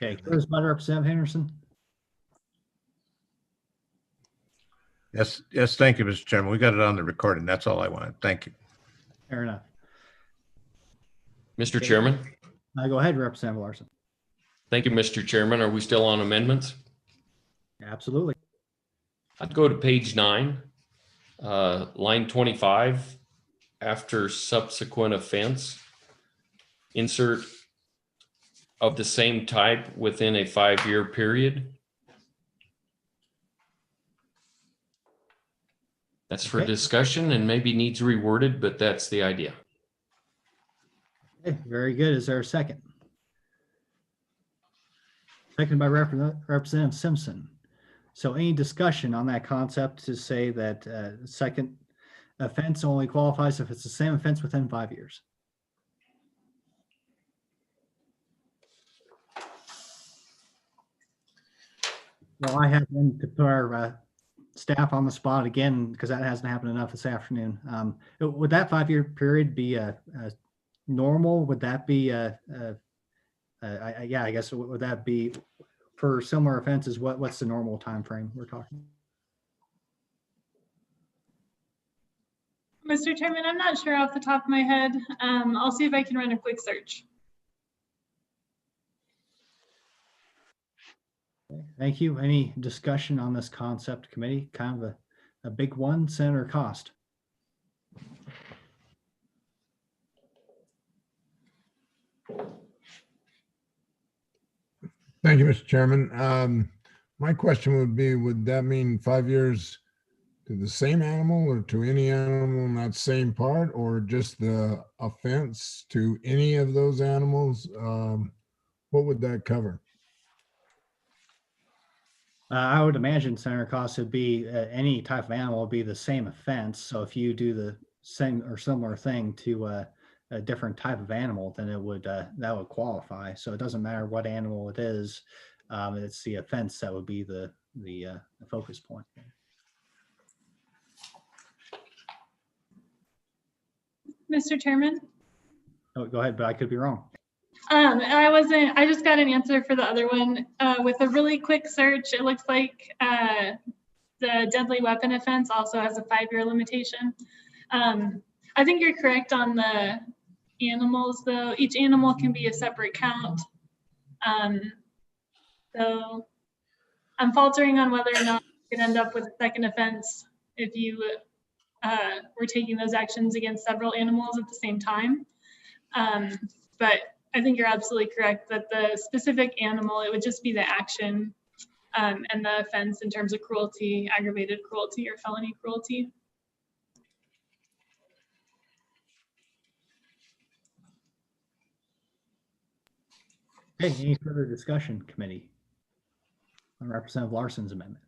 Okay, close by Representative Henderson. Yes, thank you, Mr. Chairman. We got it on the recording. That's all I wanted. Thank you. Fair enough. Mr. Chairman. Go ahead, Representative Larson. Thank you, Mr. Chairman. Are we still on amendments? Absolutely. I'd go to page 9, line 25, after subsequent offense, insert of the same type within a 5-year period. That's for discussion and maybe needs reworded, but that's the idea. Okay, very good. Is there a second? Second by Representative Simpson. So any discussion on that concept to say that second offense only qualifies if it's the same offense within 5 years? Well, I have one to put our staff on the spot again, because that hasn't happened enough this afternoon. Would that 5-year period be normal? Would that be yeah, I guess would that be for similar offenses? What's the normal time frame we're talking? Mr. Chairman, I'm not sure off the top of my head. I'll see if I can run a quick search. Thank you. Any discussion on this concept, committee? Kind of a big one, Senator Cost. Thank you, Mr. Chairman. My question would be, would that mean 5 years to the same animal or to any animal in that same part, or just the offense to any of those animals? What would that cover? I would imagine, Senator Cost, would be any type of animal would be the same offense. So if you do the same or similar thing to a different type of animal, then it would that would qualify. So it doesn't matter what animal it is. It's the offense that would be the focus point. Mr. Chairman? Oh, go ahead, but I could be wrong. I just got an answer for the other one. With a really quick search, it looks like the deadly weapon offense also has a 5-year limitation. I think you're correct on the animals though. Each animal can be a separate count. So I'm faltering on whether or not you could end up with a second offense if you were taking those actions against several animals at the same time. But I think you're absolutely correct that the specific animal, it would just be the action and the offense in terms of cruelty, aggravated cruelty, or felony cruelty. Okay, any further discussion, committee, on Representative Larson's amendment?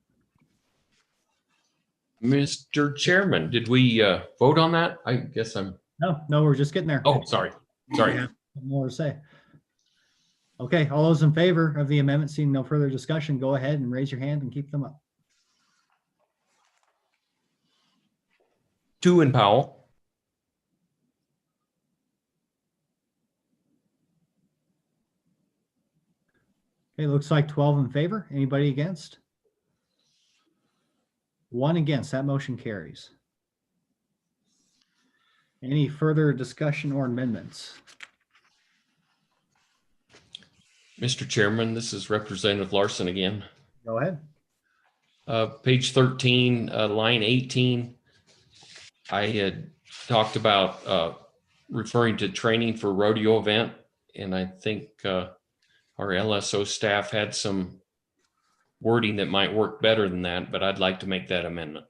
Mr. Chairman, did we vote on that? I guess I'm. No, we're just getting there. Oh, sorry. Yeah, more to say. Okay, all those in favor of the amendment, seeing no further discussion, go ahead and raise your hand and keep them up. 2 in Powell. Okay, looks like 12 in favor. Anybody against? 1 against. That motion carries. Any further discussion or amendments? Mr. Chairman, this is Representative Larson again. Go ahead. Page 13, line 18. I had talked about referring to training for rodeo event, and I think our LSO staff had some wording that might work better than that, but I'd like to make that amendment.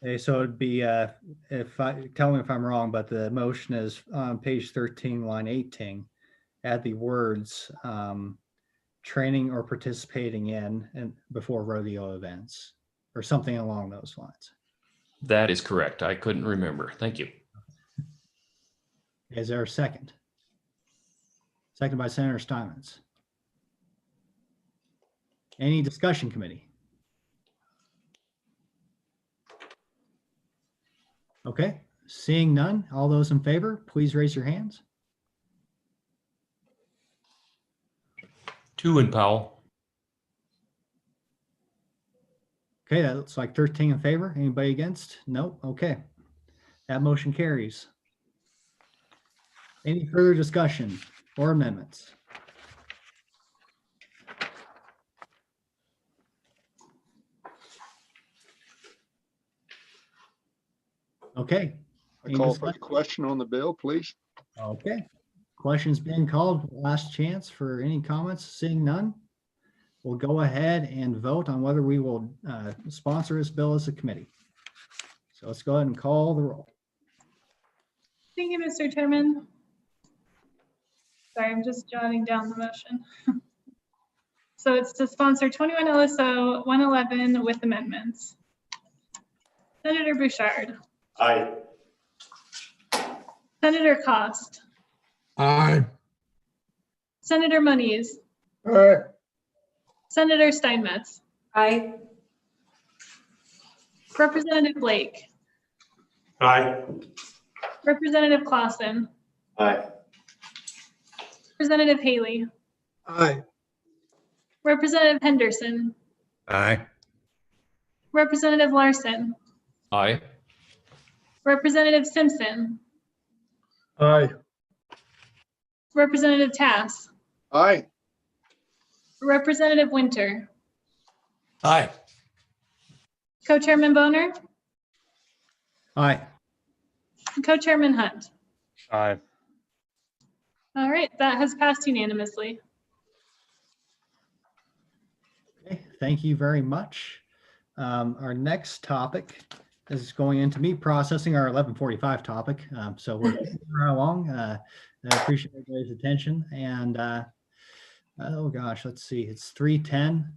Okay, so it'd be, tell me if I'm wrong, but the motion is on page 13, line 18, add the words training or participating in and before rodeo events, or something along those lines. That is correct. I couldn't remember. Thank you. Is there a second? Second by Senator Steinmetz. Any discussion, committee? Okay, seeing none, all those in favor, please raise your hands. 2 in Powell. Okay, that looks like 13 in favor. Anybody against? Nope. Okay, that motion carries. Any further discussion or amendments? Okay. I call for the question on the bill, please. Okay. Questions being called. Last chance for any comments. Seeing none, we'll go ahead and vote on whether we will sponsor this bill as a committee. So let's go ahead and call the roll. Thank you, Mr. Chairman. Sorry, I'm just jotting down the motion. So it's to sponsor 21 LSO 111 with amendments. Senator Bouchard. Aye. Senator Cost. Aye. Senator Moniz. Aye. Senator Steinmetz. Aye. Representative Blake. Aye. Representative Clausen. Aye. Representative Haley. Aye. Representative Henderson. Aye. Representative Larson. Aye. Representative Simpson. Aye. Representative Tass. Aye. Representative Winter. Aye. Co-Chairman Boner. Aye. Co-Chairman Hunt. Aye. All right, that has passed unanimously. Thank you very much. Our next topic is going into meat processing, our 11:45 topic. So we're moving along. I appreciate everybody's attention. And oh gosh, let's see, it's 3:10.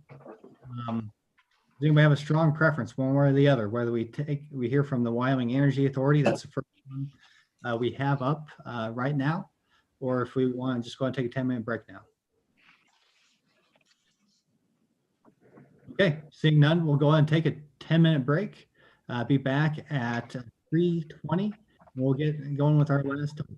Does anybody have a strong preference one way or the other? Whether we hear from the Wyoming Energy Authority, that's the first one we have up right now, or if we want to just go and take a 10-minute break now. Okay, seeing none, we'll go ahead and take a 10-minute break. Be back at 3:20. We'll get going with our last topic.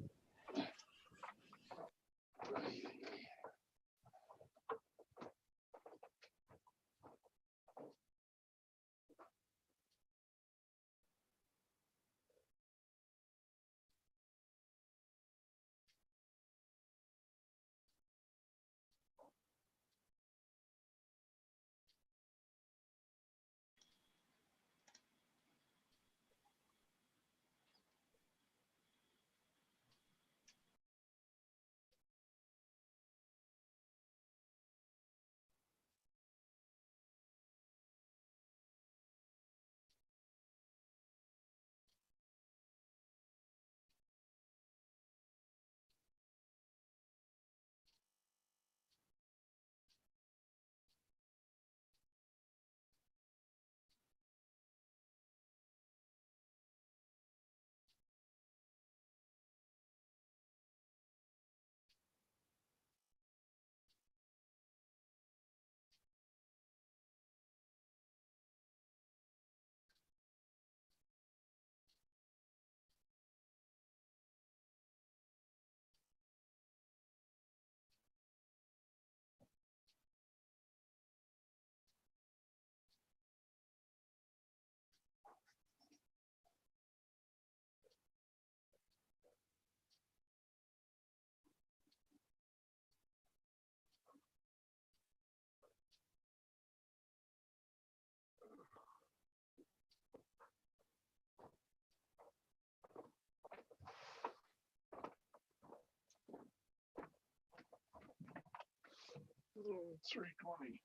It's 3:20.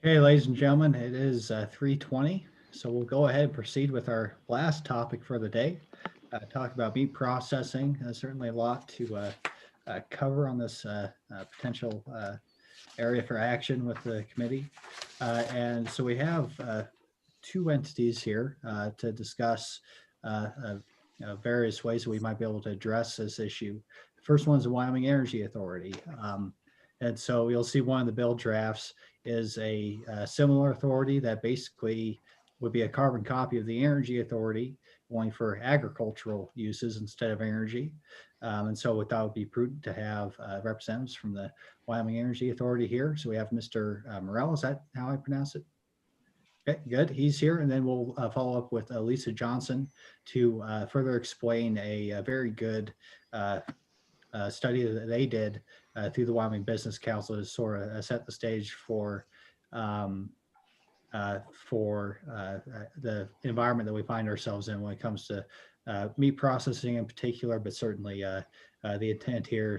Okay, ladies and gentlemen, it is 3:20, so we'll go ahead and proceed with our last topic for the day. Talk about meat processing. Certainly a lot to cover on this potential area for action with the committee. And so we have two entities here to discuss various ways that we might be able to address this issue. The first one is the Wyoming Energy Authority. And so you'll see one of the bill drafts is a similar authority that basically would be a carbon copy of the Energy Authority, only for agricultural uses instead of energy. And so we thought it would be prudent to have representatives from the Wyoming Energy Authority here. So we have Mr. Morel, is that how I pronounce it? Okay, good. He's here. And then we'll follow up with Lisa Johnson to further explain a very good study that they did through the Wyoming Business Council to sort of set the stage for the environment that we find ourselves in when it comes to meat processing in particular, but certainly the intent here,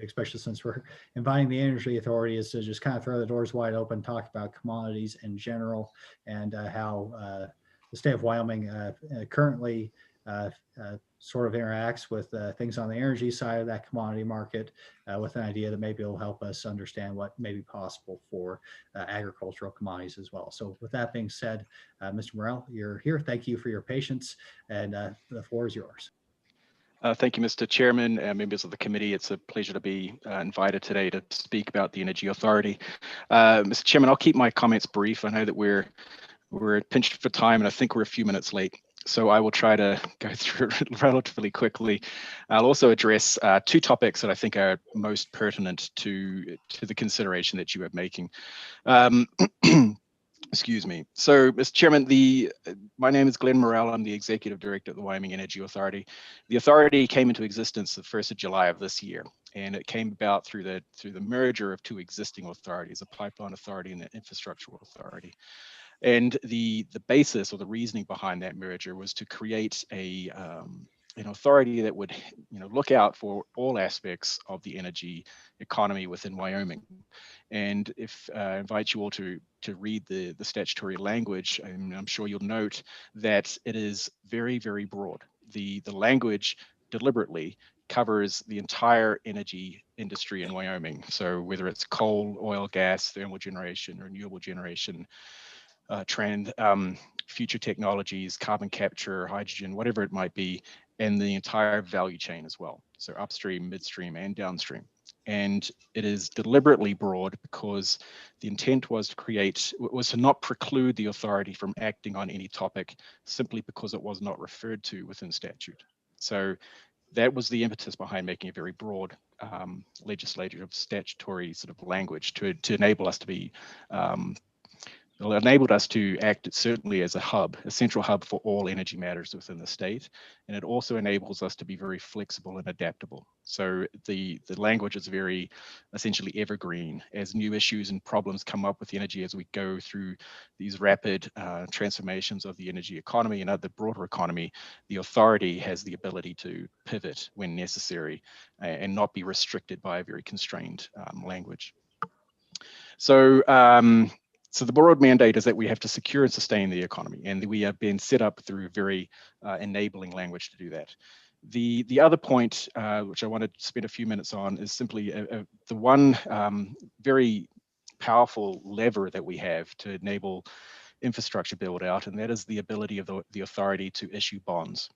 especially since we're inviting the Energy Authority, is to just kind of throw the doors wide open, talk about commodities in general, and how the state of Wyoming currently sort of interacts with things on the energy side of that commodity market with an idea that maybe will help us understand what may be possible for agricultural commodities as well. So with that being said, Mr. Morel, you're here. Thank you for your patience, and the floor is yours. Thank you, Mr. Chairman and members of the committee. It's a pleasure to be invited today to speak about the Energy Authority. Mr. Chairman, I'll keep my comments brief. I know that we're pinched for time, and I think we're a few minutes late. So I will try to go through it relatively quickly. I'll also address two topics that I think are most pertinent to the consideration that you are making. Excuse me. So, Mr. Chairman, my name is Glenn Morel. I'm the Executive Director of the Wyoming Energy Authority. The authority came into existence the 1st of July of this year, and it came about through the merger of two existing authorities, a pipeline authority and an infrastructure authority. And the basis or the reasoning behind that merger was to create an authority that would look out for all aspects of the energy economy within Wyoming. And if I invite you all to read the statutory language, and I'm sure you'll note that it is very, very broad. The language deliberately covers the entire energy industry in Wyoming. So whether it's coal, oil, gas, thermal generation, renewable generation, future technologies, carbon capture, hydrogen, whatever it might be, and the entire value chain as well. So upstream, midstream, and downstream. And it is deliberately broad because the intent was to not preclude the authority from acting on any topic simply because it was not referred to within statute. So that was the impetus behind making a very broad legislative statutory sort of language to enable us to be it enabled us to act certainly as a central hub for all energy matters within the state. And it also enables us to be very flexible and adaptable. So the language is very essentially evergreen as new issues and problems come up with energy as we go through these rapid transformations of the energy economy and the broader economy. The authority has the ability to pivot when necessary and not be restricted by a very constrained language. So the broad mandate is that we have to secure and sustain the economy, and we have been set up through very enabling language to do that. The other point, which I want to spend a few minutes on, is simply the one very powerful lever that we have to enable infrastructure build out, and that is the ability of the authority to issue bonds.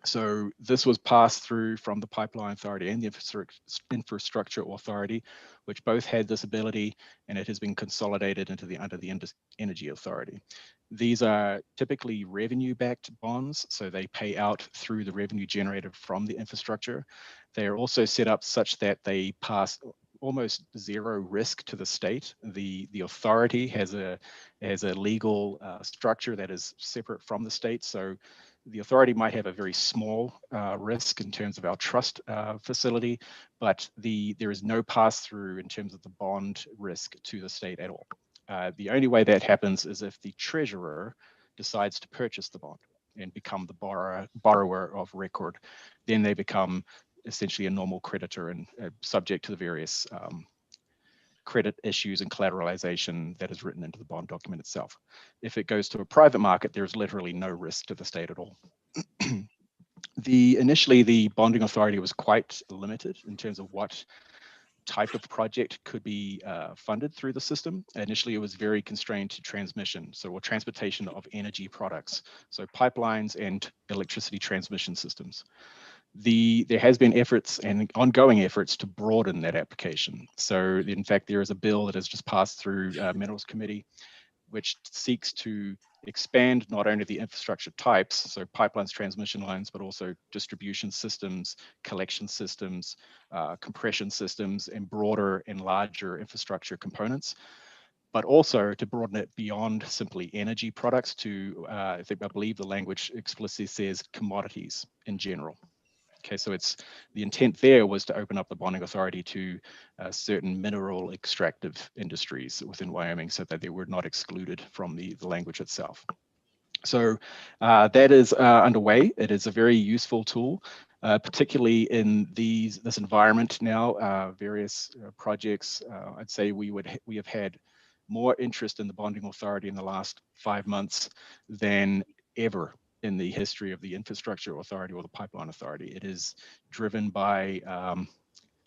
So this was passed through from the Pipeline Authority and the Infrastructure Authority, which both had this ability, and it has been consolidated under the Energy Authority. These are typically revenue-backed bonds, so they pay out through the revenue generated from the infrastructure. They are also set up such that they pass almost zero risk to the state. The authority has a legal structure that is separate from the state, so the authority might have a very small risk in terms of our trust facility, but there is no pass-through in terms of the bond risk to the state at all. The only way that happens is if the treasurer decides to purchase the bond and become the borrower of record. Then they become essentially a normal creditor and subject to the various credit issues and collateralization that is written into the bond document itself. If it goes to a private market, there's literally no risk to the state at all. Initially, the bonding authority was quite limited in terms of what type of project could be funded through the system. Initially, it was very constrained to transmission, or transportation of energy products, so pipelines and electricity transmission systems. There has been efforts and ongoing efforts to broaden that application. So in fact, there is a bill that has just passed through Minerals Committee, which seeks to expand not only the infrastructure types, so pipelines, transmission lines, but also distribution systems, collection systems, compression systems, and broader and larger infrastructure components, but also to broaden it beyond simply energy products to, I believe the language explicitly says commodities in general. Okay, so the intent there was to open up the bonding authority to certain mineral extractive industries within Wyoming so that they were not excluded from the language itself. So that is underway. It is a very useful tool, particularly in this environment now, various projects. I'd say we have had more interest in the bonding authority in the last 5 months than ever in the history of the infrastructure authority or the pipeline authority. It is driven by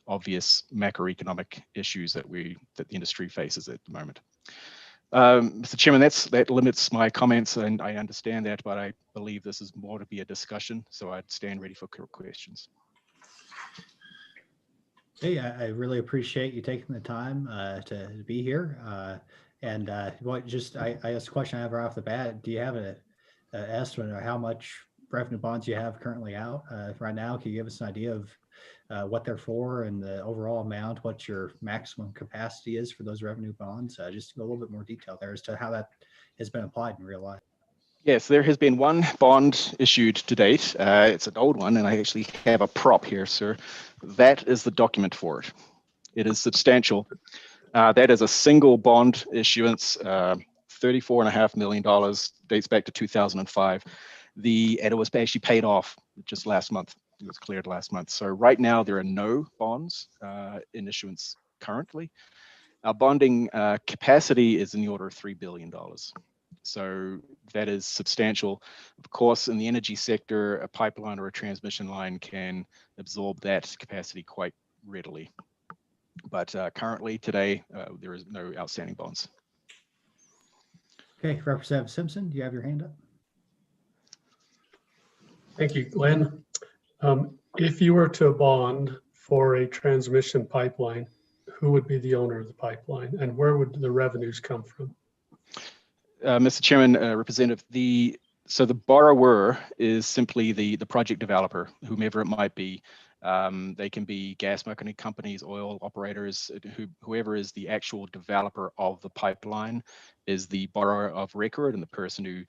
obvious macroeconomic issues that the industry faces at the moment. Mr. Chairman, that limits my comments, and I understand that, but I believe this is more to be a discussion, so I'd stand ready for questions. Hey, I really appreciate you taking the time to be here. I asked a question I have right off the bat. Do you have an estimate of how much revenue bonds you have currently out right now? Can you give us an idea of what they're for and the overall amount, what your maximum capacity is for those revenue bonds? Just a little bit more detail there as to how that has been applied in real life. Yes, there has been one bond issued to date. It's an old one, and I actually have a prop here, sir. That is the document for it. It is substantial. That is a single bond issuance, $34.5 million, dates back to 2005. And it was actually paid off just last month. It was cleared last month. So right now there are no bonds in issuance currently. Our bonding capacity is in the order of $3 billion. So that is substantial. Of course, in the energy sector, a pipeline or a transmission line can absorb that capacity quite readily. But currently today, there is no outstanding bonds. Okay, Representative Simpson, do you have your hand up? Thank you, Glenn. If you were to bond for a transmission pipeline, who would be the owner of the pipeline, and where would the revenues come from? Mr. Chairman, Representative, so the borrower is simply the project developer, whomever it might be. They can be gas marketing companies, oil operators, whoever is the actual developer of the pipeline is the borrower of record and the person who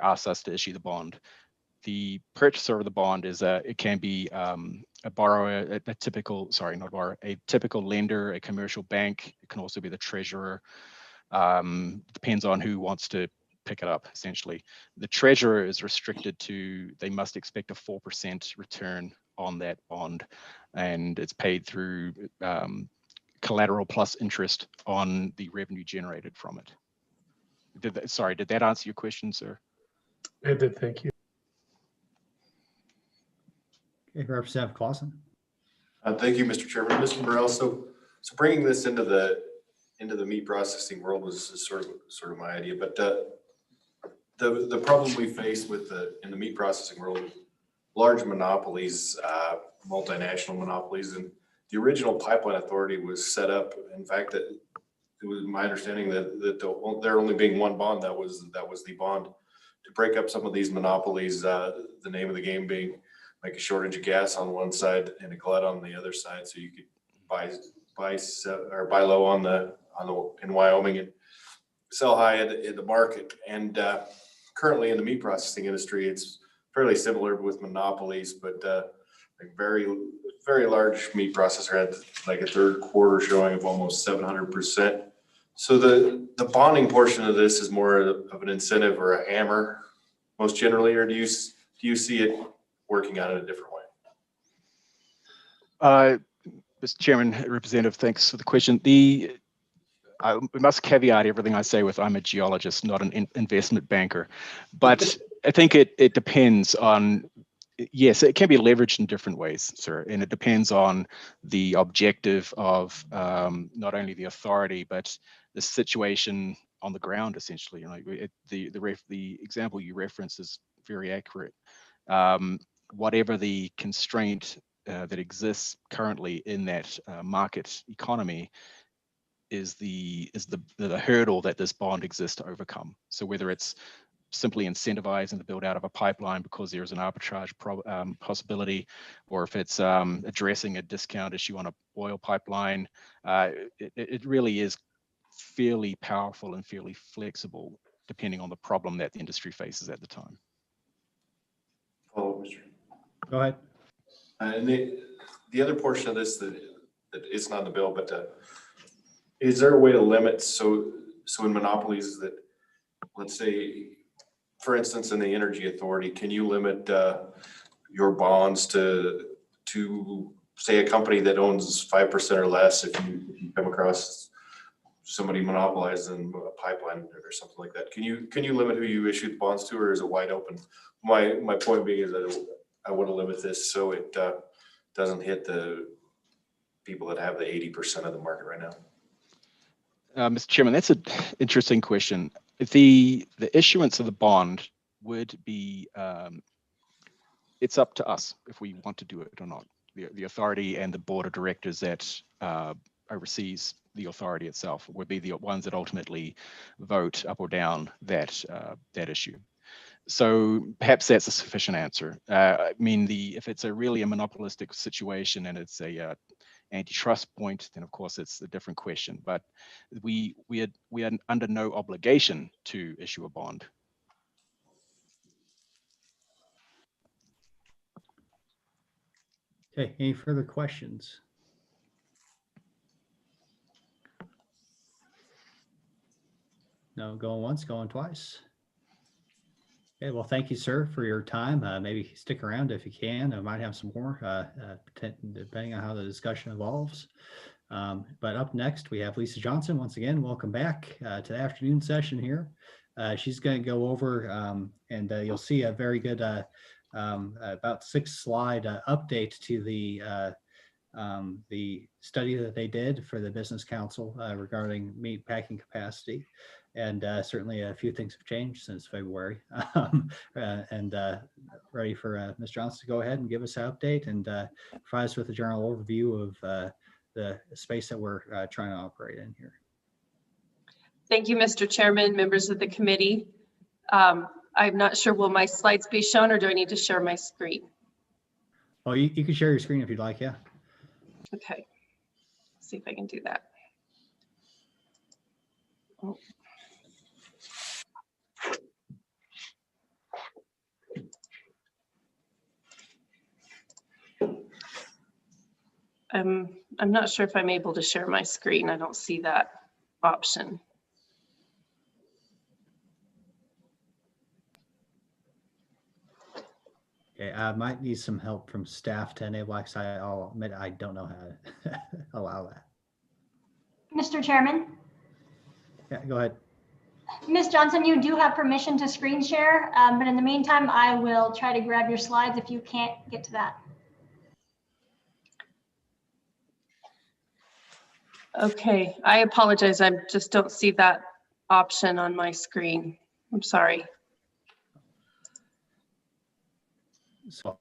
asks us to issue the bond. The purchaser of the bond it can be a borrower, a typical lender, a commercial bank. It can also be the treasurer. Depends on who wants to pick it up, essentially. The treasurer is restricted to, they must expect a 4% return on that bond, and it's paid through collateral plus interest on the revenue generated from it. Did that answer your question, sir? It did, thank you. Okay, Representative Clausen. Thank you, Mr. Chairman. Mr. Morrell, so bringing this into the meat processing world was sort of my idea, but the problem we face in the meat processing world, large monopolies, multinational monopolies, and the original pipeline authority was set up. In fact, that it was my understanding that there only being one bond, that was the bond to break up some of these monopolies. The name of the game being make a shortage of gas on one side and a glut on the other side, so you could buy low in Wyoming and sell high in the market. And currently in the meat processing industry, it's fairly similar with monopolies, but like very large meat processor had like a third quarter showing of almost 700%. So the bonding portion of this is more of an incentive or a hammer, most generally, or do you see it working out in a different way? Mr. Chairman, Representative, thanks for the question. The I must caveat everything I say with I'm a geologist, not an investment banker. But I think it depends on, yes, it can be leveraged in different ways, sir. And it depends on the objective of not only the authority, but the situation on the ground, essentially. You know, the example you referenced is very accurate. Whatever the constraint that exists currently in that market economy is the hurdle that this bond exists to overcome. So whether it's simply incentivizing the build out of a pipeline because there's an arbitrage possibility, or if it's addressing a discount issue on a oil pipeline, it really is fairly powerful and fairly flexible depending on the problem that the industry faces at the time. Follow, Mr. Go ahead. And the other portion of this that is not in the bill, but is there a way to limit, so in monopolies that, let's say, for instance, in the Energy Authority, can you limit your bonds to say a company that owns 5% or less if you come across somebody monopolizing a pipeline or something like that? Can you limit who you issue the bonds to, or is it wide open? My point being is that I want to limit this so it doesn't hit the people that have the 80% of the market right now. Mr. Chairman, that's an interesting question. The issuance of the bond would be, it's up to us if we want to do it or not. The authority and the board of directors that oversees the authority itself would be the ones that ultimately vote up or down that issue. So perhaps that's a sufficient answer. I mean, if it's really a monopolistic situation and it's a antitrust point, then of course it's a different question. But we are under no obligation to issue a bond. Okay, any further questions? No, going once, going twice. Okay, well, thank you, sir, for your time. Maybe stick around if you can. I might have some more, depending on how the discussion evolves. But up next, we have Lisa Johnson. Once again, welcome back to the afternoon session here. She's going to go over, and you'll see a very good, about 6-slide update to the study that they did for the Business Council regarding meat packing capacity. And certainly a few things have changed since February. Ready for Ms. Johnson to go ahead and give us an update and provide us with a general overview of the space that we're trying to operate in here. Thank you, Mr. Chairman, members of the committee. I'm not sure, will my slides be shown or do I need to share my screen? Oh, you can share your screen if you'd like, yeah. Okay, let's see if I can do that. Oh. I'm not sure if I'm able to share my screen. I don't see that option. Okay, I might need some help from staff to enable, because I'll admit I don't know how to allow that. Mr. Chairman, Yeah, go ahead. Ms. Johnson, you do have permission to screen share, but in the meantime, I will try to grab your slides if you can't get to that. Okay, I apologize. I just don't see that option on my screen. I'm sorry. So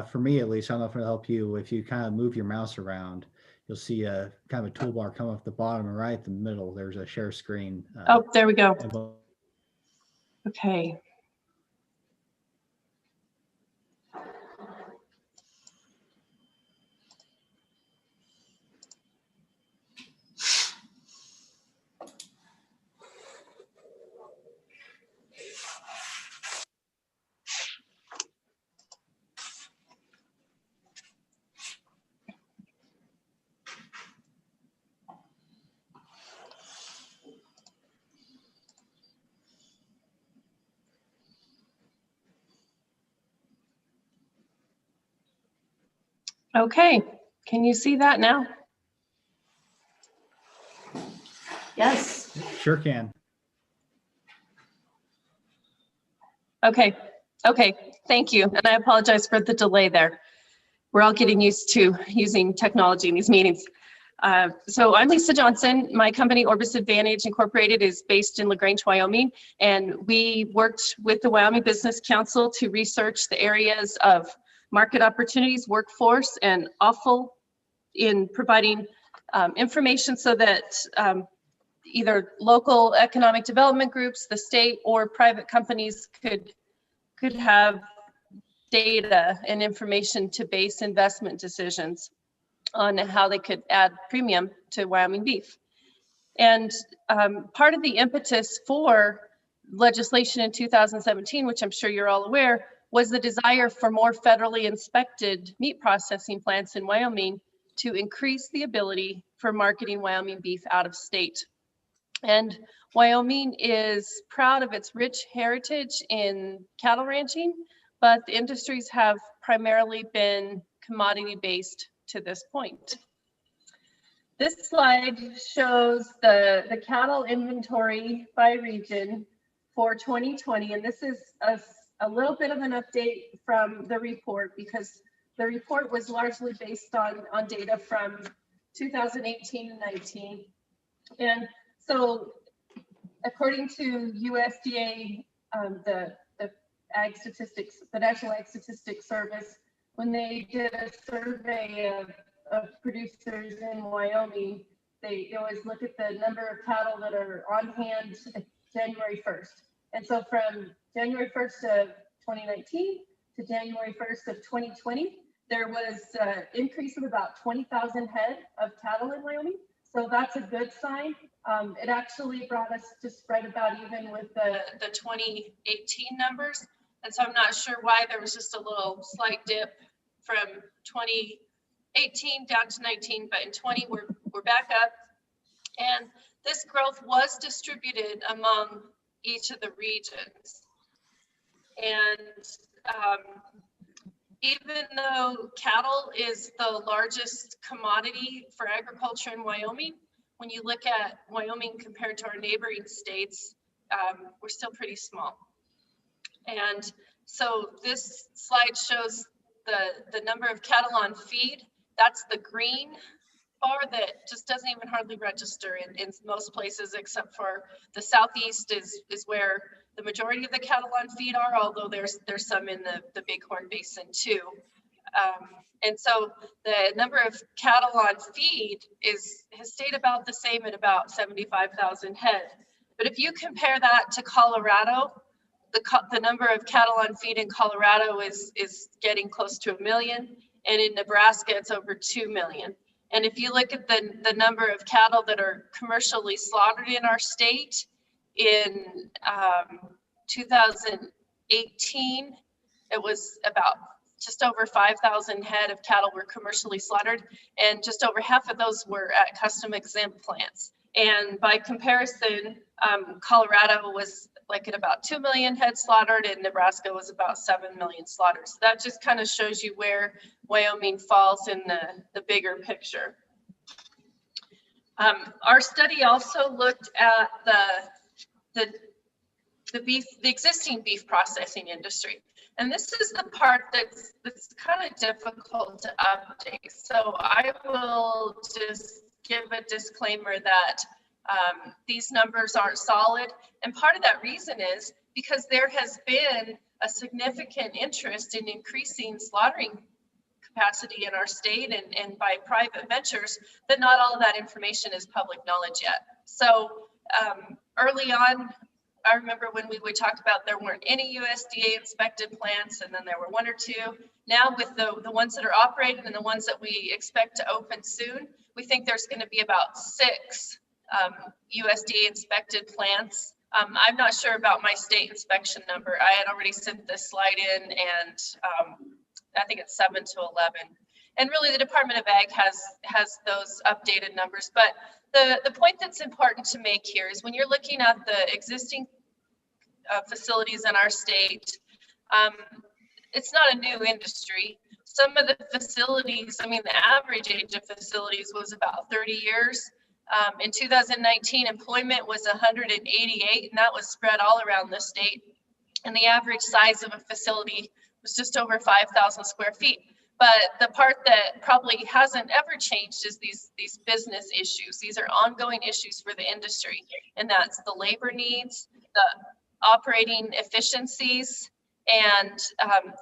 for me, at least, I don't know if it'll help you. If you kind of move your mouse around, you'll see a kind of a toolbar come off the bottom and right in the middle. There's a share screen. Oh, there we go. Okay. Okay, can you see that now? Sure can. Okay, thank you. And I apologize for the delay there. We're all getting used to using technology in these meetings. So I'm Lisa Johnson. My company Orbis Advantage Incorporated is based in LaGrange, Wyoming, and we worked with the Wyoming Business Council to research the areas of market opportunities, workforce, and offal in providing information so that either local economic development groups, the state, or private companies could have data and information to base investment decisions on how they could add premium to Wyoming beef. And part of the impetus for legislation in 2017, which I'm sure you're all aware, was the desire for more federally inspected meat processing plants in Wyoming to increase the ability for marketing Wyoming beef out of state. And Wyoming is proud of its rich heritage in cattle ranching, but the industries have primarily been commodity-based to this point. This slide shows the cattle inventory by region for 2020, and this is a little bit of an update from the report because the report was largely based on data from 2018 and 19. And so according to USDA, the Ag Statistics, the National Ag Statistics Service, when they did a survey of producers in Wyoming, they always look at the number of cattle that are on hand January 1st. And so from January 1st of 2019 to January 1st of 2020, there was an increase of about 20,000 head of cattle in Wyoming. So that's a good sign. It actually brought us just right about even with the 2018 numbers. And so I'm not sure why there was just a little slight dip from 2018 down to 19, but in 20 we're back up. And this growth was distributed among each of the regions. And even though cattle is the largest commodity for agriculture in Wyoming, when you look at Wyoming compared to our neighboring states, we're still pretty small. And so this slide shows the number of cattle on feed. That's the green bar that just doesn't even hardly register in most places, except for the southeast is where the majority of the cattle on feed are, although there's some in the Bighorn Basin too. And so the number of cattle on feed has stayed about the same at about 75,000 head. But if you compare that to Colorado, the number of cattle on feed in Colorado is getting close to 1 million, and in Nebraska it's over 2 million. And if you look at the number of cattle that are commercially slaughtered in our state, in 2018, it was about just over 5,000 head of cattle were commercially slaughtered, and just over half of those were at custom exempt plants. And by comparison, Colorado was like at about 2 million head slaughtered, and Nebraska was about 7 million slaughtered. So that just kind of shows you where Wyoming falls in the bigger picture. Our study also looked at the existing beef processing industry. And this is the part that's kind of difficult to update. So I will just give a disclaimer that these numbers aren't solid. And part of that reason is because there has been a significant interest in increasing slaughtering capacity in our state and by private ventures, but not all of that information is public knowledge yet. So early on, I remember when we talked about there weren't any USDA inspected plants, and then there were 1 or 2. Now with the ones that are operating and the ones that we expect to open soon, we think there's going to be about 6 USDA inspected plants. I'm not sure about my state inspection number. I had already sent this slide in, and I think it's 7 to 11. And really the Department of Ag has those updated numbers. But the point that's important to make here is when you're looking at the existing facilities in our state, it's not a new industry. Some of the facilities, I mean, the average age of facilities was about 30 years. In 2019, employment was 188, and that was spread all around the state. And the average size of a facility was just over 5,000 square feet. But the part that probably hasn't ever changed is these business issues. These are ongoing issues for the industry, and that's the labor needs, the operating efficiencies, and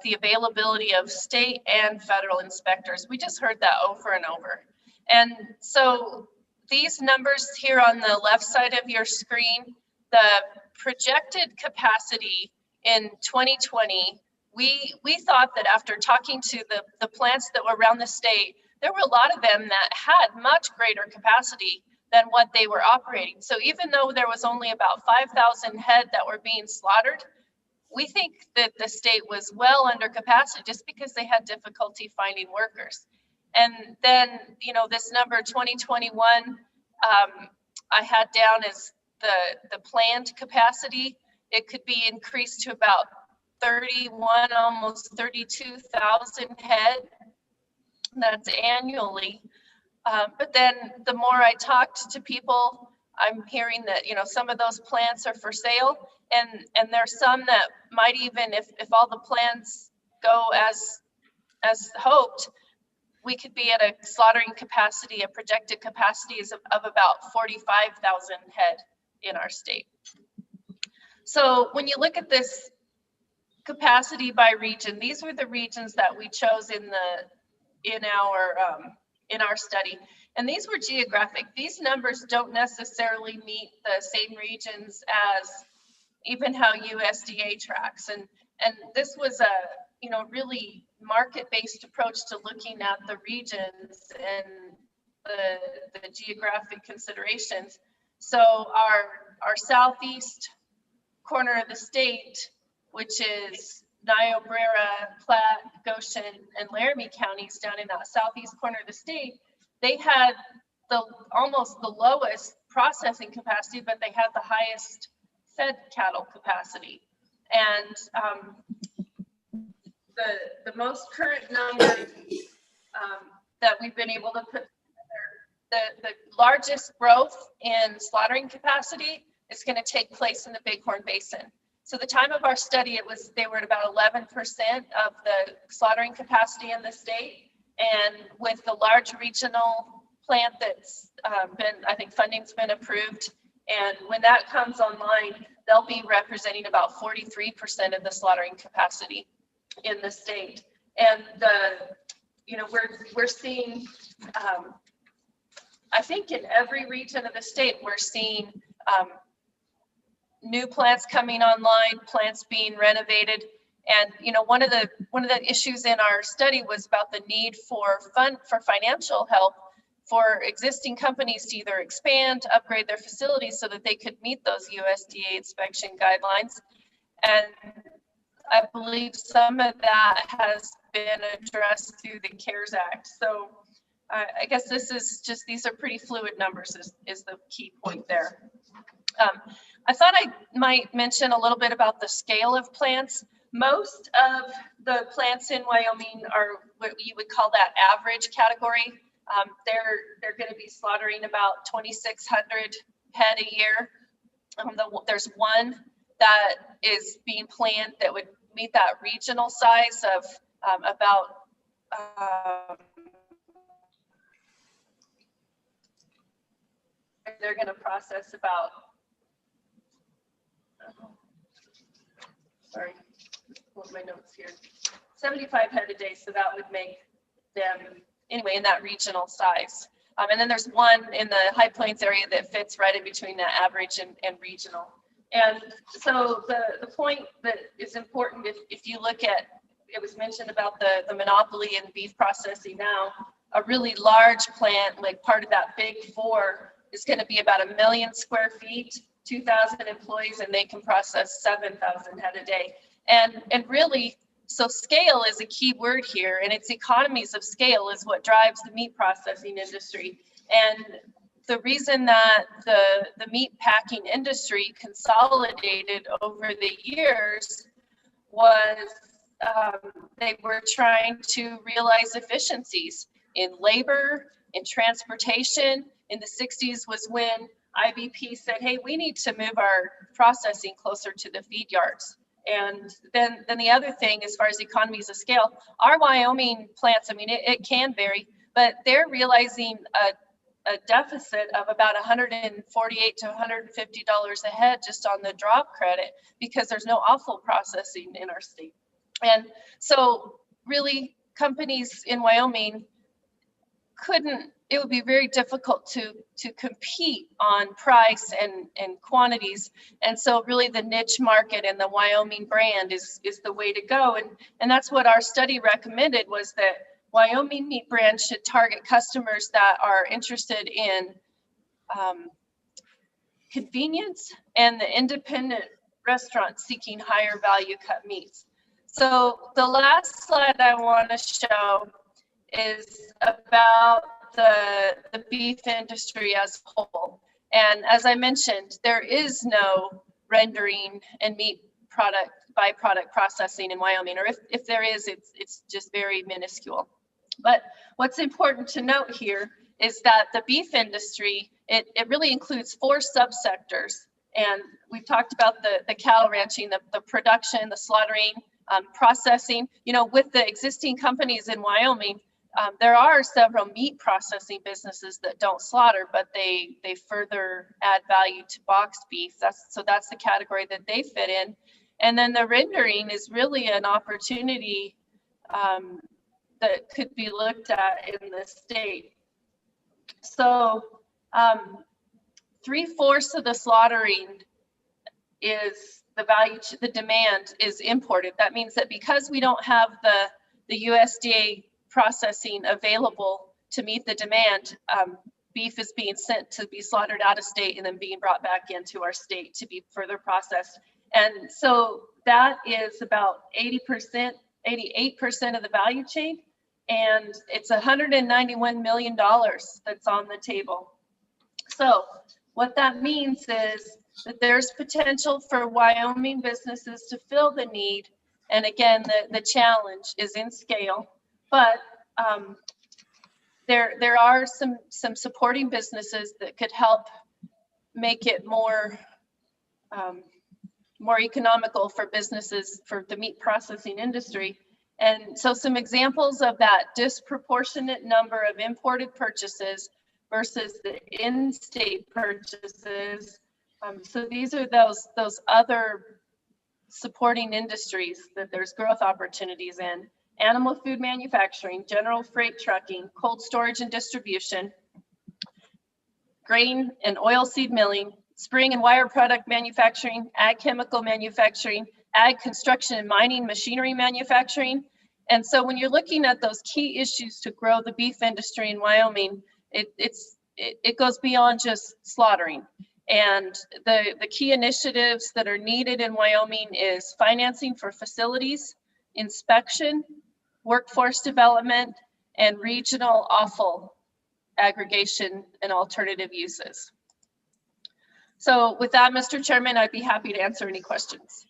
the availability of state and federal inspectors. We just heard that over and over. And so these numbers here on the left side of your screen, the projected capacity in 2020, we thought that after talking to the plants that were around the state, there were a lot of them that had much greater capacity than what they were operating. So even though there was only about 5,000 head that were being slaughtered, we think that the state was well under capacity just because they had difficulty finding workers. And then, you know, this number 2021, I had down as the planned capacity. It could be increased to about 31, almost 32,000 head. That's annually. But then the more I talked to people, I'm hearing that, you know, some of those plants are for sale, and there's some that might even, if all the plants go as hoped, we could be at a slaughtering capacity, a projected capacity is of about 45,000 head in our state. So when you look at this capacity by region, these were the regions that we chose in our study, and these were geographic. These numbers don't necessarily meet the same regions as even how USDA tracks, and this was a, you know, really market-based approach to looking at the regions and the geographic considerations. So our southeast corner of the state, which is Niobrara, Platte, Goshen, and Laramie counties down in that southeast corner of the state, they had almost the lowest processing capacity, but they had the highest fed cattle capacity. And the most current number that we've been able to put together, the largest growth in slaughtering capacity is going to take place in the Bighorn Basin. So the time of our study, they were at about 11% of the slaughtering capacity in the state. And with the large regional plant that's I think funding's been approved. And when that comes online, they'll be representing about 43% of the slaughtering capacity in the state. And you know, we're seeing, I think in every region of the state, we're seeing new plants coming online, plants being renovated. And, you know, one of the issues in our study was about the need for financial help for existing companies to either expand, upgrade their facilities so that they could meet those USDA inspection guidelines. And I believe some of that has been addressed through the CARES Act. So I guess these are pretty fluid numbers is the key point there. I thought I might mention a little bit about the scale of plants. Most of the plants in Wyoming are what you would call that average category. They're going to be slaughtering about 2,600 head a year. There's one that is being planned that would meet that regional size of about they're going to process about sorry, hold my notes here, 75 head a day, so that would make them anyway in that regional size. And then there's one in the High Plains area that fits right in between that average and regional. And so the point that is important, if you look at, it was mentioned about the monopoly in beef processing now, a really large plant, like part of that big four, is going to be about 1 million square feet, 2,000 employees, and they can process 7,000 head a day. And really, so scale is a key word here, and it's economies of scale is what drives the meat processing industry. And the reason that the meat packing industry consolidated over the years was they were trying to realize efficiencies in labor, in transportation, in the 60s was when IBP said, hey, we need to move our processing closer to the feed yards. And then the other thing, as far as economies of scale, our Wyoming plants, I mean, it can vary, but they're realizing a deficit of about $148 to $150 a head just on the drop credit because there's no offal processing in our state. And so really companies in Wyoming it would be very difficult to compete on price and quantities. And so really the niche market and the Wyoming brand is the way to go. And that's what our study recommended, was that Wyoming meat brands should target customers that are interested in convenience and the independent restaurants seeking higher value cut meats. So the last slide I want to show is about the beef industry as a whole. And as I mentioned, there is no rendering and meat byproduct processing in Wyoming, or if there is, it's just very minuscule. But what's important to note here is that the beef industry, it really includes 4 subsectors. And we've talked about the cattle ranching, the production, the slaughtering, processing. You know, with the existing companies in Wyoming, there are several meat processing businesses that don't slaughter, but they further add value to boxed beef. That's the category that they fit in. And then the rendering is really an opportunity that could be looked at in the state. So 3/4 of the slaughtering is the demand is imported. That means that because we don't have the USDA processing available to meet the demand, beef is being sent to be slaughtered out of state and then being brought back into our state to be further processed. And so that is about 88% of the value chain. And it's $191 million that's on the table. So what that means is that there's potential for Wyoming businesses to fill the need. And again, the challenge is in scale, but there are some supporting businesses that could help make it more economical for businesses, for the meat processing industry. And so some examples of that disproportionate number of imported purchases versus the in-state purchases. So these are those other supporting industries that there's growth opportunities in: animal food manufacturing, general freight trucking, cold storage and distribution, grain and oilseed milling, spring and wire product manufacturing, ag chemical manufacturing, ag construction and mining machinery manufacturing. And so when you're looking at those key issues to grow the beef industry in Wyoming, it goes beyond just slaughtering. And the key initiatives that are needed in Wyoming is financing for facilities, inspection, workforce development, and regional offal aggregation and alternative uses. So with that, Mr. Chairman, I'd be happy to answer any questions.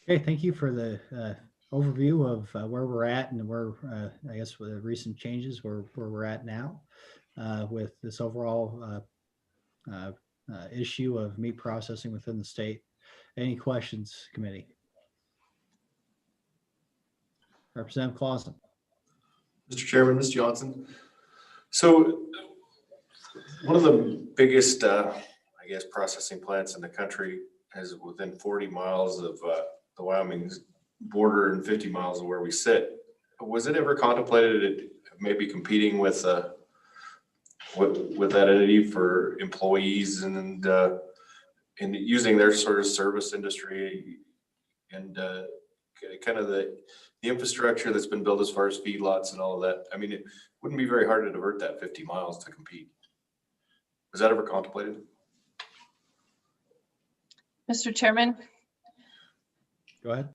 Okay, thank you for the overview of where we're at and where, I guess, with the recent changes, where we're at now with this overall issue of meat processing within the state. Any questions, committee? Representative Clausen. Mr. Chairman, Ms. Johnson. So one of the biggest, I guess, processing plants in the country is within 40 miles of the Wyoming border and 50 miles of where we sit. Was it ever contemplated maybe competing with that entity for employees and using their sort of service industry and kind of the infrastructure that's been built as far as feedlots and all of that? I mean, it wouldn't be very hard to divert that 50 miles to compete. Was that ever contemplated? Mr. Chairman. Go ahead.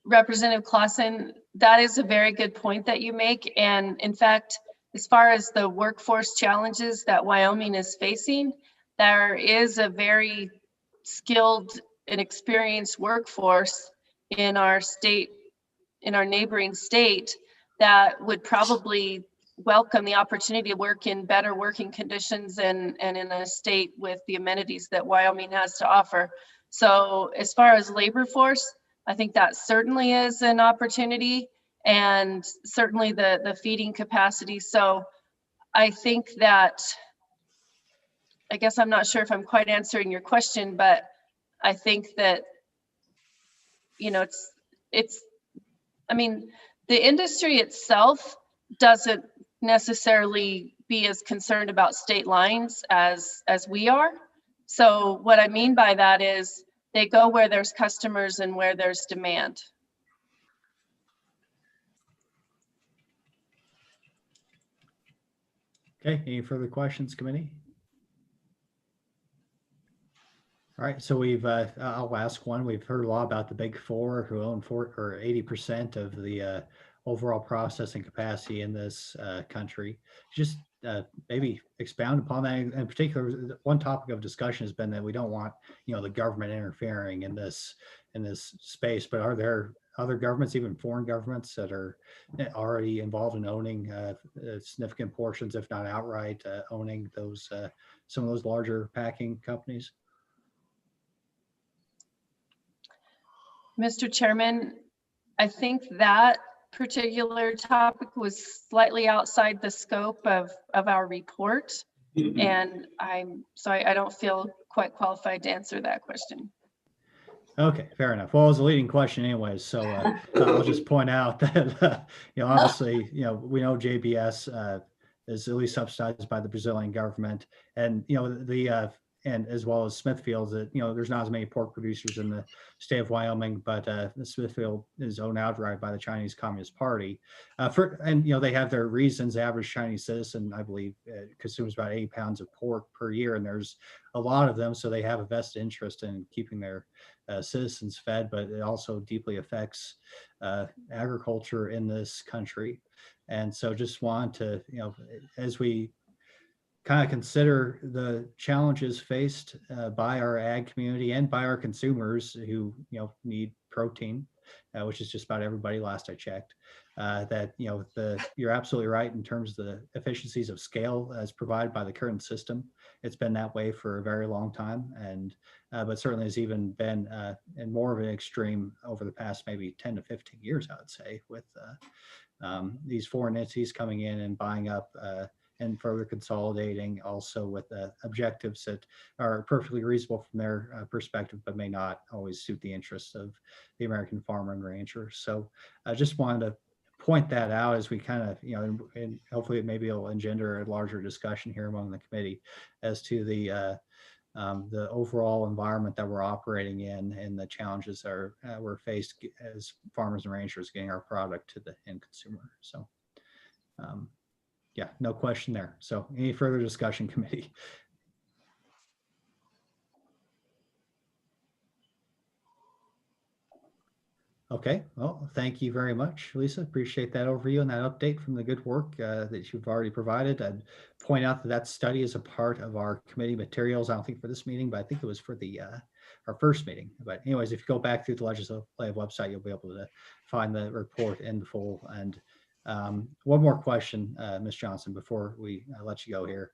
Representative Clausen, that is a very good point that you make. And in fact, as far as the workforce challenges that Wyoming is facing, there is a very skilled and experienced workforce in our state, in our neighboring state, that would probably welcome the opportunity to work in better working conditions and in a state with the amenities that Wyoming has to offer. So as far as labor force, I think that certainly is an opportunity, and certainly the feeding capacity. So I think that, I guess I'm not sure if I'm quite answering your question, but I think that, you know, I mean, the industry itself doesn't necessarily be as concerned about state lines as we are. So what I mean by that is they go where there's customers and where there's demand. Okay, any further questions, committee? All right, so I'll ask one. We've heard a lot about the big four who own 80% of the overall processing capacity in this country. Just maybe expound upon that. In particular, one topic of discussion has been that we don't want, the government interfering in this space, but are there other governments, even foreign governments, that are already involved in owning significant portions, if not outright owning those some of those larger packing companies? Mr. Chairman, I think that particular topic was slightly outside the scope of our report. And I don't feel quite qualified to answer that question. Okay, fair enough. Well, it was a leading question anyways, so I'll just point out that, obviously, we know JBS is at least subsidized by the Brazilian government, and, and as well as Smithfield, that, there's not as many pork producers in the state of Wyoming, but Smithfield is owned outright by the Chinese Communist Party. They have their reasons. The average Chinese citizen, I believe, consumes about 80 pounds of pork per year, and there's a lot of them, so they have a vested interest in keeping their citizens fed, but it also deeply affects agriculture in this country. And so just want to, as we kind of consider the challenges faced by our ag community and by our consumers who need protein, which is just about everybody last I checked, that you're absolutely right in terms of the efficiencies of scale as provided by the current system. It's been that way for a very long time, and but certainly has even been in more of an extreme over the past maybe 10 to 15 years, I would say, with these foreign entities coming in and buying up and further consolidating, also with objectives that are perfectly reasonable from their perspective, but may not always suit the interests of the American farmer and rancher. So I just wanted to point that out as we kind of, and hopefully maybe it'll engender a larger discussion here among the committee as to the overall environment that we're operating in and the challenges that we're faced as farmers and ranchers getting our product to the end consumer. So yeah, no question there. So any further discussion, committee? Okay, well, thank you very much, Lisa. Appreciate that overview and that update from the good work that you've already provided. I'd point out that study is a part of our committee materials, I don't think for this meeting, but I think it was for the our first meeting. But anyways, if you go back through the legislative website, you'll be able to find the report in full. And one more question, Ms. Johnson, before we let you go here.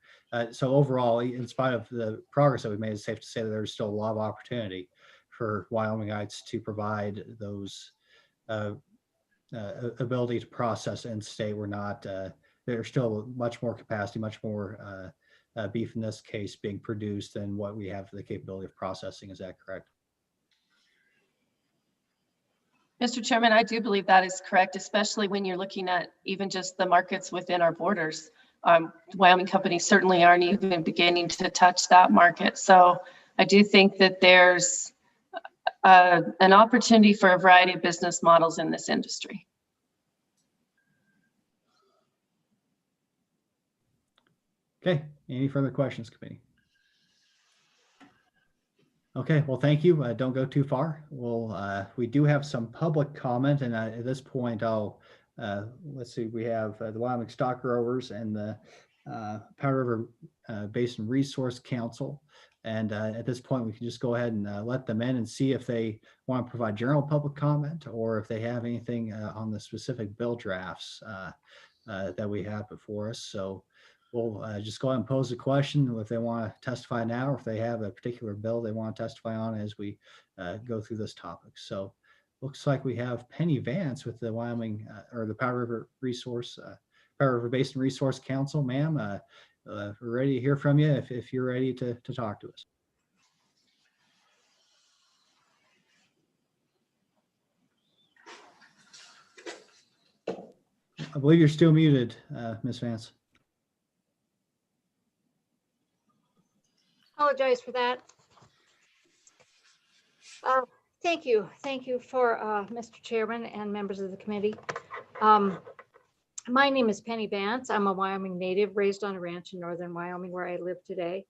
So overall, in spite of the progress that we've made, it's safe to say that there's still a lot of opportunity for Wyomingites to provide those ability to process in state. We're not, there's still much more capacity, much more beef in this case being produced than what we have the capability of processing. Is that correct? Mr. Chairman, I do believe that is correct, especially when you're looking at even just the markets within our borders. Wyoming companies certainly aren't even beginning to touch that market. So I do think that there's an opportunity for a variety of business models in this industry. Okay, any further questions, committee? Okay, well, thank you. Don't go too far. We do have some public comment, and at this point, I'll let's see. We have the Wyoming Stock Growers and the Powder River Basin Resource Council, and at this point, we can just go ahead and let them in and see if they want to provide general public comment or if they have anything on the specific bill drafts that we have before us. So we'll just go ahead and pose a question if they want to testify now, or if they have a particular bill they want to testify on as we go through this topic. So looks like we have Penny Vance with the Wyoming or the Powder River Basin Resource Council. Ma'am, we're ready to hear from you if you're ready to talk to us. I believe you're still muted, Ms. Vance. Apologize for that. Thank you. Thank you for Mr. Chairman and members of the committee. My name is Penny Vance. I'm a Wyoming native raised on a ranch in northern Wyoming where I live today.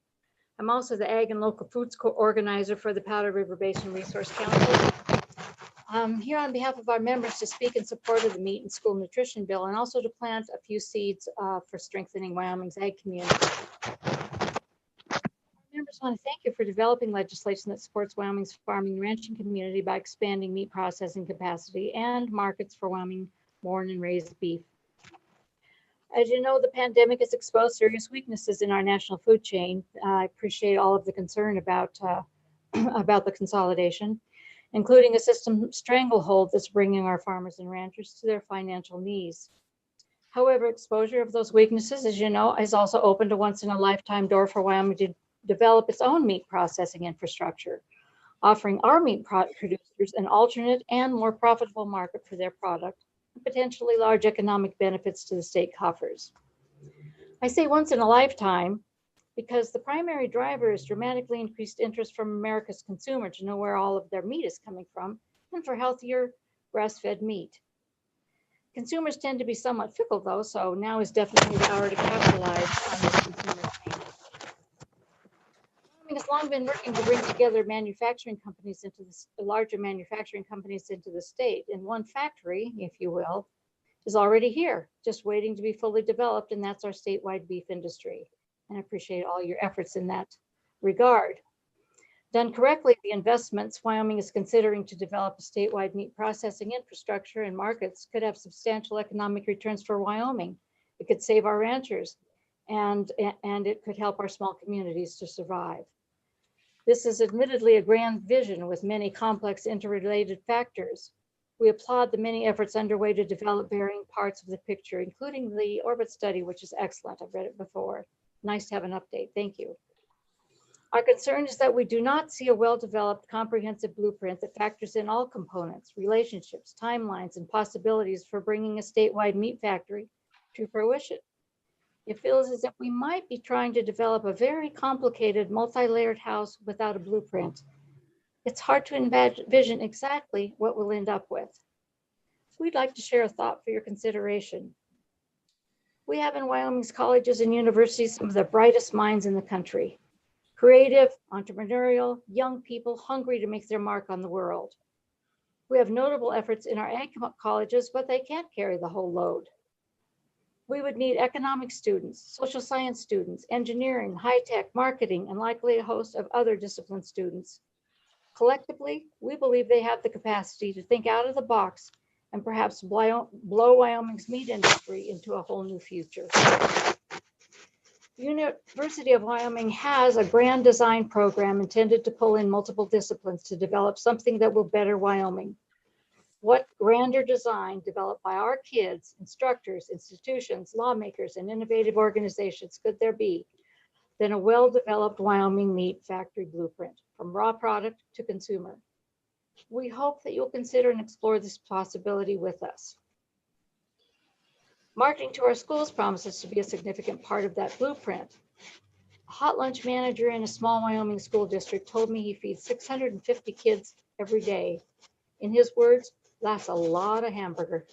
I'm also the Ag and Local Foods Co-organizer for the Powder River Basin Resource Council. I'm here on behalf of our members to speak in support of the Meat and School Nutrition Bill and also to plant a few seeds for strengthening Wyoming's ag community. Members want to thank you for developing legislation that supports Wyoming's farming and ranching community by expanding meat processing capacity and markets for Wyoming born and raised beef. As you know, the pandemic has exposed serious weaknesses in our national food chain. I appreciate all of the concern about the consolidation, including a system stranglehold that's bringing our farmers and ranchers to their financial knees. However, exposure of those weaknesses, as you know, has also opened a once-in-a-lifetime door for Wyoming to develop its own meat processing infrastructure, offering our meat producers an alternate and more profitable market for their product, and potentially large economic benefits to the state coffers. I say once in a lifetime because the primary driver is dramatically increased interest from America's consumer to know where all of their meat is coming from and for healthier grass-fed meat. Consumers tend to be somewhat fickle though, so now is definitely the hour to capitalize on this consumer trend. Wyoming has long been working to bring together manufacturing companies into the larger manufacturing companies into the state, and one factory, if you will, is already here, just waiting to be fully developed, and that's our statewide beef industry. And I appreciate all your efforts in that regard. Done correctly, the investments Wyoming is considering to develop a statewide meat processing infrastructure and markets could have substantial economic returns for Wyoming. It could save our ranchers, and it could help our small communities to survive. This is admittedly a grand vision with many complex interrelated factors. We applaud the many efforts underway to develop varying parts of the picture, including the orbit study, which is excellent. I've read it before. Nice to have an update. Thank you. Our concern is that we do not see a well-developed comprehensive blueprint that factors in all components, relationships, timelines, and possibilities for bringing a statewide meat factory to fruition. It feels as if we might be trying to develop a very complicated multi-layered house without a blueprint. It's hard to envision exactly what we'll end up with. We'd like to share a thought for your consideration. We have in Wyoming's colleges and universities some of the brightest minds in the country. Creative, entrepreneurial, young people hungry to make their mark on the world. We have notable efforts in our ag colleges, but they can't carry the whole load. We would need economic students, social science students, engineering, high-tech, marketing, and likely a host of other discipline students. Collectively, we believe they have the capacity to think out of the box and perhaps blow Wyoming's meat industry into a whole new future. The University of Wyoming has a grand design program intended to pull in multiple disciplines to develop something that will better Wyoming. What grander design developed by our kids, instructors, institutions, lawmakers, and innovative organizations could there be than a well-developed Wyoming meat factory blueprint from raw product to consumer? We hope that you'll consider and explore this possibility with us. Marketing to our schools promises to be a significant part of that blueprint. A hot lunch manager in a small Wyoming school district told me he feeds 650 kids every day. In his words, that's a lot of hamburger.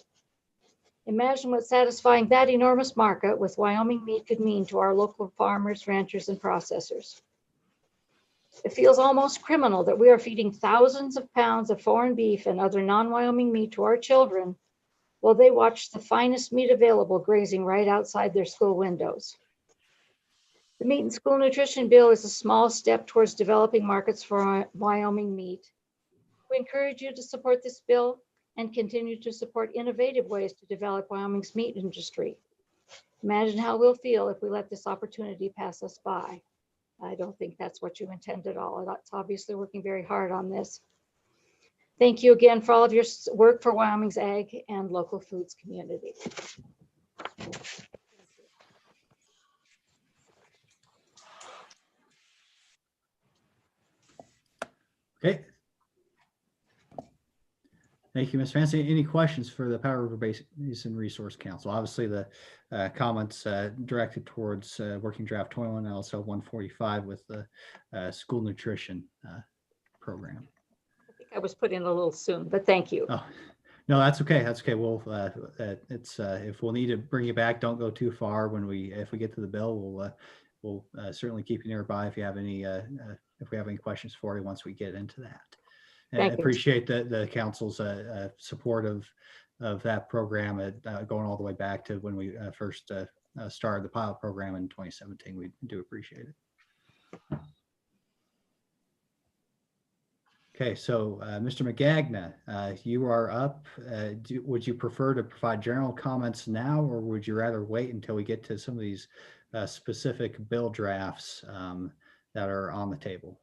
Imagine what satisfying that enormous market with Wyoming meat could mean to our local farmers, ranchers, and processors. It feels almost criminal that we are feeding thousands of pounds of foreign beef and other non-Wyoming meat to our children while they watch the finest meat available grazing right outside their school windows. The Meat and School Nutrition Bill is a small step towards developing markets for Wyoming meat. We encourage you to support this bill and continue to support innovative ways to develop Wyoming's meat industry. Imagine how we'll feel if we let this opportunity pass us by. I don't think that's what you intend at all. It's obviously working very hard on this. Thank you again for all of your work for Wyoming's ag and local foods community. Okay. Thank you, Ms. Fancy. Any questions for the Powder River Basin Resource Council? Obviously, the comments directed towards Working Draft 21 and also 145 with the school nutrition program. I think I was put in a little soon, but thank you. Oh, no, that's okay. That's okay. We'll if we'll need to bring you back, don't go too far. If we get to the bill, we'll certainly keep you nearby if you have any if we have any questions for you once we get into that. And I appreciate the council's support of that program, going all the way back to when we first started the pilot program in 2017. We do appreciate it. Okay, so Mr. Magagna, you are up. Would you prefer to provide general comments now, or would you rather wait until we get to some of these specific bill drafts that are on the table?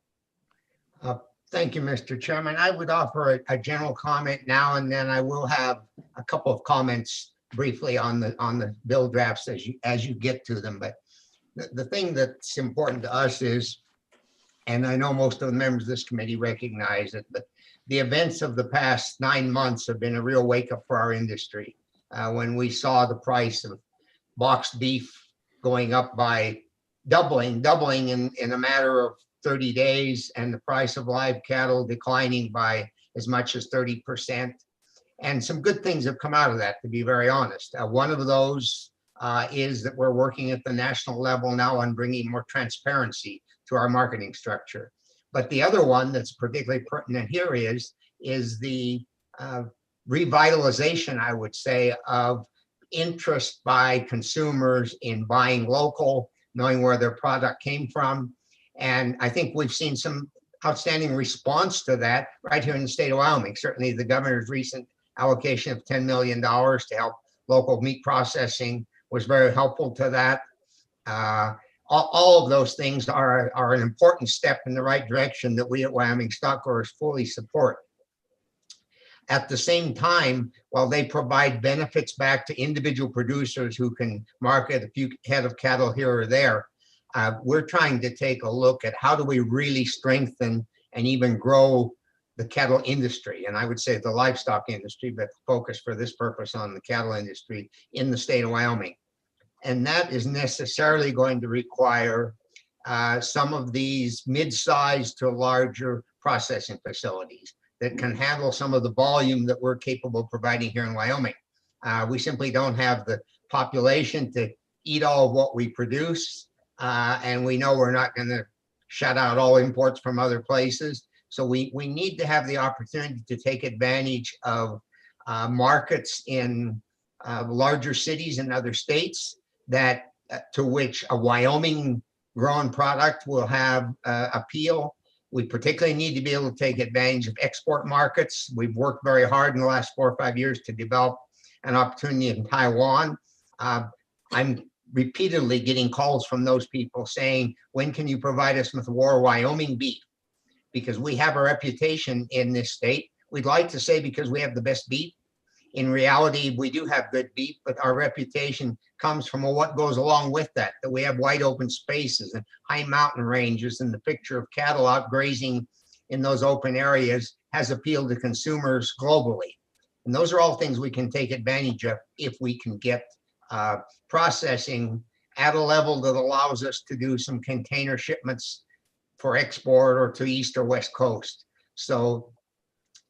Thank you, Mr. Chairman. I would offer a general comment now, and then I will have a couple of comments briefly on the bill drafts as you get to them. But the thing that's important to us is, and I know most of the members of this committee recognize it, but the events of the past 9 months have been a real wake up for our industry. When we saw the price of boxed beef going up by doubling in a matter of 30 days, and the price of live cattle declining by as much as 30%. And some good things have come out of that, to be very honest. One of those is that we're working at the national level now on bringing more transparency to our marketing structure. But the other one that's particularly pertinent here is the revitalization, I would say, of interest by consumers in buying local, knowing where their product came from. And I think we've seen some outstanding response to that right here in the state of Wyoming. Certainly the governor's recent allocation of $10 million to help local meat processing was very helpful to that. All of those things are an important step in the right direction that we at Wyoming Stock Growers fully support. At the same time, while they provide benefits back to individual producers who can market a few head of cattle here or there, we're trying to take a look at how do we really strengthen and even grow the cattle industry, and I would say the livestock industry, but focus for this purpose on the cattle industry in the state of Wyoming. And that is necessarily going to require some of these mid-sized to larger processing facilities that can handle some of the volume that we're capable of providing here in Wyoming. We simply don't have the population to eat all of what we produce. And we know we're not going to shut out all imports from other places. So we need to have the opportunity to take advantage of markets in larger cities and other states that to which a Wyoming grown product will have appeal. We particularly need to be able to take advantage of export markets. We've worked very hard in the last 4 or 5 years to develop an opportunity in Taiwan. I'm repeatedly getting calls from those people saying, when can you provide us with more Wyoming beef? Because we have a reputation in this state. We'd like to say because we have the best beef. In reality, we do have good beef, but our reputation comes from what goes along with that we have wide open spaces and high mountain ranges, and the picture of cattle out grazing in those open areas has appealed to consumers globally. And those are all things we can take advantage of if we can get processing at a level that allows us to do some container shipments for export or to East or West Coast. So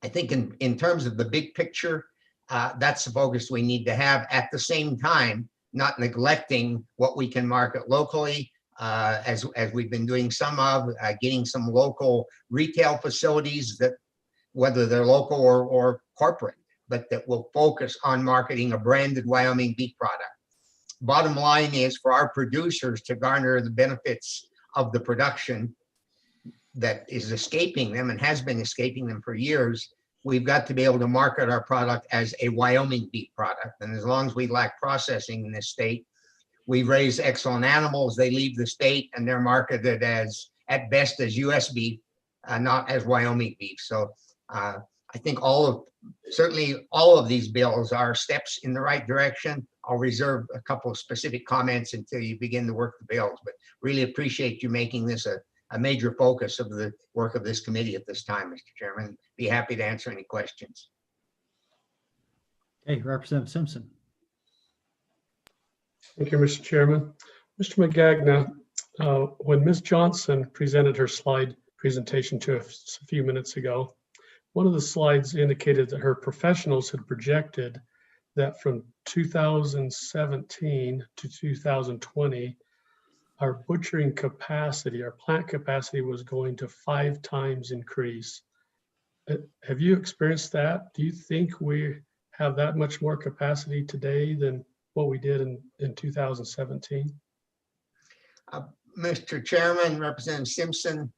I think in terms of the big picture, that's the focus we need to have, at the same time, not neglecting what we can market locally, as we've been doing some of, getting some local retail facilities that, whether they're local or corporate, but that will focus on marketing a branded Wyoming beef product. Bottom line is, for our producers to garner the benefits of the production that is escaping them and has been escaping them for years, we've got to be able to market our product as a Wyoming beef product. And as long as we lack processing in this state, we raise excellent animals, they leave the state and they're marketed as, at best, as US beef, not as Wyoming beef. So I think certainly all of these bills are steps in the right direction. I'll reserve a couple of specific comments until you begin to work the bills, but really appreciate you making this a major focus of the work of this committee at this time, Mr. Chairman. Be happy to answer any questions. Okay, Representative Simpson. Thank you, Mr. Chairman. Mr. Magagna, when Ms. Johnson presented her slide presentation to us a few minutes ago, one of the slides indicated that her professionals had projected that from 2017 to 2020, our butchering capacity, our plant capacity was going to 5 times increase. Have you experienced that? Do you think we have that much more capacity today than what we did in 2017? Mr. Chairman, Representative Simpson,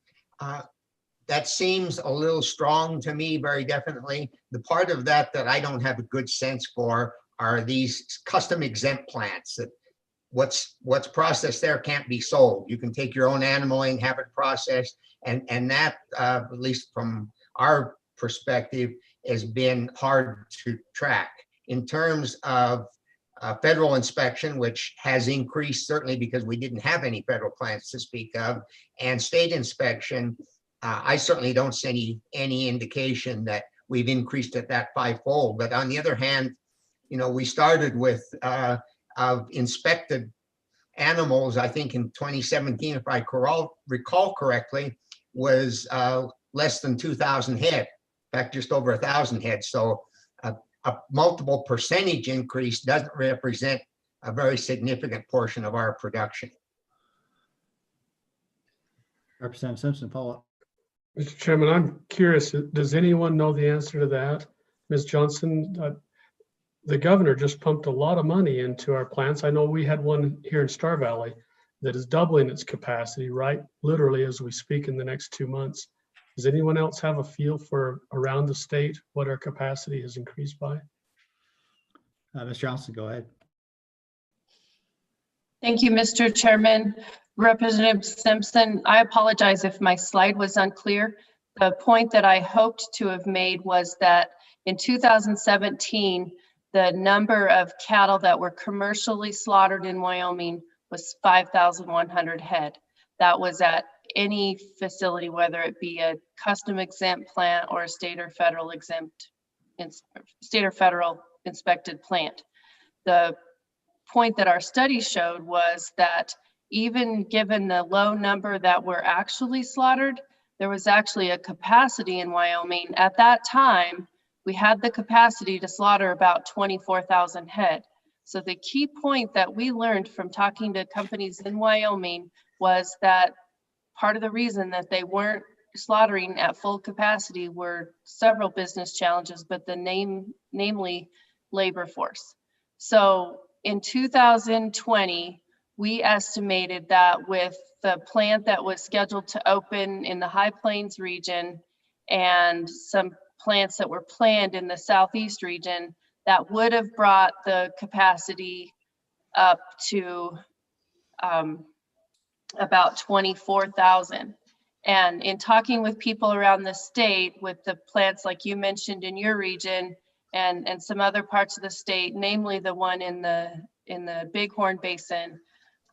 that seems a little strong to me, very definitely. The part of that I don't have a good sense for are these custom exempt plants that what's processed there can't be sold. You can take your own animal and have it processed, and that, at least from our perspective, has been hard to track. In terms of federal inspection, which has increased certainly because we didn't have any federal plants to speak of, and state inspection, I certainly don't see any indication that we've increased it that 5-fold. But on the other hand, we started with inspected animals, I think in 2017, if I recall correctly, was less than 2,000 head, in fact, just over 1,000 head. So a multiple percentage increase doesn't represent a very significant portion of our production. Representative Simpson, follow up. Mr. Chairman, I'm curious, does anyone know the answer to that? Ms. Johnson, the governor just pumped a lot of money into our plants. I know we had one here in Star Valley that is doubling its capacity, right? Literally as we speak in the next 2 months. Does anyone else have a feel for around the state what our capacity has increased by? Ms. Johnson, go ahead. Thank you, Mr. Chairman. Representative Simpson, I apologize if my slide was unclear. The point that I hoped to have made was that in 2017, the number of cattle that were commercially slaughtered in Wyoming was 5,100 head. That was at any facility, whether it be a custom exempt plant or a state or federal inspected plant. The point that our study showed was that even given the low number that were actually slaughtered, there was actually a capacity in Wyoming. At that time, we had the capacity to slaughter about 24,000 head. So the key point that we learned from talking to companies in Wyoming was that part of the reason that they weren't slaughtering at full capacity were several business challenges, but namely labor force. So in 2020, we estimated that with the plant that was scheduled to open in the High Plains region and some plants that were planned in the Southeast region, that would have brought the capacity up to about 24,000. And in talking with people around the state, with the plants like you mentioned in your region and some other parts of the state, namely the one in the Bighorn Basin,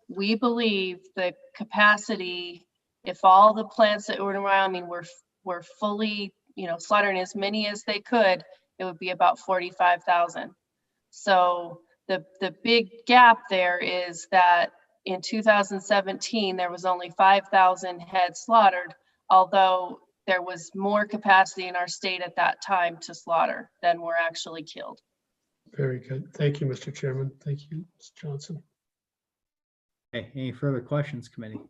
we believe the capacity, if all the plants that were in Wyoming were fully, slaughtering as many as they could, it would be about 45,000. So the big gap there is that in 2017, there was only 5,000 head slaughtered, although there was more capacity in our state at that time to slaughter than were actually killed. Very good. Thank you, Mr. Chairman. Thank you, Ms. Johnson. Okay, any further questions, committee?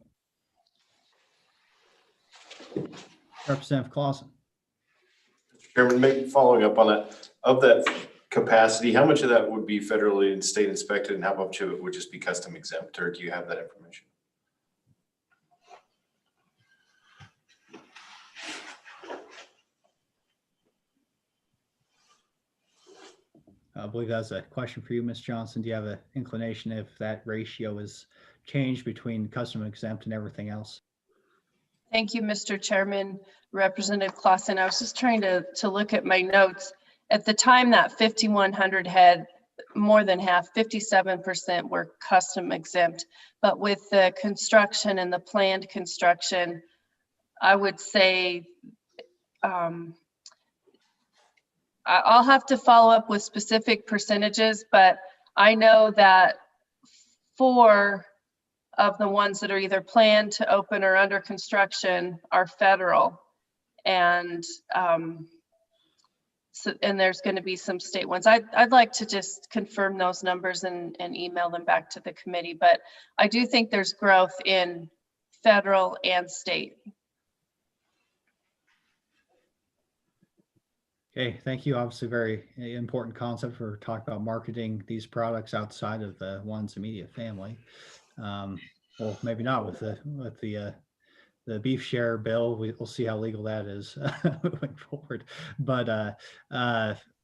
Representative Clausen. Mr. Chairman, maybe following up on that, of that capacity, how much of that would be federally and state inspected and how much of it would just be custom exempt, or do you have that information? I believe that's a question for you, Ms. Johnson. Do you have an inclination if that ratio is changed between custom exempt and everything else? Thank you, Mr. Chairman. Representative Clausen, I was just trying to look at my notes. At the time that 5,100 had more than half, 57% were custom exempt. But with the construction and the planned construction, I would say I'll have to follow up with specific percentages, but I know that 4 of the ones that are either planned to open or under construction are federal. And and there's going to be some state ones. I'd like to just confirm those numbers and email them back to the committee, but I do think there's growth in federal and state. Okay, thank you. Obviously, very important concept for talking about marketing these products outside of the one's immediate family. Well, maybe not with the beef share bill. We'll see how legal that is moving forward. But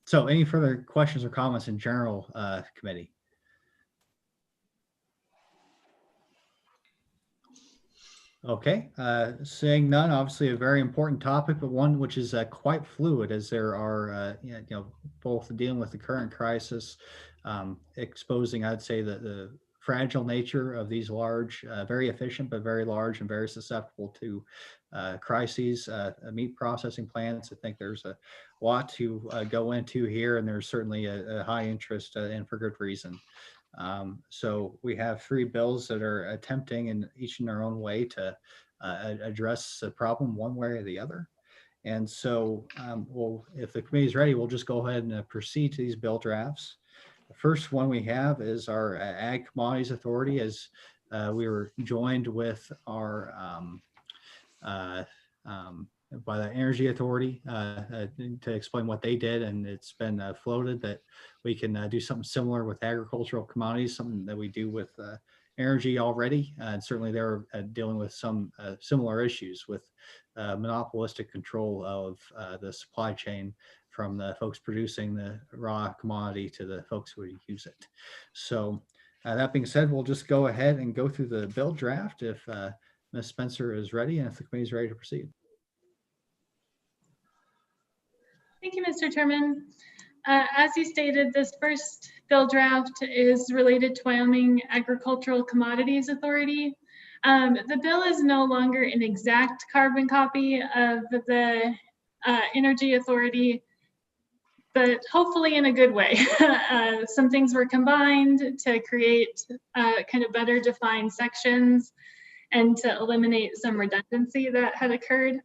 so, any further questions or comments in general, committee? Okay, seeing none, obviously a very important topic, but one which is quite fluid, as there are, both dealing with the current crisis, exposing, I'd say, the fragile nature of these large, very efficient, but very large and very susceptible to crises, meat processing plants. I think there's a lot to go into here, and there's certainly a high interest, and for good reason. So we have 3 bills that are attempting, in each in their own way, to address the problem one way or the other. And so, if the committee is ready, we'll just go ahead and proceed to these bill drafts. The first one we have is our Ag Commodities Authority, as we were joined with our by the Energy Authority to explain what they did, and it's been floated that we can do something similar with agricultural commodities, something that we do with energy already, and certainly they're dealing with some similar issues with monopolistic control of the supply chain, from the folks producing the raw commodity to the folks who use it. So that being said, we'll just go ahead and go through the bill draft if Ms. Spencer is ready and if the committee is ready to proceed. Thank you, Mr. Chairman. As you stated, this first bill draft is related to Wyoming Agricultural Commodities Authority. The bill is no longer an exact carbon copy of the Energy Authority, but hopefully in a good way. Some things were combined to create kind of better defined sections and to eliminate some redundancy that had occurred.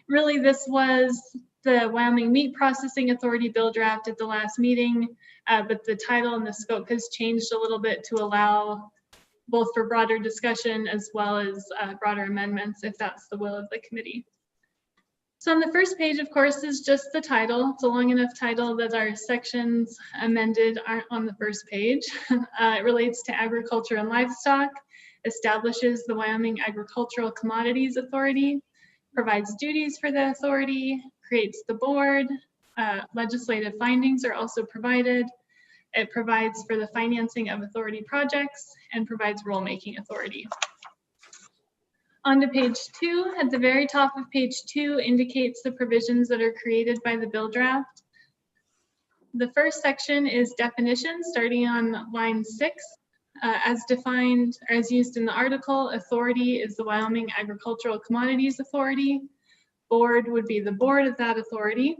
Really, this was the Wyoming Meat Processing Authority bill draft at the last meeting, but the title and the scope has changed a little bit to allow both for broader discussion as well as broader amendments, if that's the will of the committee. So on the first page, of course, is just the title. It's a long enough title that our sections amended aren't on the first page. It relates to agriculture and livestock, establishes the Wyoming Agricultural Commodities Authority, provides duties for the authority, creates the board, legislative findings are also provided. It provides for the financing of authority projects and provides rulemaking authority. On to page 2, at the very top of page 2 indicates the provisions that are created by the bill draft. The first section is definitions, starting on line 6. As defined, or as used in the article, authority is the Wyoming Agricultural Commodities Authority. Board would be the board of that authority.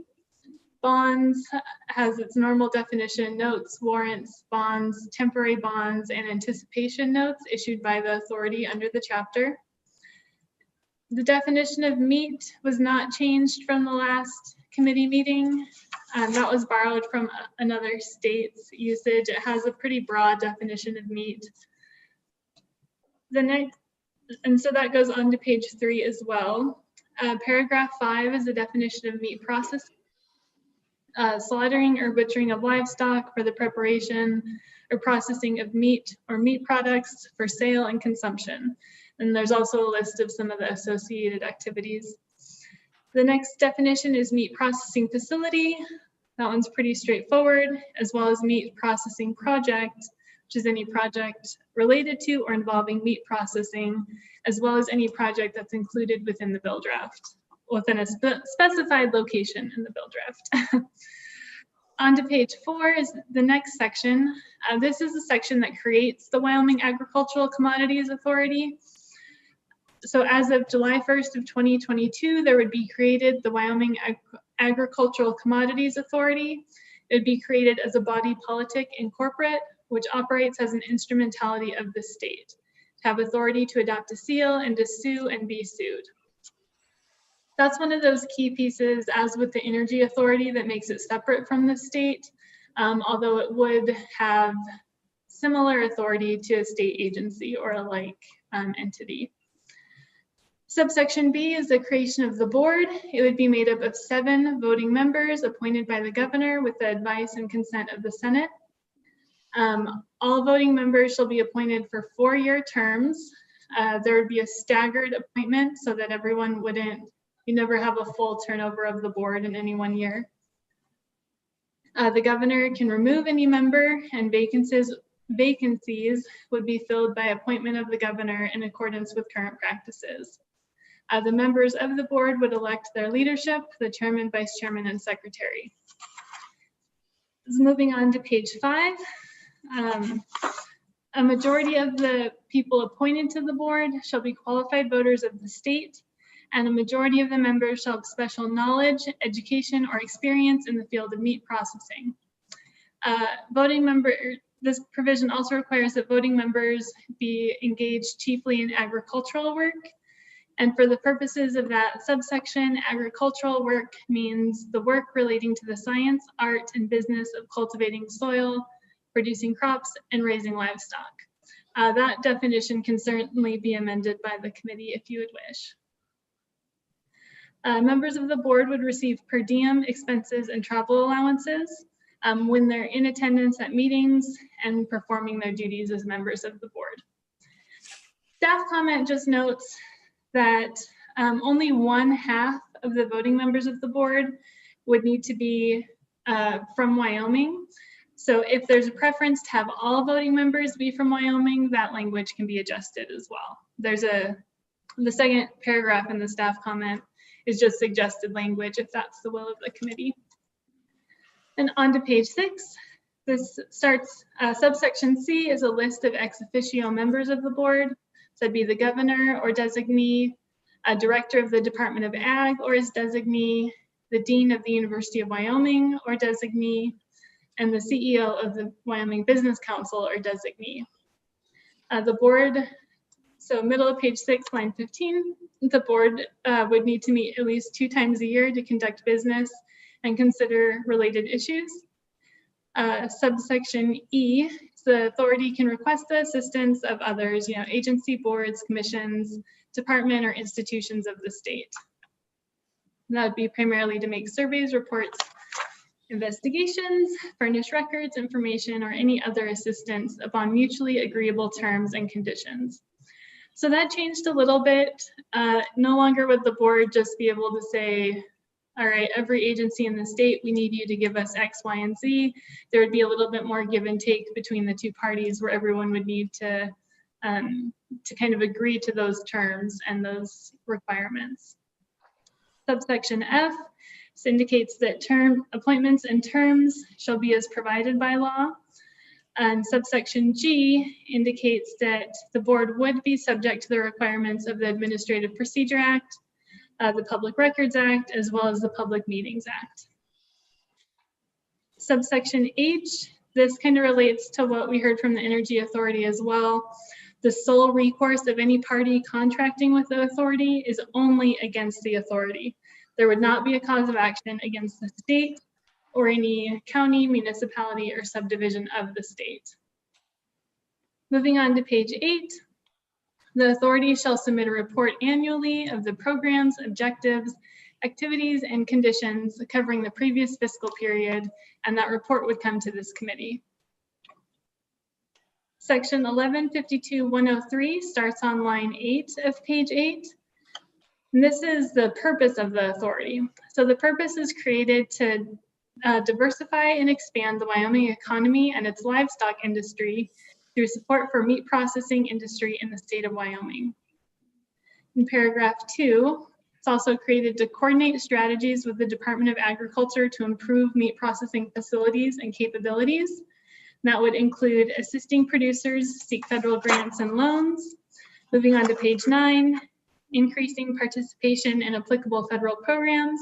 Bonds has its normal definition: notes, warrants, bonds, temporary bonds, and anticipation notes issued by the authority under the chapter. The definition of meat was not changed from the last committee meeting. That was borrowed from another state's usage. It has a pretty broad definition of meat. And so that goes on to page 3 as well. Paragraph 5 is the definition of meat processing. Slaughtering or butchering of livestock for the preparation or processing of meat or meat products for sale and consumption. And there's also a list of some of the associated activities. The next definition is meat processing facility. That one's pretty straightforward, as well as meat processing project, which is any project related to or involving meat processing, as well as any project that's included within the bill draft, within a specified location in the bill draft. On to page 4 is the next section. This is the section that creates the Wyoming Agricultural Commodities Authority. So as of July 1st of 2022, there would be created the Wyoming Agricultural Commodities Authority. It would be created as a body politic and corporate, which operates as an instrumentality of the state, to have authority to adopt a seal and to sue and be sued. That's one of those key pieces, as with the Energy Authority, that makes it separate from the state, although it would have similar authority to a state agency or a like entity. Subsection B is the creation of the board. It would be made up of 7 voting members appointed by the governor with the advice and consent of the Senate. All voting members shall be appointed for 4-year terms. There would be a staggered appointment so that everyone you never have a full turnover of the board in any one year. The governor can remove any member, and vacancies would be filled by appointment of the governor in accordance with current practices. The members of the board would elect their leadership, the chairman, vice chairman, and secretary. Moving on to page 5. A majority of the people appointed to the board shall be qualified voters of the state, and a majority of the members shall have special knowledge, education, or experience in the field of meat processing. This provision also requires that voting members be engaged chiefly in agricultural work. And for the purposes of that subsection, agricultural work means the work relating to the science, art, and business of cultivating soil, producing crops, and raising livestock. That definition can certainly be amended by the committee if you would wish. Members of the board would receive per diem expenses and travel allowances when they're in attendance at meetings and performing their duties as members of the board. Staff comment just notes that only 1/2 of the voting members of the board would need to be from Wyoming. So if there's a preference to have all voting members be from Wyoming, that language can be adjusted as well. The second paragraph in the staff comment is just suggested language if that's the will of the committee. And on to page 6. This starts, subsection C is a list of ex officio members of the board. So that'd be the governor or designee, a director of the Department of Ag or his designee, the dean of the University of Wyoming or designee, and the CEO of the Wyoming Business Council or designee. The board, so middle of page 6, line 15, the board would need to meet at least 2 times a year to conduct business and consider related issues. Subsection E, the authority can request the assistance of others, agency, boards, commissions, department, or institutions of the state. That would be primarily to make surveys, reports, investigations, furnish records, information, or any other assistance upon mutually agreeable terms and conditions. So that changed a little bit. No longer would the board just be able to say, all right, every agency in the state, we need you to give us X, Y, and Z. There would be a little bit more give and take between the 2 parties where everyone would need to kind of agree to those terms and those requirements. Subsection F indicates that appointments and terms shall be as provided by law. And subsection G indicates that the board would be subject to the requirements of the Administrative Procedure Act, the Public Records Act, as well as the Public Meetings Act. Subsection H, this kind of relates to what we heard from the Energy Authority as well. The sole recourse of any party contracting with the authority is only against the authority. There would not be a cause of action against the state or any county, municipality, or subdivision of the state. Moving on to page 8, the authority shall submit a report annually of the programs, objectives, activities, and conditions covering the previous fiscal period, and that report would come to this committee. Section 1152-103 starts on line 8 of page 8. And this is the purpose of the authority. So the purpose is created to diversify and expand the Wyoming economy and its livestock industry through support for meat processing industry in the state of Wyoming. In paragraph 2, it's also created to coordinate strategies with the Department of Agriculture to improve meat processing facilities and capabilities. That would include assisting producers seek federal grants and loans. Moving on to page 9, increasing participation in applicable federal programs,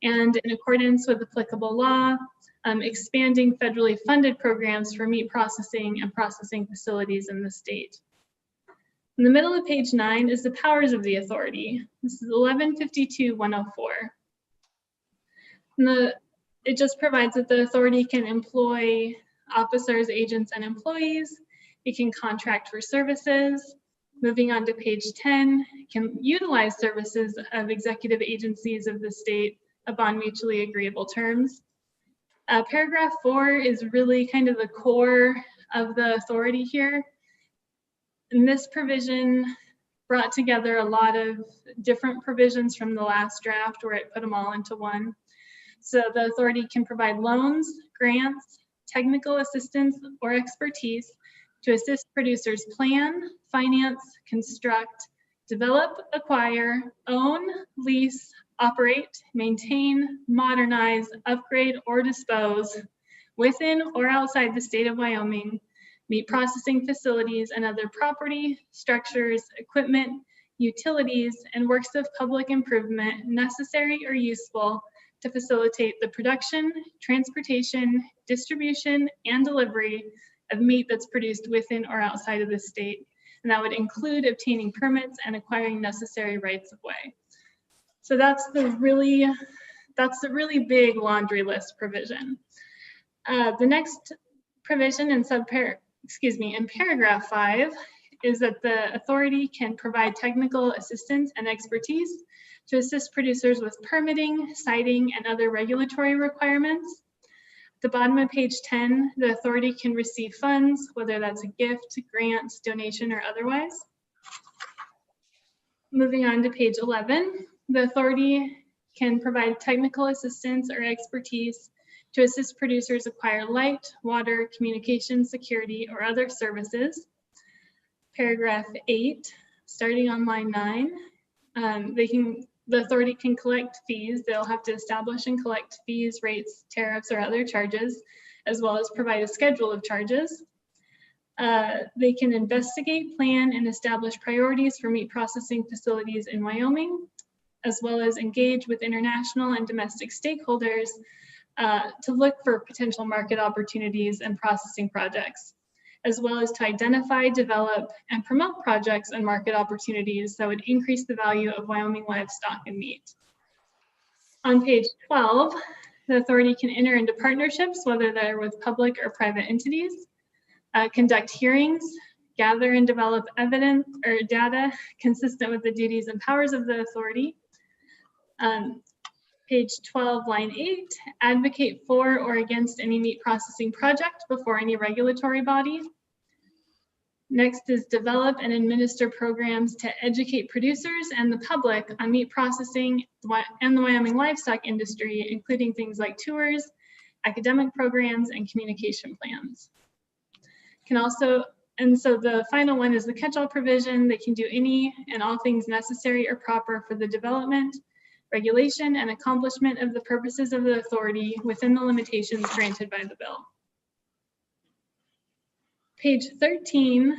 and in accordance with applicable law, expanding federally funded programs for meat processing and processing facilities in the state. In the middle of page 9 is the powers of the authority. This is 1152-104. It just provides that the authority can employ officers, agents, and employees. It can contract for services. Moving on to page 10, it can utilize services of executive agencies of the state upon mutually agreeable terms. Paragraph 4 is really kind of the core of the authority here. And this provision brought together a lot of different provisions from the last draft where it put them all into one. So the authority can provide loans, grants, technical assistance, or expertise to assist producers plan, finance, construct, develop, acquire, own, lease, operate, maintain, modernize, upgrade, or dispose within or outside the state of Wyoming, meat processing facilities and other property, structures, equipment, utilities, and works of public improvement necessary or useful to facilitate the production, transportation, distribution, and delivery of meat that's produced within or outside of the state. And that would include obtaining permits and acquiring necessary rights of way. So that's the really big laundry list provision. The next provision in paragraph 5 is that the authority can provide technical assistance and expertise to assist producers with permitting, siting, and other regulatory requirements. At the bottom of page 10, the authority can receive funds, whether that's a gift, grant, donation, or otherwise. Moving on to page 11, the authority can provide technical assistance or expertise to assist producers acquire light, water, communication, security, or other services. Paragraph 8, starting on line 9, the authority can collect fees. They'll have to establish and collect fees, rates, tariffs, or other charges, as well as provide a schedule of charges. They can investigate, plan, and establish priorities for meat processing facilities in Wyoming, as well as engage with international and domestic stakeholders to look for potential market opportunities and processing projects, as well as to identify, develop, and promote projects and market opportunities that would increase the value of Wyoming livestock and meat. On page 12, the authority can enter into partnerships, whether they're with public or private entities, conduct hearings, gather and develop evidence or data consistent with the duties and powers of the authority. Page 12, line 8, advocate for or against any meat processing project before any regulatory body. Next is develop and administer programs to educate producers and the public on meat processing and the Wyoming livestock industry, including things like tours, academic programs, and communication plans. And so the final one is the catch-all provision. They can do any and all things necessary or proper for the development, regulation, and accomplishment of the purposes of the authority within the limitations granted by the bill. Page 13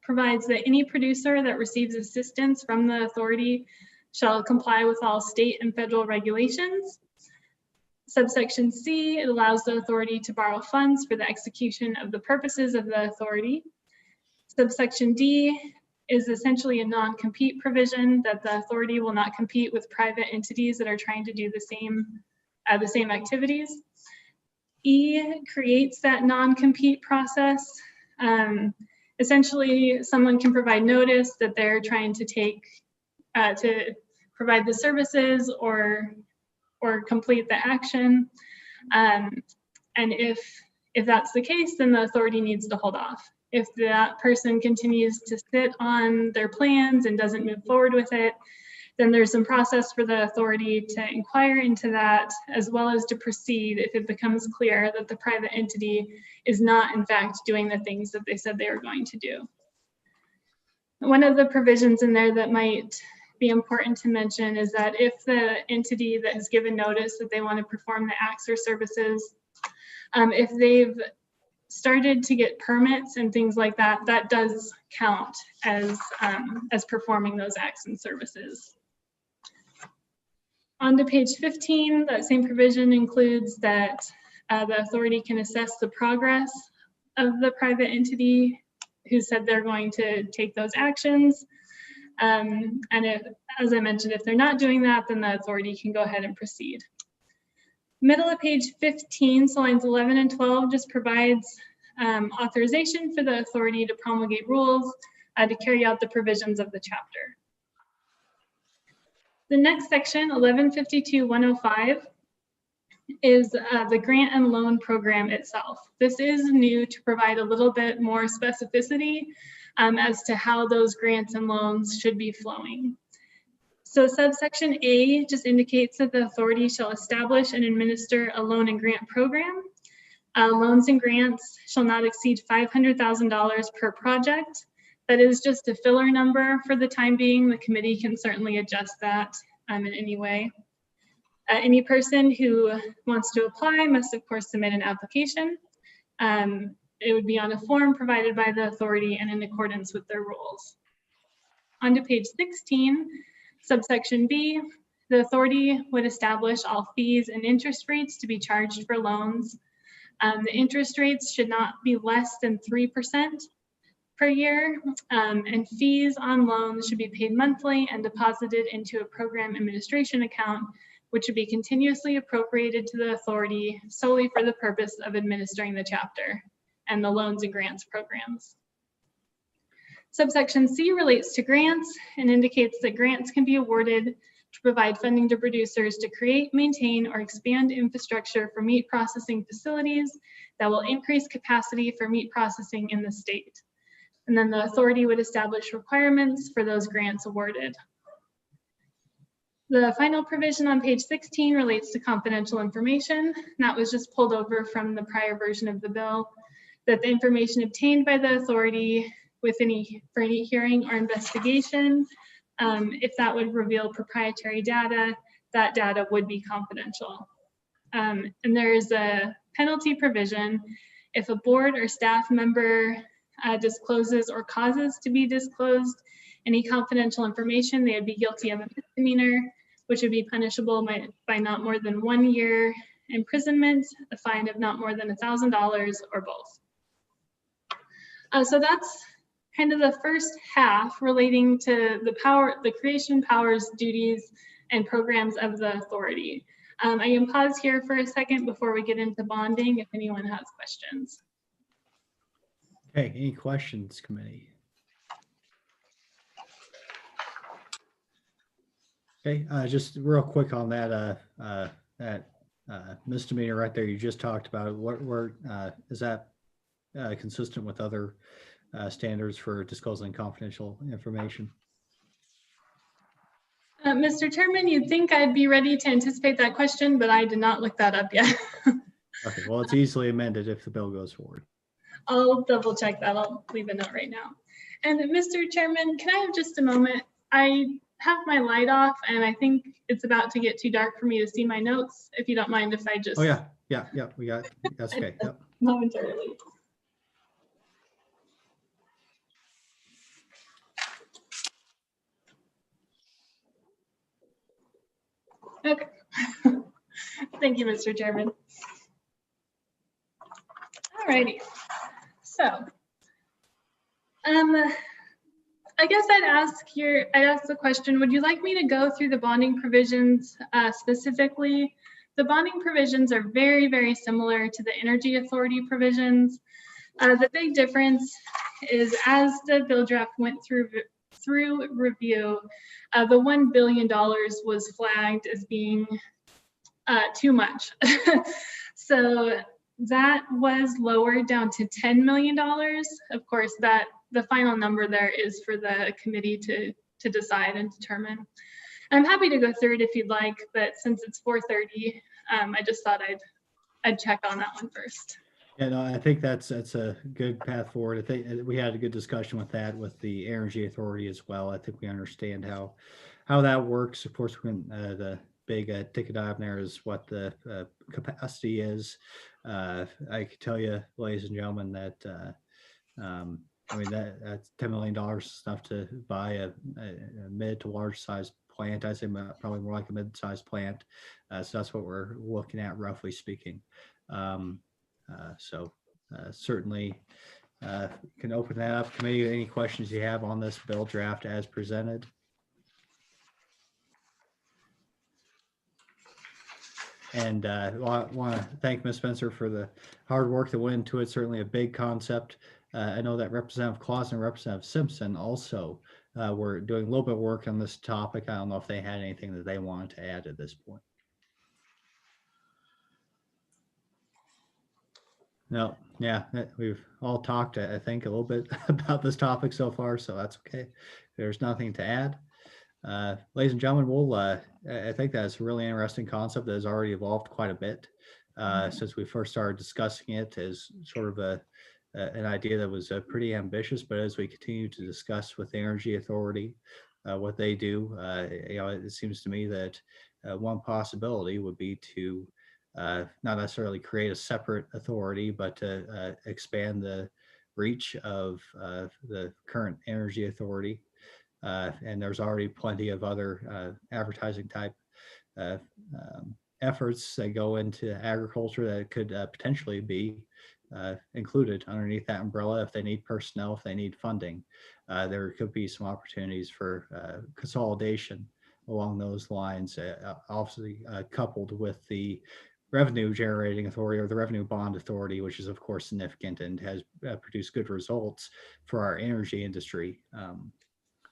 provides that any producer that receives assistance from the authority shall comply with all state and federal regulations. Subsection C, it allows the authority to borrow funds for the execution of the purposes of the authority. Subsection D is essentially a non-compete provision that the authority will not compete with private entities that are trying to do the same activities. E creates that non-compete process. Essentially, someone can provide notice that they're trying to provide the services or complete the action. And if that's the case, then the authority needs to hold off. If that person continues to sit on their plans and doesn't move forward with it, then there's some process for the authority to inquire into that, as well as to proceed if it becomes clear that the private entity is not in fact doing the things that they said they were going to do. One of the provisions in there that might be important to mention is that if the entity that has given notice that they want to perform the acts or services, if they've started to get permits and things like that, that does count as performing those acts and services. On to page 15, that same provision includes that the authority can assess the progress of the private entity who said they're going to take those actions. And if, as I mentioned, if they're not doing that, then the authority can go ahead and proceed. Middle of page 15, so lines 11 and 12 just provides authorization for the authority to promulgate rules to carry out the provisions of the chapter. The next section, 1152-105, is the grant and loan program itself. This is new to provide a little bit more specificity as to how those grants and loans should be flowing. So subsection A just indicates that the authority shall establish and administer a loan and grant program. Loans and grants shall not exceed $500,000 per project. That is just a filler number for the time being. The committee can certainly adjust that in any way. Any person who wants to apply must, of course, submit an application. It would be on a form provided by the authority and in accordance with their rules. On to page 16, subsection B, the authority would establish all fees and interest rates to be charged for loans. The interest rates should not be less than 3% per year, and fees on loans should be paid monthly and deposited into a program administration account, which would be continuously appropriated to the authority solely for the purpose of administering the chapter and the loans and grants programs. Subsection C relates to grants and indicates that grants can be awarded to provide funding to producers to create, maintain, or expand infrastructure for meat processing facilities that will increase capacity for meat processing in the state. And then the authority would establish requirements for those grants awarded. The final provision on page 16 relates to confidential information. That was just pulled over from the prior version of the bill, that the information obtained by the authority for any hearing or investigation, if that would reveal proprietary data, that data would be confidential. And there is a penalty provision if a board or staff member discloses or causes to be disclosed any confidential information, they would be guilty of a misdemeanor, which would be punishable by not more than 1 year imprisonment, a fine of not more than $1,000, or both. So that's kind of the first half relating to the creation, powers, duties, and programs of the authority. I can pause here for a second before we get into bonding if anyone has questions. Okay, any questions, committee? Okay, just real quick on that misdemeanor right there you just talked about. What is that consistent with other standards for disclosing confidential information? Mr. Chairman, you'd think I'd be ready to anticipate that question, but I did not look that up yet. Okay, well, it's easily amended if the bill goes forward. I'll double check that. I'll leave a note right now. And Mr. Chairman, can I have just a moment? I have my light off and I think it's about to get too dark for me to see my notes. If you don't mind if I just... Oh yeah, we got, that's okay, yep. Momentarily. Okay. Thank you, Mr. Chairman. All righty. So, I guess I'd ask the question, would you like me to go through the bonding provisions specifically? The bonding provisions are very, very similar to the Energy Authority provisions. The big difference is as the bill draft went through review, the $1 billion was flagged as being too much. So that was lowered down to $10 million. Of course, the final number there is for the committee to decide and determine. I'm happy to go through it if you'd like, but since it's 4:30, I just thought I'd check on that one first. Yeah, no, I think that's a good path forward. I think we had a good discussion with that with the Energy Authority as well. I think we understand how that works. Of course, when the big ticket item there is what the capacity is. I can tell you, ladies and gentlemen, that I mean that's $10 million is enough to buy a mid to large size plant. I say probably more like a mid-sized plant. So that's what we're looking at, roughly speaking. Certainly can open that up. Committee, any questions you have on this bill draft as presented? And I want to thank Ms. Spencer for the hard work that went into it. Certainly a big concept. I know that Representative Clausen and Representative Simpson also were doing a little bit of work on this topic. I don't know if they had anything that they wanted to add at this point. No, yeah, we've all talked, I think, a little bit about this topic so far, so that's okay. There's nothing to add. Ladies and gentlemen, we'll, I think that's a really interesting concept that has already evolved quite a bit since we first started discussing it as sort of an idea that was pretty ambitious, but as we continue to discuss with the Energy Authority, what they do, it seems to me that one possibility would be to not necessarily create a separate authority, but to expand the reach of the current Energy Authority. And there's already plenty of other advertising type efforts that go into agriculture that could potentially be included underneath that umbrella if they need personnel, if they need funding. There could be some opportunities for consolidation along those lines, obviously coupled with the revenue generating authority or the revenue bond authority, which is of course significant and has produced good results for our energy industry.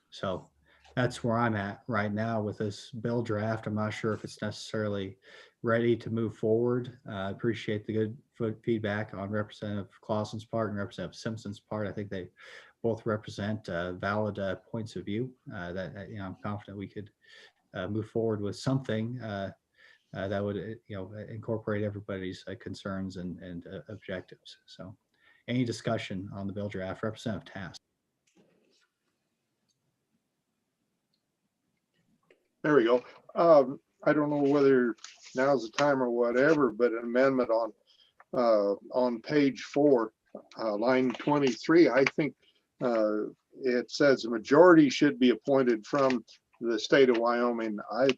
So that's where I'm at right now with this bill draft. I'm not sure if it's necessarily ready to move forward. I appreciate the good feedback on Representative Clausen's part and Representative Simpson's part. I think they both represent valid points of view that I'm confident we could move forward with something that would incorporate everybody's concerns and objectives. So any discussion on the bill draft? Representative Tass. There we go. I don't know whether now's the time or whatever, but an amendment on page 4, line 23, I think it says a majority should be appointed from the state of Wyoming. I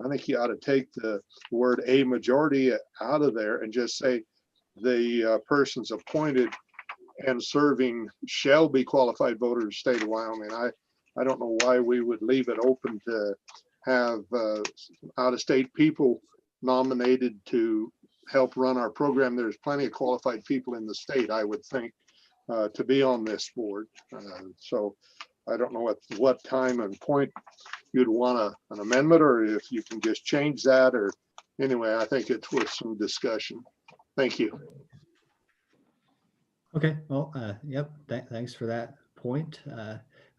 think you ought to take the word a majority out of there and just say the persons appointed and serving shall be qualified voters, state of Wyoming. I don't know why we would leave it open to have out-of-state people nominated to help run our program. There's plenty of qualified people in the state, I would think, to be on this board. So I don't know at what time and point you'd want an amendment, or if you can just change that, or anyway, I think it's worth some discussion. Thank you. Okay, well, yep, thanks for that point.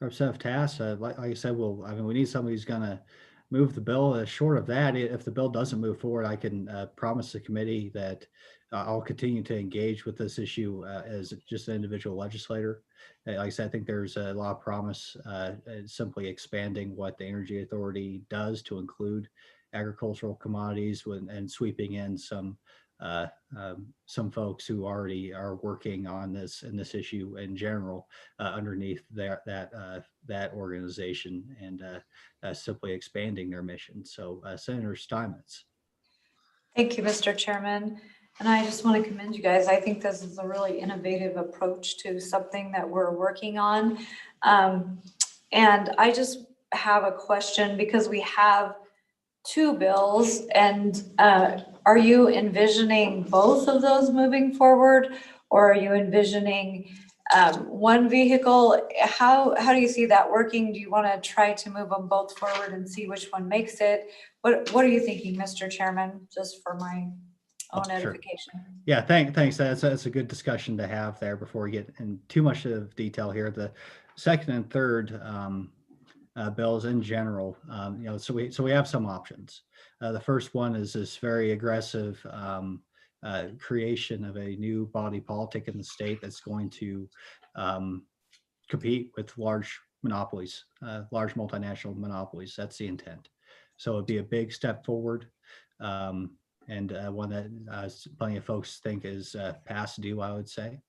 Representative Tass, like I said, we need somebody who's gonna move the bill. Short of that, if the bill doesn't move forward, I can promise the committee that I'll continue to engage with this issue as just an individual legislator. Like I said, I think there's a lot of promise simply expanding what the Energy Authority does to include agricultural commodities and sweeping in some folks who already are working on this issue in general underneath that organization, and simply expanding their mission. So Senator Steinmetz. Thank you, Mr. Chairman. And I just want to commend you guys. I think this is a really innovative approach to something that we're working on. And I just have a question, because we have 2 bills, and are you envisioning both of those moving forward, or are you envisioning one vehicle? How do you see that working? Do you want to try to move them both forward and see which one makes it? What are you thinking, Mr. Chairman, just for my own edification? Sure. Yeah, thanks. That's a good discussion to have there before we get in too much of detail here. The second and third bills in general. So we have some options. The first one is this very aggressive creation of a new body politic in the state that's going to compete with large monopolies, large multinational monopolies. That's the intent. So it'd be a big step forward, and one that plenty of folks think is past due, I would say.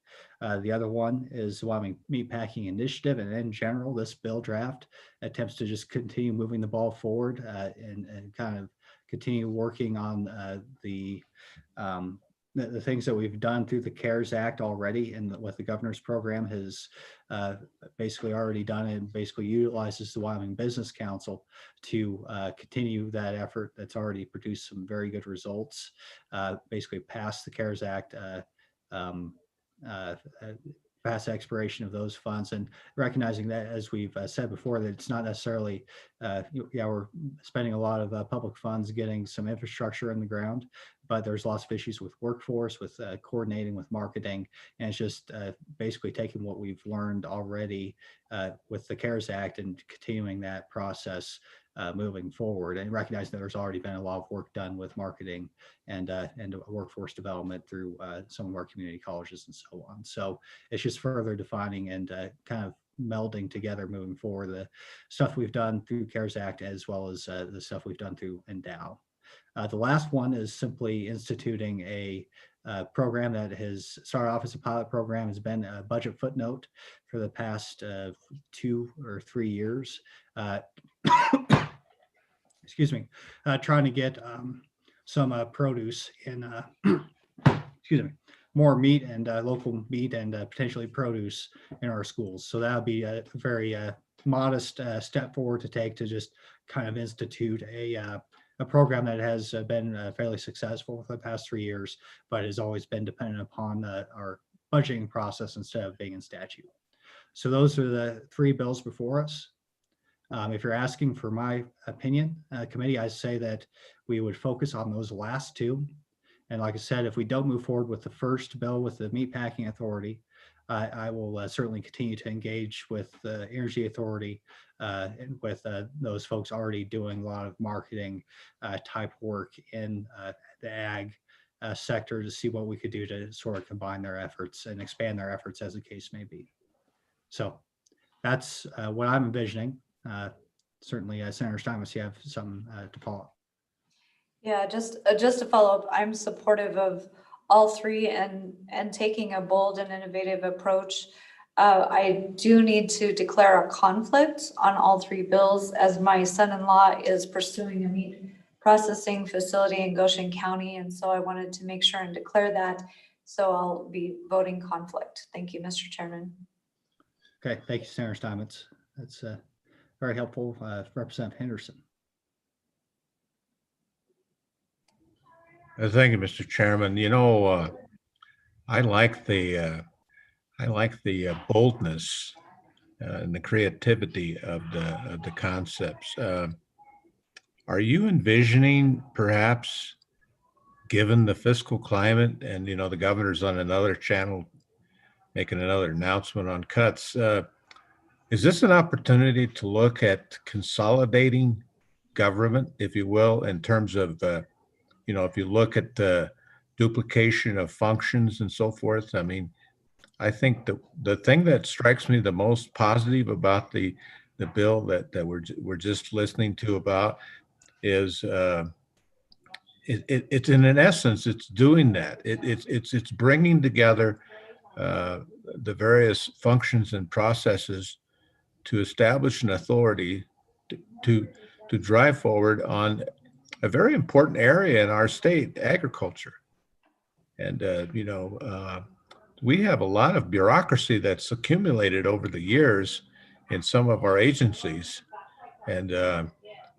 The other one is the Wyoming Meatpacking Initiative, and in general, this bill draft attempts to just continue moving the ball forward and kind of continue working on the things that we've done through the CARES Act already, and what the governor's program has basically already done, and basically utilizes the Wyoming Business Council to continue that effort that's already produced some very good results. Basically pass the CARES Act, past expiration of those funds, and recognizing that, as we've said before, that it's not necessarily, we're spending a lot of public funds getting some infrastructure in the ground, but there's lots of issues with workforce, with coordinating with marketing, and it's just basically taking what we've learned already with the CARES Act and continuing that process moving forward, and recognize that there's already been a lot of work done with marketing and workforce development through some of our community colleges and so on. So it's just further defining and kind of melding together moving forward the stuff we've done through CARES Act, as well as the stuff we've done through Endow. The last one is simply instituting a program that has started off as a pilot program, has been a budget footnote for the past 2 or 3 years. Excuse me, trying to get some produce in, excuse me, more meat and local meat and potentially produce in our schools. So that would be a very modest step forward to take, to just kind of institute a program that has been fairly successful for the past 3 years, but has always been dependent upon our budgeting process instead of being in statute. So those are the 3 bills before us. If you're asking for my opinion, committee, I say that we would focus on those last 2. And like I said, if we don't move forward with the first bill with the Meatpacking Authority, I will certainly continue to engage with the Energy Authority and with those folks already doing a lot of marketing type work in the ag sector, to see what we could do to sort of combine their efforts and expand their efforts, as the case may be. So that's what I'm envisioning. Certainly, Senator Steinmetz, you have some to follow up. Yeah, just to follow up, I'm supportive of all 3 and taking a bold and innovative approach. I do need to declare a conflict on all 3 bills, as my son-in-law is pursuing a meat processing facility in Goshen County, and so I wanted to make sure and declare that. So I'll be voting conflict. Thank you, Mr. Chairman. Okay, thank you, Senator Steinmetz. That's very helpful. Representative Henderson. Thank you, Mr. Chairman. You know, I like the boldness and the creativity of the concepts. Are you envisioning, perhaps, given the fiscal climate, and the governor's on another channel making another announcement on cuts, is this an opportunity to look at consolidating government, if you will, in terms of if you look at the duplication of functions and so forth? I mean, I think the thing that strikes me the most positive about the bill that we're just listening to about is it's in essence, it's doing that. It's bringing together the various functions and processes to establish an authority to drive forward on a very important area in our state, agriculture. And, we have a lot of bureaucracy that's accumulated over the years in some of our agencies. And,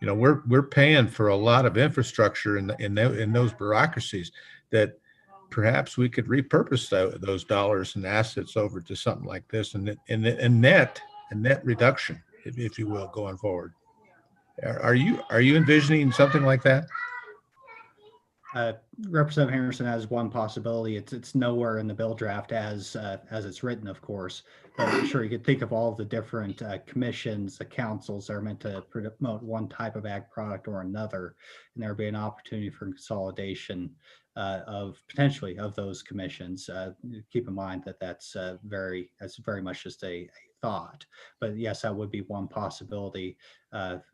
we're paying for a lot of infrastructure in those bureaucracies that perhaps we could repurpose those dollars and assets over to something like this, and net reduction, if you will, going forward. Are you envisioning something like that? Representative Henderson has one possibility. It's nowhere in the bill draft as it's written, of course. But I'm sure you could think of all the different commissions, the councils that are meant to promote one type of ag product or another, and there would be an opportunity for consolidation of potentially of those commissions. Keep in mind that that's very much just a thought, but yes, that would be one possibility.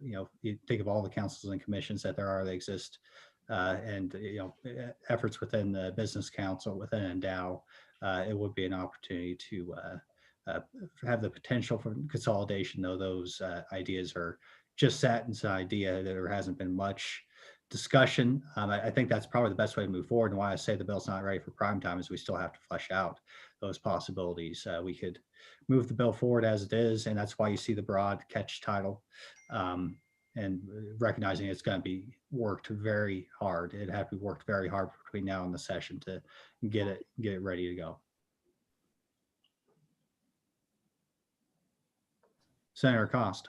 You think of all the councils and commissions that there exist. And efforts within the business council, within Endow, it would be an opportunity to have the potential for consolidation, though those ideas are just sat as an idea. There hasn't been much discussion. I think that's probably the best way to move forward, and why I say the bill's not ready for prime time is we still have to flesh out those possibilities. We could move the bill forward as it is, and that's why you see the broad catch title. And recognizing it's going to be worked very hard. It'd have to be worked very hard between now and the session to get it ready to go. Senator Cost.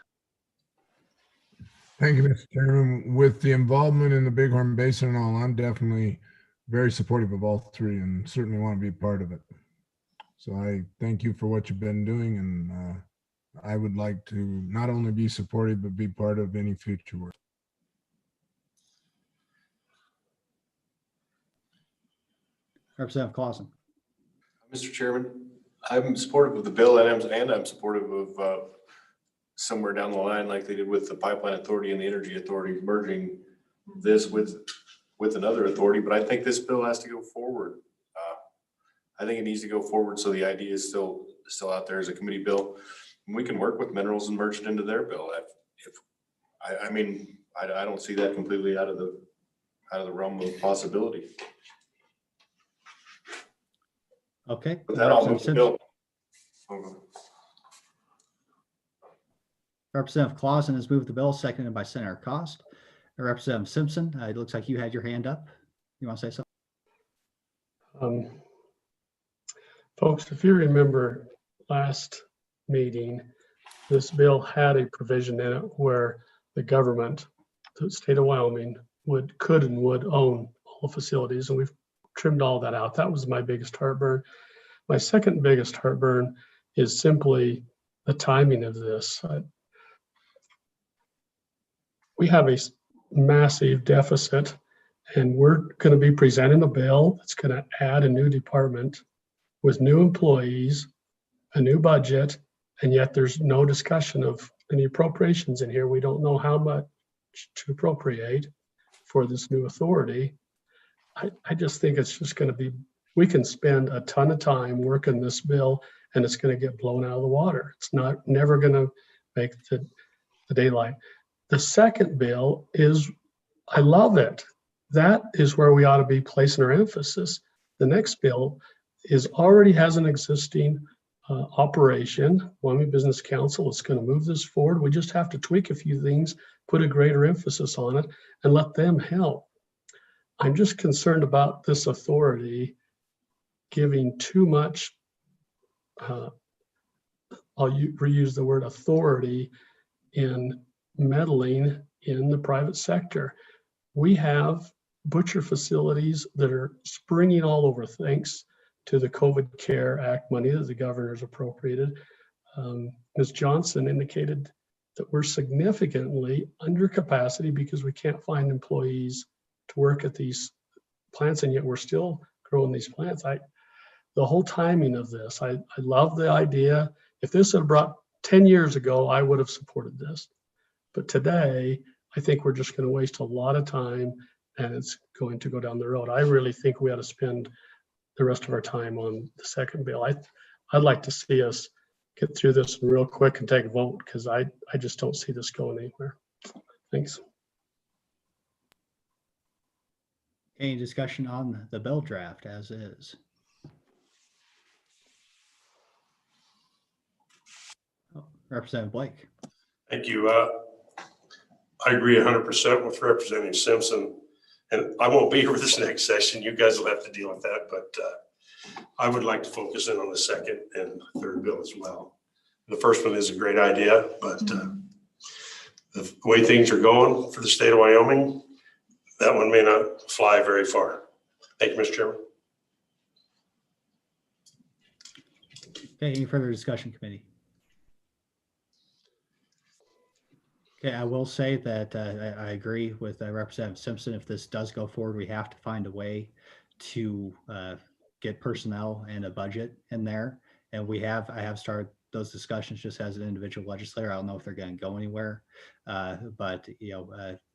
Thank you, Mr. Chairman. With the involvement in the Bighorn Basin and all, I'm definitely very supportive of all three and certainly want to be part of it. So I thank you for what you've been doing, and I would like to not only be supportive, but be part of any future work. Representative Clausen. Mr. Chairman, I'm supportive of the bill, and I'm supportive of somewhere down the line, like they did with the Pipeline Authority and the Energy Authority, merging this with another authority. But I think this bill has to go forward. I think it needs to go forward, so the idea is still out there as a committee bill. We can work with minerals and merge it into their bill. I mean, I don't see that completely out of the realm of possibility. Okay. But that all moves the bill. Representative Clausen has moved the bill, seconded by Senator Cost. Representative Simpson, it looks like you had your hand up. You want to say something? Folks, if you remember last meeting, this bill had a provision in it where the government, the state of Wyoming, could and would own all facilities, and we've trimmed all that out. That was my biggest heartburn. My second biggest heartburn is simply the timing of this. We have a massive deficit, and we're going to be presenting a bill that's going to add a new department with new employees, a new budget, and yet there's no discussion of any appropriations in here. We don't know how much to appropriate for this new authority. I just think it's just going to be, we can spend a ton of time working this bill and it's going to get blown out of the water. It's never going to make the daylight. The second bill is, I love it. That is where we ought to be placing our emphasis. The next bill already has an existing operation. Wyoming Business Council is going to move this forward. We just have to tweak a few things, put a greater emphasis on it, and let them help. I'm just concerned about this authority giving too much, I'll reuse the word authority, in meddling in the private sector. We have butcher facilities that are springing all over thanks to the COVID CARE Act money that the governor's appropriated. Ms. Johnson indicated that we're significantly under capacity because we can't find employees to work at these plants, and yet we're still growing these plants. The whole timing of this, I love the idea. If this had brought 10 years ago, I would have supported this. But today, I think we're just going to waste a lot of time and it's going to go down the road. I really think we ought to spend the rest of our time on the second bill. I'd like to see us get through this real quick and take a vote, because I just don't see this going anywhere. Thanks. Any discussion on the bill draft as is? Representative Blake. Thank you. I agree 100% with Representative Simpson, and I won't be here for this next session. You guys will have to deal with that, but I would like to focus in on the second and third bill as well. The first one is a great idea, but the way things are going for the state of Wyoming, that one may not fly very far. Thank you, Mr. Chairman. Okay, any further discussion, committee? Okay, I will say that I agree with Representative Simpson. If this does go forward, we have to find a way to get personnel and a budget in there. And I have started those discussions just as an individual legislator. I don't know if they're going to go anywhere, but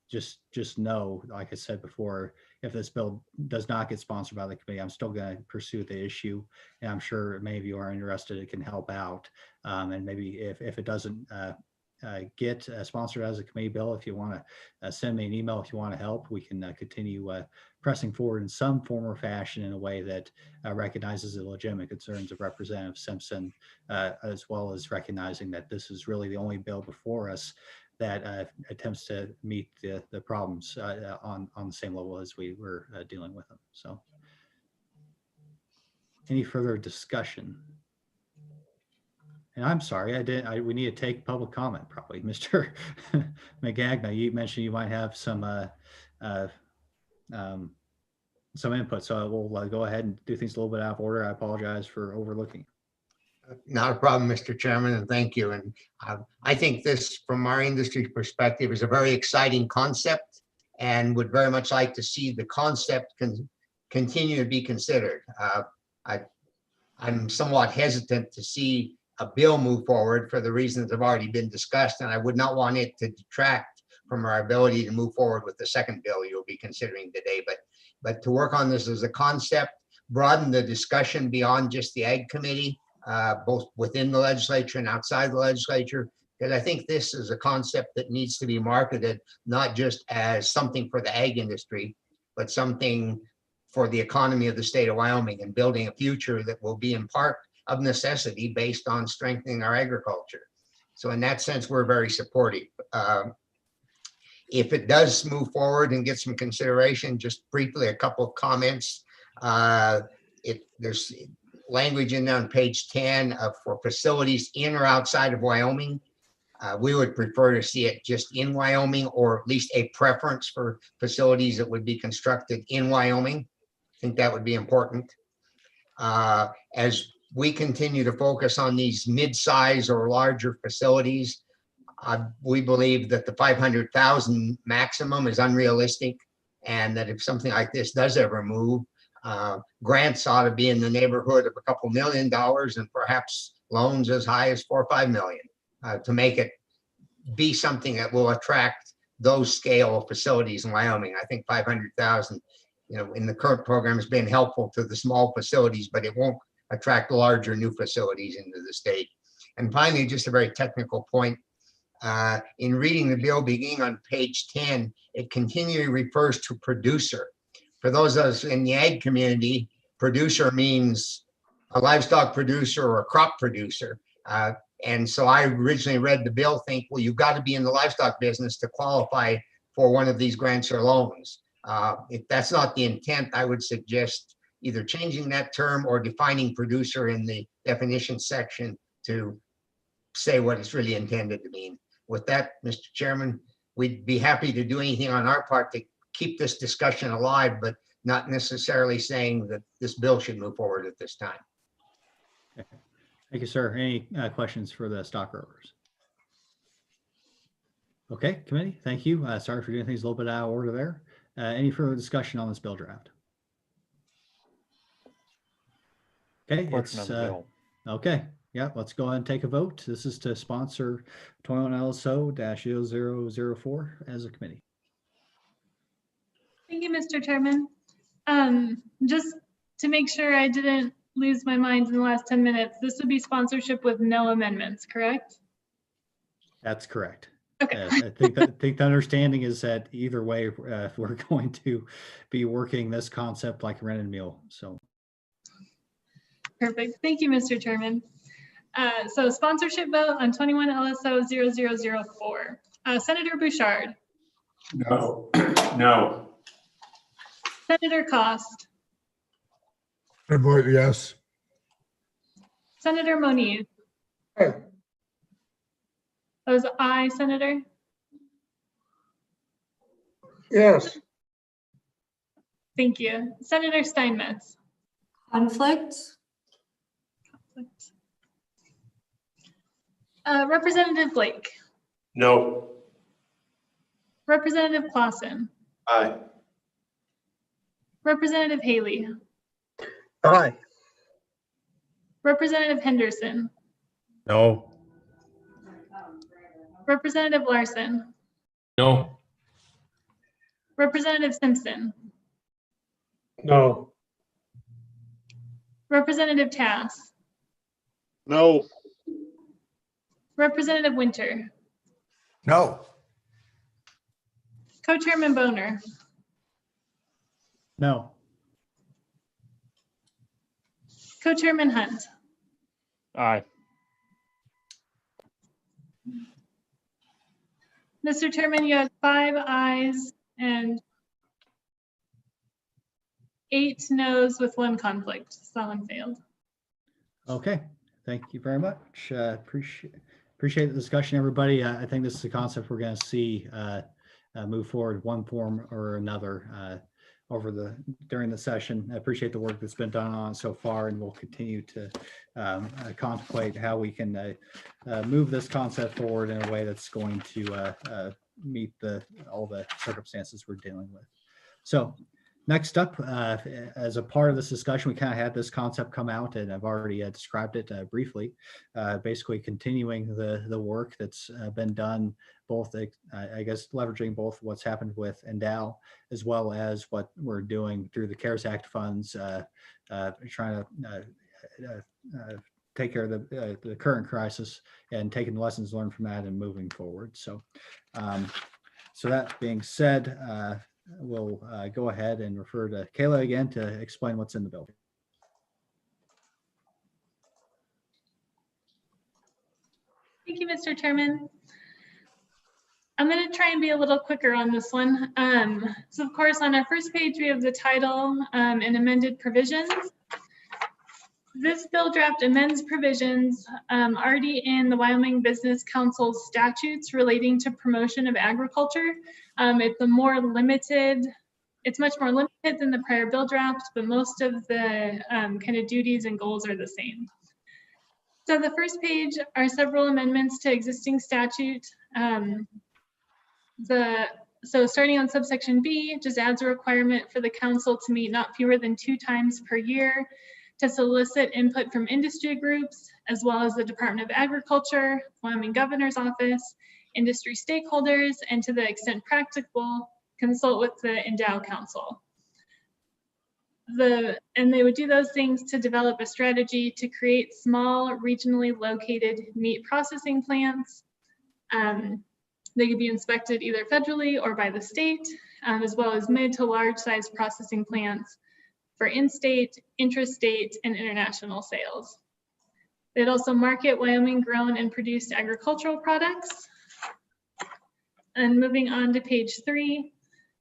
just know, like I said before, if this bill does not get sponsored by the committee, I'm still going to pursue the issue, and I'm sure many of you are interested. It can help out, and maybe if it doesn't get sponsored as a committee bill, if you want to send me an email if you want to help, we can continue pressing forward in some form or fashion in a way that recognizes the legitimate concerns of Representative Simpson, as well as recognizing that this is really the only bill before us that attempts to meet the problems on the same level as we were dealing with them. So any further discussion? And I'm sorry, we need to take public comment probably. Mr. McGagna, you mentioned you might have some input, so we'll go ahead and do things a little bit out of order. I apologize for overlooking. Not a problem, Mr. Chairman, and thank you. And I think this, from our industry perspective, is a very exciting concept, and would very much like to see the concept continue to be considered. I'm somewhat hesitant to see a bill move forward for the reasons that have already been discussed, and I would not want it to detract from our ability to move forward with the second bill you'll be considering today. But to work on this as a concept, broaden the discussion beyond just the Ag Committee, both within the legislature and outside the legislature, because I think this is a concept that needs to be marketed not just as something for the ag industry, but something for the economy of the state of Wyoming and building a future that will be in part of necessity based on strengthening our agriculture. So in that sense, we're very supportive. If it does move forward and get some consideration, just briefly, a couple of comments. There's language in there on page 10 for facilities in or outside of Wyoming. We would prefer to see it just in Wyoming, or at least a preference for facilities that would be constructed in Wyoming. I think that would be important. As we continue to focus on these mid-size or larger facilities, we believe that the 500,000 maximum is unrealistic, and that if something like this does ever move, grants ought to be in the neighborhood of a couple $1 million, and perhaps loans as high as $4 or $5 million to make it be something that will attract those scale facilities in Wyoming. I think 500,000, in the current program has been helpful to the small facilities, but it won't attract larger new facilities into the state. And finally, just a very technical point. In reading the bill beginning on page 10, it continually refers to producer. For those of us in the ag community, producer means a livestock producer or a crop producer. And so I originally read the bill, think, well, you've got to be in the livestock business to qualify for one of these grants or loans. If that's not the intent, I would suggest either changing that term or defining producer in the definition section to say what it's really intended to mean. With that, Mr. Chairman, we'd be happy to do anything on our part to keep this discussion alive, but not necessarily saying that this bill should move forward at this time. Okay. Thank you, sir. Any questions for the stockgrowers? Okay, committee, thank you. Sorry for doing things a little bit out of order there. Any further discussion on this bill draft? Okay, okay. Yeah, let's go ahead and take a vote. This is to sponsor 21 LSO-0004 as a committee. Thank you, Mr. Chairman. Just to make sure I didn't lose my mind in the last 10 minutes, this would be sponsorship with no amendments, correct? That's correct. Okay. I think the understanding is that either way, we're going to be working this concept like a rented meal. So. Perfect. Thank you, Mr. Chairman. So sponsorship vote on 21 LSO 0004. Senator Bouchard. No. No. Senator Cost. I vote yes. Senator Moniz. That was aye, Senator. Yes. Thank you. Senator Steinmetz. Conflict? Representative Blake. No. Representative Clausen. Aye. Representative Haley. Aye. Representative Henderson. No. Representative Larson. No. Representative Simpson. No. Representative Tass. No. Representative Winter. No. Co-Chairman Boner. No. Co-Chairman Hunt. Aye. Mr. Chairman, you have 5 ayes and 8 noes with 1 conflict. So one failed. Okay, thank you very much. Appreciate the discussion, everybody. I think this is a concept we're going to see move forward one form or another during the session. I appreciate the work that's been done on it so far, and we'll continue to contemplate how we can move this concept forward in a way that's going to meet all the circumstances we're dealing with. So next up, as a part of this discussion, we kind of had this concept come out, and I've already described it briefly, basically continuing the work that's been done, both, I guess, leveraging both what's happened with Endow, as well as what we're doing through the CARES Act funds, trying to take care of the current crisis and taking the lessons learned from that and moving forward. So, so that being said, we'll go ahead and refer to Kayla again to explain what's in the bill. Thank you, Mr. Chairman. I'm going to try and be a little quicker on this one. So of course, on our first page, we have the title and amended provisions. This bill draft amends provisions already in the Wyoming Business Council statutes relating to promotion of agriculture. It's much more limited than the prior bill draft, but most of the kind of duties and goals are the same. So the first page are several amendments to existing statute. So starting on subsection B, just adds a requirement for the council to meet not fewer than 2 times per year to solicit input from industry groups, as well as the Department of Agriculture, Wyoming Governor's Office, industry stakeholders, and to the extent practicable, consult with the Endow Council. And they would do those things to develop a strategy to create small, regionally located meat processing plants. They could be inspected either federally or by the state, as well as mid to large size processing plants for in-state, intrastate, and international sales. They'd also market Wyoming grown and produced agricultural products. And moving on to page 3,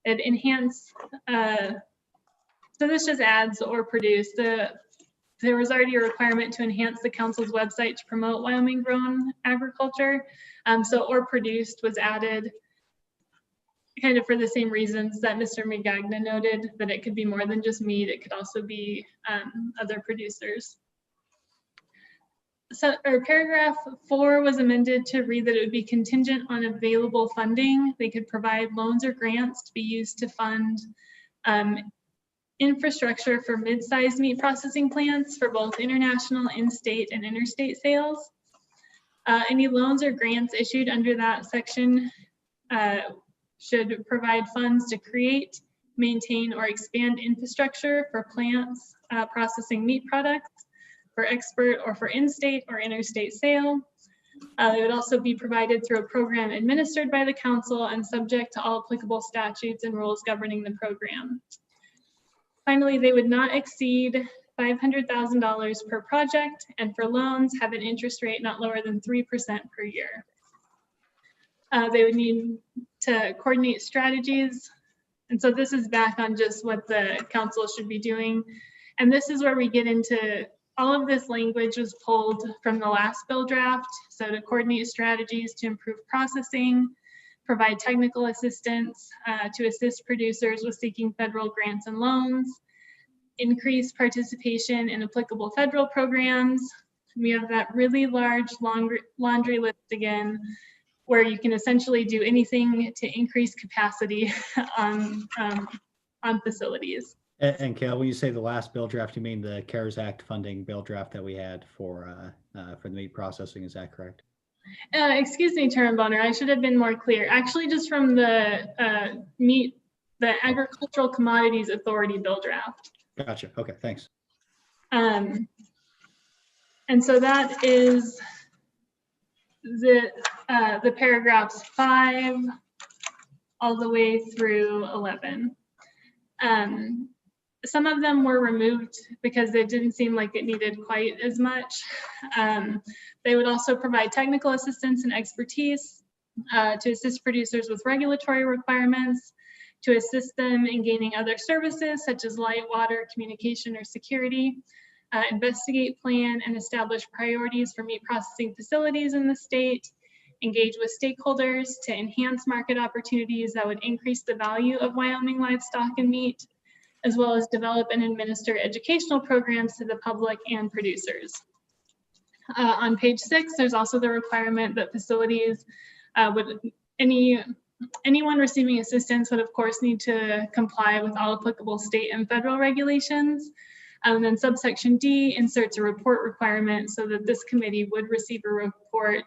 it enhance, so this just adds or produce. There was already a requirement to enhance the council's website to promote Wyoming grown agriculture. So or produced was added kind of for the same reasons that Mr. Magagna noted, that it could be more than just meat, it could also be other producers. So, or paragraph 4 was amended to read that it would be contingent on available funding. They could provide loans or grants to be used to fund infrastructure for mid-sized meat processing plants for both international, in-state, and interstate sales. Any loans or grants issued under that section should provide funds to create, maintain, or expand infrastructure for plants processing meat products for export or for in-state or interstate sale. They would also be provided through a program administered by the council and subject to all applicable statutes and rules governing the program. Finally, they would not exceed $500,000 per project, and for loans have an interest rate not lower than 3% per year. They would need to coordinate strategies. And so this is back on just what the council should be doing. And this is where we get into all of this language was pulled from the last bill draft. So to coordinate strategies to improve processing, provide technical assistance to assist producers with seeking federal grants and loans, increase participation in applicable federal programs. We have that really large laundry list again, where you can essentially do anything to increase capacity on facilities. And Kale, when you say the last bill draft, you mean the CARES Act funding bill draft that we had for the meat processing, is that correct? Excuse me, Chairman Bonner, I should have been more clear. Actually, just from the Agricultural Commodities Authority bill draft. Gotcha. Okay, thanks. And so that is the paragraphs 5 all the way through 11. Some of them were removed because it didn't seem like it needed quite as much. They would also provide technical assistance and expertise to assist producers with regulatory requirements, to assist them in gaining other services such as light, water, communication, or security, investigate, plan, and establish priorities for meat processing facilities in the state, engage with stakeholders to enhance market opportunities that would increase the value of Wyoming livestock and meat, as well as develop and administer educational programs to the public and producers. On page 6, there's also the requirement that facilities anyone receiving assistance would of course need to comply with all applicable state and federal regulations. And then subsection D inserts a report requirement so that this committee would receive a report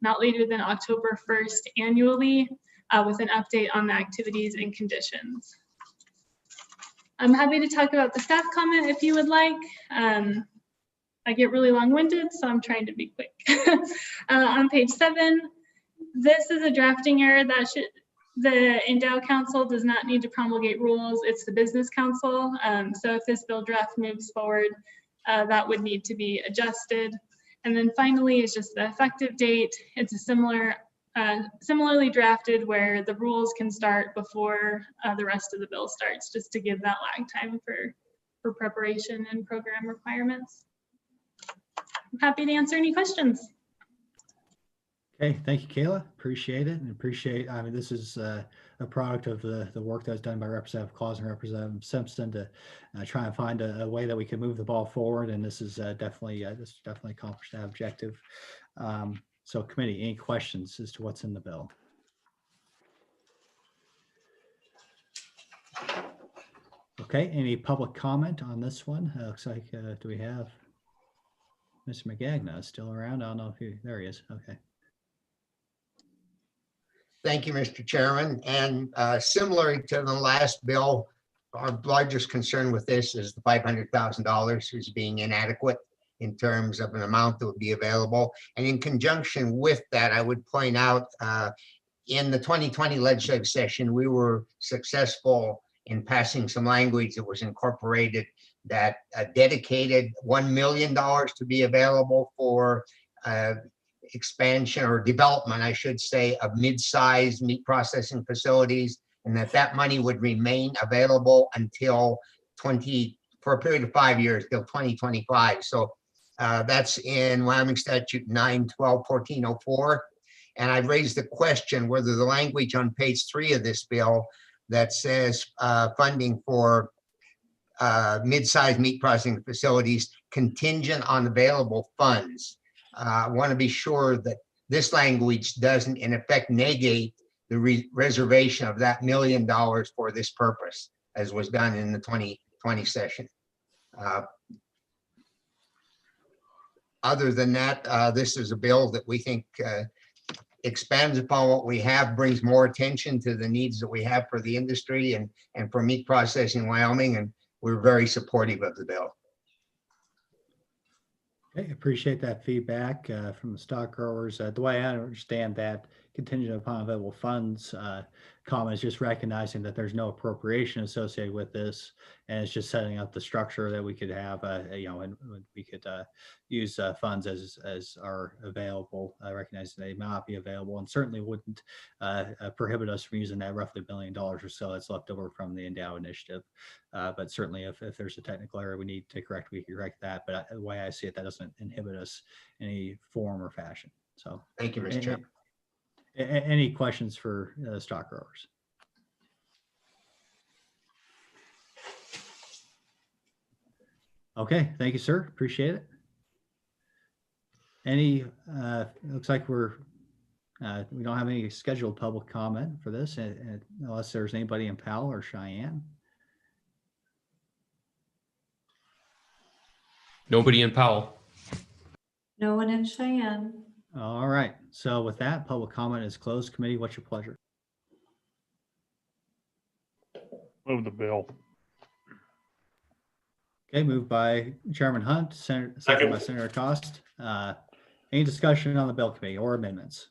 not later than October 1st annually with an update on the activities and conditions. I'm happy to talk about the staff comment if you would like. I get really long-winded, so I'm trying to be quick. On page 7, this is a drafting error that the Endow Council does not need to promulgate rules. It's the Business Council. So if this bill draft moves forward, that would need to be adjusted. And then finally is just the effective date. It's a similarly drafted where the rules can start before the rest of the bill starts, just to give that lag time for preparation and program requirements. I'm happy to answer any questions. Okay, thank you, Kayla. Appreciate it, and appreciate. I mean, this is a product of the work that was done by Representative Claus and Representative Simpson to try and find a way that we can move the ball forward. And this is definitely accomplished that objective. So, committee, any questions as to what's in the bill? Okay, any public comment on this one? Looks like do we have Mr. McGagna still around? I don't know if there he is. Okay. Thank you, Mr. Chairman. And similar to the last bill, our largest concern with this is the $500,000 is being inadequate in terms of an amount that would be available. And in conjunction with that, I would point out in the 2020 legislative session, we were successful in passing some language that was incorporated that dedicated $1 million to be available for expansion or development, I should say, of mid-sized meat processing facilities, and that money would remain available until for a period of 5 years, till 2025. So that's in Wyoming Statute 912-1404. And I raised the question whether the language on page 3 of this bill that says funding for mid-sized meat processing facilities contingent on available funds. I want to be sure that this language doesn't in effect negate the reservation of that $1 million for this purpose, as was done in the 2020 session. Other than that, this is a bill that we think expands upon what we have, brings more attention to the needs that we have for the industry and for meat processing in Wyoming, and we're very supportive of the bill. Okay, appreciate that feedback from the stock growers. The way I understand that contingent upon available funds comment is just recognizing that there's no appropriation associated with this, and it's just setting up the structure that we could have, and we could use funds as are available, recognizing they may not be available, and certainly wouldn't prohibit us from using that roughly $1 billion or so that's left over from the Endow initiative. But certainly if there's a technical error we need to correct, we can correct that. But the way I see it, that doesn't inhibit us in any form or fashion. So thank you, Mr. Chairman. Any questions for stock growers? Okay, thank you, sir. Appreciate it. Any, looks like we don't have any scheduled public comment for this unless there's anybody in Powell or Cheyenne. Nobody in Powell. No one in Cheyenne. All right. So with that, public comment is closed. Committee, what's your pleasure? Move the bill. Okay, moved by Chairman Hunt, second by Senator Cost. Any discussion on the bill committee or amendments?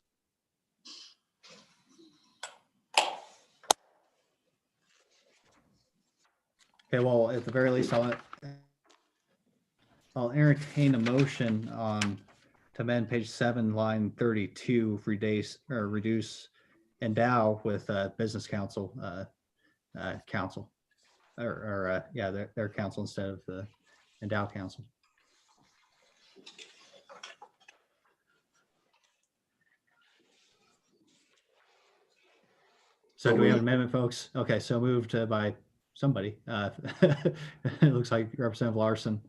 Okay, well, at the very least, I'll entertain a motion to amend page 7, line 32, reduce endow with business council council, or their council instead of the endow council. So do we have an amendment, folks? Okay, so moved by somebody. It looks like Representative Larson,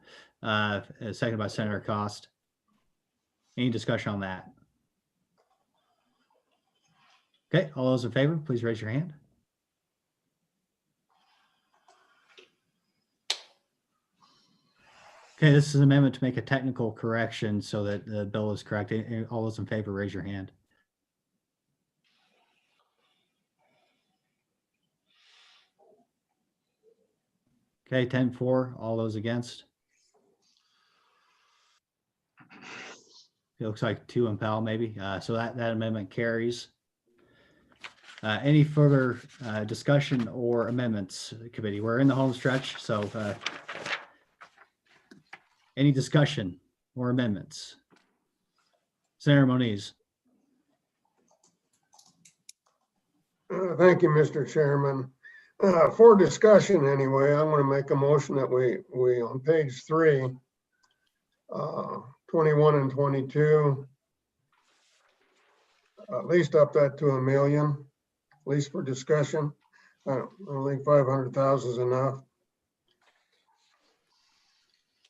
seconded by Senator Cost. Any discussion on that? Okay, all those in favor, please raise your hand. Okay, this is an amendment to make a technical correction so that the bill is correct. All those in favor, raise your hand. Okay, 10-4, all those against. It looks like 2 in Powell maybe. So that amendment carries. Any further discussion or amendments, committee? We're in the home stretch, so any discussion or amendments? Senator Moniz. Thank you, Mr. Chairman. For discussion anyway, I'm going to make a motion that we on page 3, 21 and 22, at least up that to $1 million, at least for discussion. I don't think 500,000 is enough.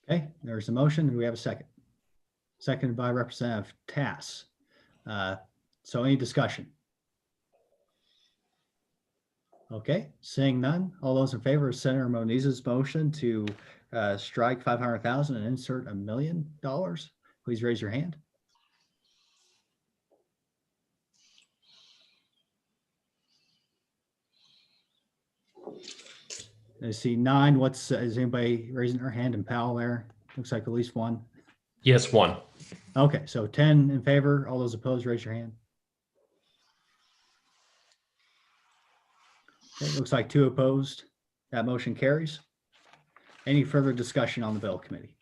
Okay, there's a motion. Do we have a second? Seconded by Representative Tass. So any discussion? Okay, seeing none. All those in favor of Senator Moniz's motion to strike 500,000 and insert $1 million, please raise your hand. I see 9. Is anybody raising their hand in Powell there? Looks like at least 1. Yes, 1. Okay, so 10 in favor. All those opposed, raise your hand. It looks like 2 opposed. That motion carries. Any further discussion on the bill, committee?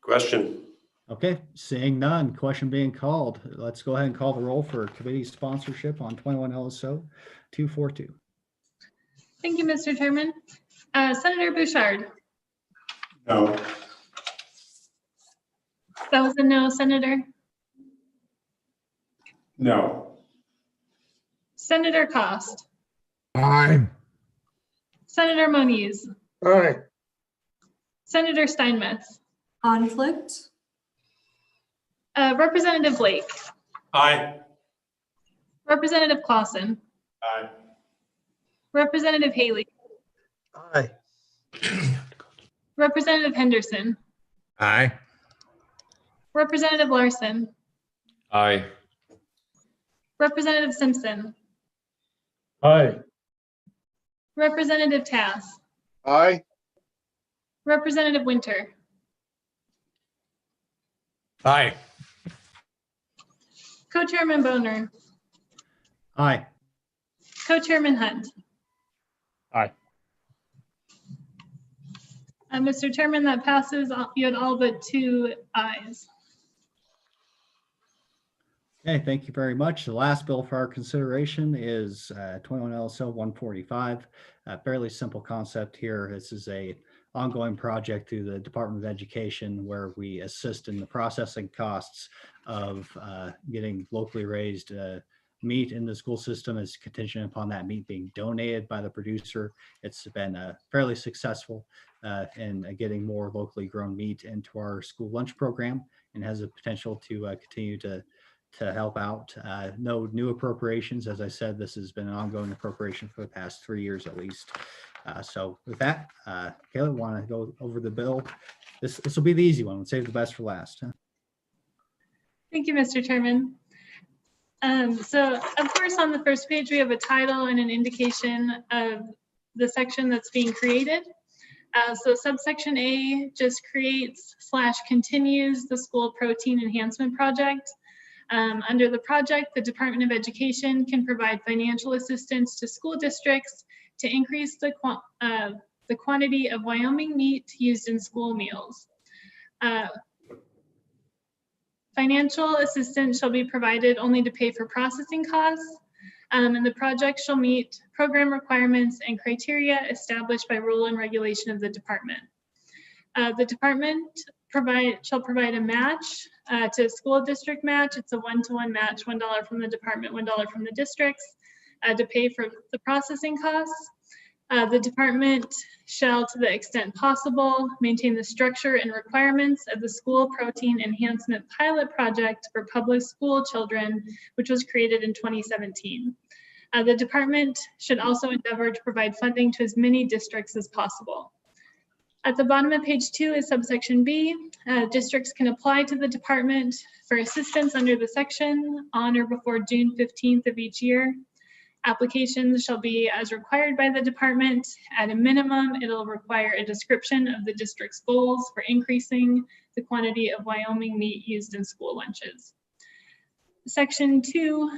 Question. Okay, seeing none, question being called. Let's go ahead and call the roll for committee sponsorship on 21 LSO 242. Thank you, Mr. Chairman. Senator Bouchard. No. That was a no, Senator. No. Senator Cost. Aye. Senator Moniz. Aye. Senator Steinmetz. Conflict? Representative Blake. Aye. Representative Clausen. Aye. Representative Haley. Aye. Representative Henderson. Aye. Representative Larson. Aye. Representative Simpson. Aye. Representative Tass. Aye. Representative Winter. Aye. Co-Chairman Boner. Aye. Co-Chairman Hunt. Aye. Mr. Chairman, that passes. You had all but 2 ayes. Okay, thank you very much. The last bill for our consideration is 21 LSO 145. A fairly simple concept here. This is a ongoing project through the Department of Education where we assist in the processing costs of getting locally raised meat in the school system is contingent upon that meat being donated by the producer. It's been fairly successful in getting more locally grown meat into our school lunch program and has the potential to continue to help out. No new appropriations. As I said, this has been an ongoing appropriation for the past 3 years at least. So with that, Kayla, want to go over the bill? This will be the easy one. We'll save the best for last. Huh? Thank you, Mr. Chairman. So of course, on the first page, we have a title and an indication of the section that's being created. So subsection A just creates / continues the school protein enhancement project. Under the project, the Department of Education can provide financial assistance to school districts to increase the quantity of Wyoming meat used in school meals. Financial assistance shall be provided only to pay for processing costs, and the project shall meet program requirements and criteria established by rule and regulation of the department. The department shall provide a match to a school district match. It's a 1-to-1 match, $1 from the department, $1 from the districts to pay for the processing costs. The department shall, to the extent possible, maintain the structure and requirements of the school protein enhancement pilot project for public school children, which was created in 2017. The department should also endeavor to provide funding to as many districts as possible. At the bottom of page 2 is subsection B. Districts can apply to the department for assistance under the section on or before June 15th of each year. Applications shall be as required by the department. At a minimum, it'll require a description of the district's goals for increasing the quantity of Wyoming meat used in school lunches. Section 2,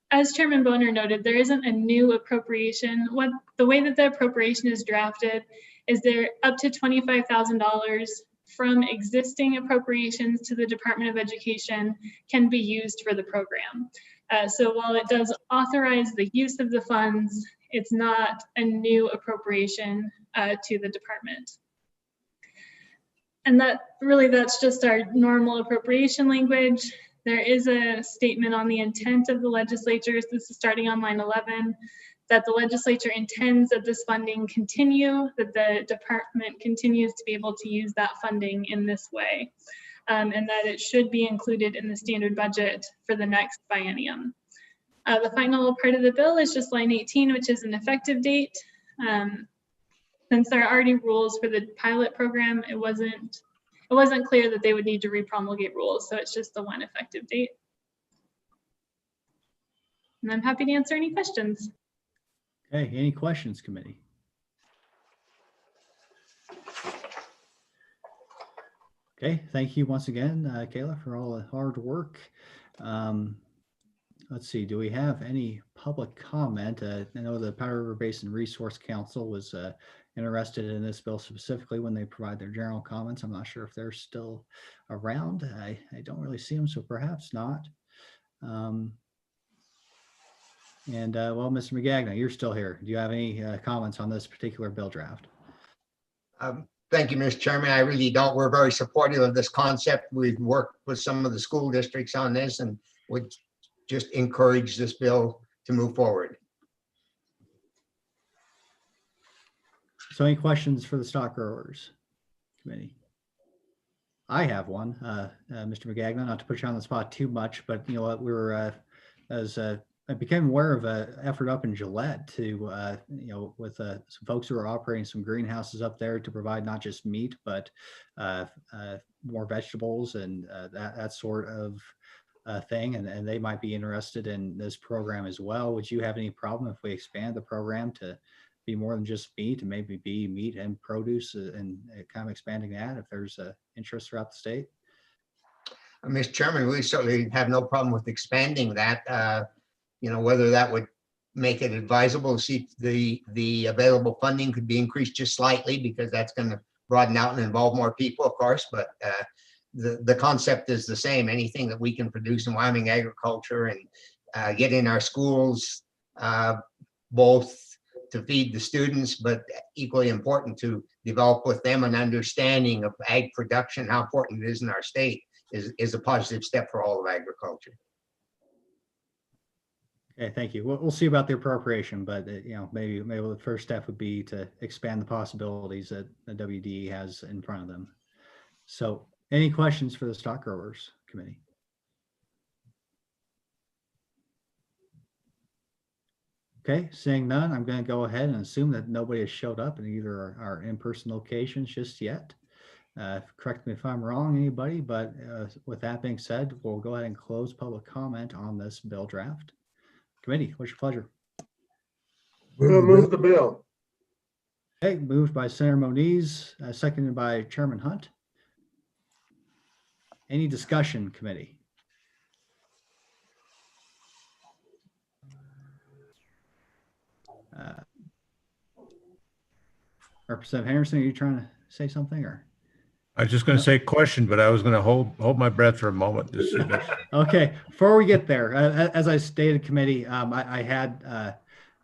as Chairman Boner noted, there isn't a new appropriation. The way that the appropriation is drafted is there up to $25,000 from existing appropriations to the Department of Education can be used for the program. So while it does authorize the use of the funds, it's not a new appropriation to the department. And that's just our normal appropriation language. There is a statement on the intent of the legislature. This is starting on line 11, that the legislature intends that this funding continue, that the department continues to be able to use that funding in this way. And that it should be included in the standard budget for the next biennium. The final part of the bill is just line 18, which is an effective date. Since there are already rules for the pilot program, it wasn't clear that they would need to repromulgate rules, so it's just the one effective date. And I'm happy to answer any questions. Okay, any questions, committee? Okay, thank you once again, Kayla, for all the hard work. Let's see, do we have any public comment? I know the Powder River Basin Resource Council was interested in this bill specifically when they provide their general comments. I'm not sure if they're still around. I don't really see them, so perhaps not. Well, Mr. McGagnon, you're still here. Do you have any comments on this particular bill draft? Thank you, Mr. Chairman. I really don't. We're very supportive of this concept. We've worked with some of the school districts on this and would just encourage this bill to move forward. So any questions for the stock growers committee? I have one, Mr. McGagnon, not to put you on the spot too much, but you know what, we were, I became aware of an effort up in Gillette to, with some folks who are operating some greenhouses up there to provide not just meat, but more vegetables and that sort of thing. And they might be interested in this program as well. Would you have any problem if we expand the program to be more than just meat and maybe be meat and produce and kind of expanding that if there's interest throughout the state? Mr. Chairman, we certainly have no problem with expanding that. Whether that would make it advisable to see if the available funding could be increased just slightly, because that's going to broaden out and involve more people, of course, but the concept is the same. Anything that we can produce in Wyoming agriculture and get in our schools, both to feed the students, but equally important to develop with them an understanding of ag production, how important it is in our state, is a positive step for all of agriculture. Okay, thank you. We'll see about the appropriation, but maybe the first step would be to expand the possibilities that the WDE has in front of them. So, any questions for the Stock Growers Committee? Okay, seeing none, I'm going to go ahead and assume that nobody has showed up in either our in-person locations just yet. Correct me if I'm wrong, anybody, but with that being said, we'll go ahead and close public comment on this bill draft. Committee, what's your pleasure? Move the bill. Okay, moved by Senator Moniz, seconded by Chairman Hunt. Any discussion, committee? Representative Henderson, are you trying to say something, or? I was just going to say question, but I was going to hold my breath for a moment. Okay, before we get there, as I stated, committee, I had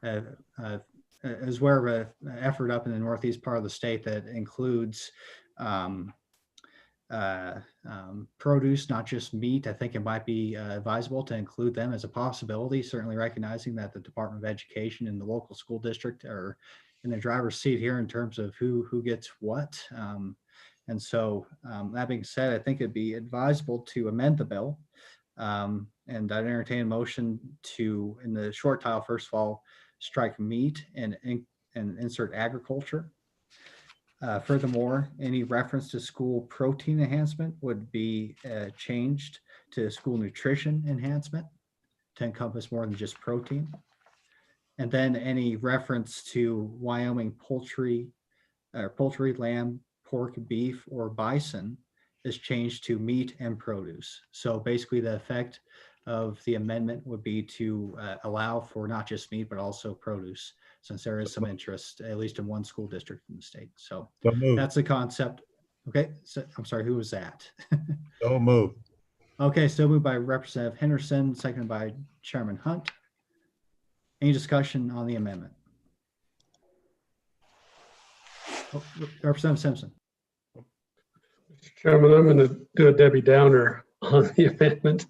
as well an effort up in the northeast part of the state that includes produce, not just meat. I think it might be advisable to include them as a possibility, certainly recognizing that the Department of Education and the local school district are in the driver's seat here in terms of who gets what. And so that being said, I think it'd be advisable to amend the bill. And I'd entertain a motion to, in the short title, first of all, strike meat and insert agriculture. Furthermore, any reference to school protein enhancement would be changed to school nutrition enhancement to encompass more than just protein. And then any reference to Wyoming poultry, lamb, pork, beef, or bison is changed to meat and produce. So basically the effect of the amendment would be to allow for not just meat, but also produce, since there is some interest, at least in one school district in the state. So that's the concept. Okay, so I'm sorry, who was that? So moved. Okay, so moved by Representative Henderson, seconded by Chairman Hunt. Any discussion on the amendment? Oh, Representative Simpson. Mr. Chairman, I'm going to do a Debbie Downer on the amendment.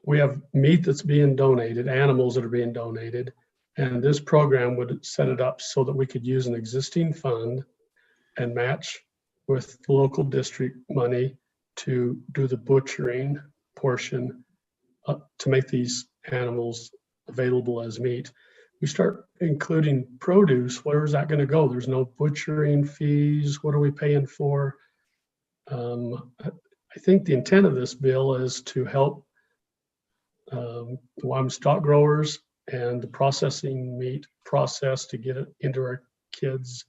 We have meat that's being donated, animals that are being donated, and this program would set it up so that we could use an existing fund and match with the local district money to do the butchering portion to make these animals available as meat. We start including produce, where is that going to go? There's no butchering fees. What are we paying for? I think the intent of this bill is to help the Wyoming stock growers and the processing meat process to get it into our kids'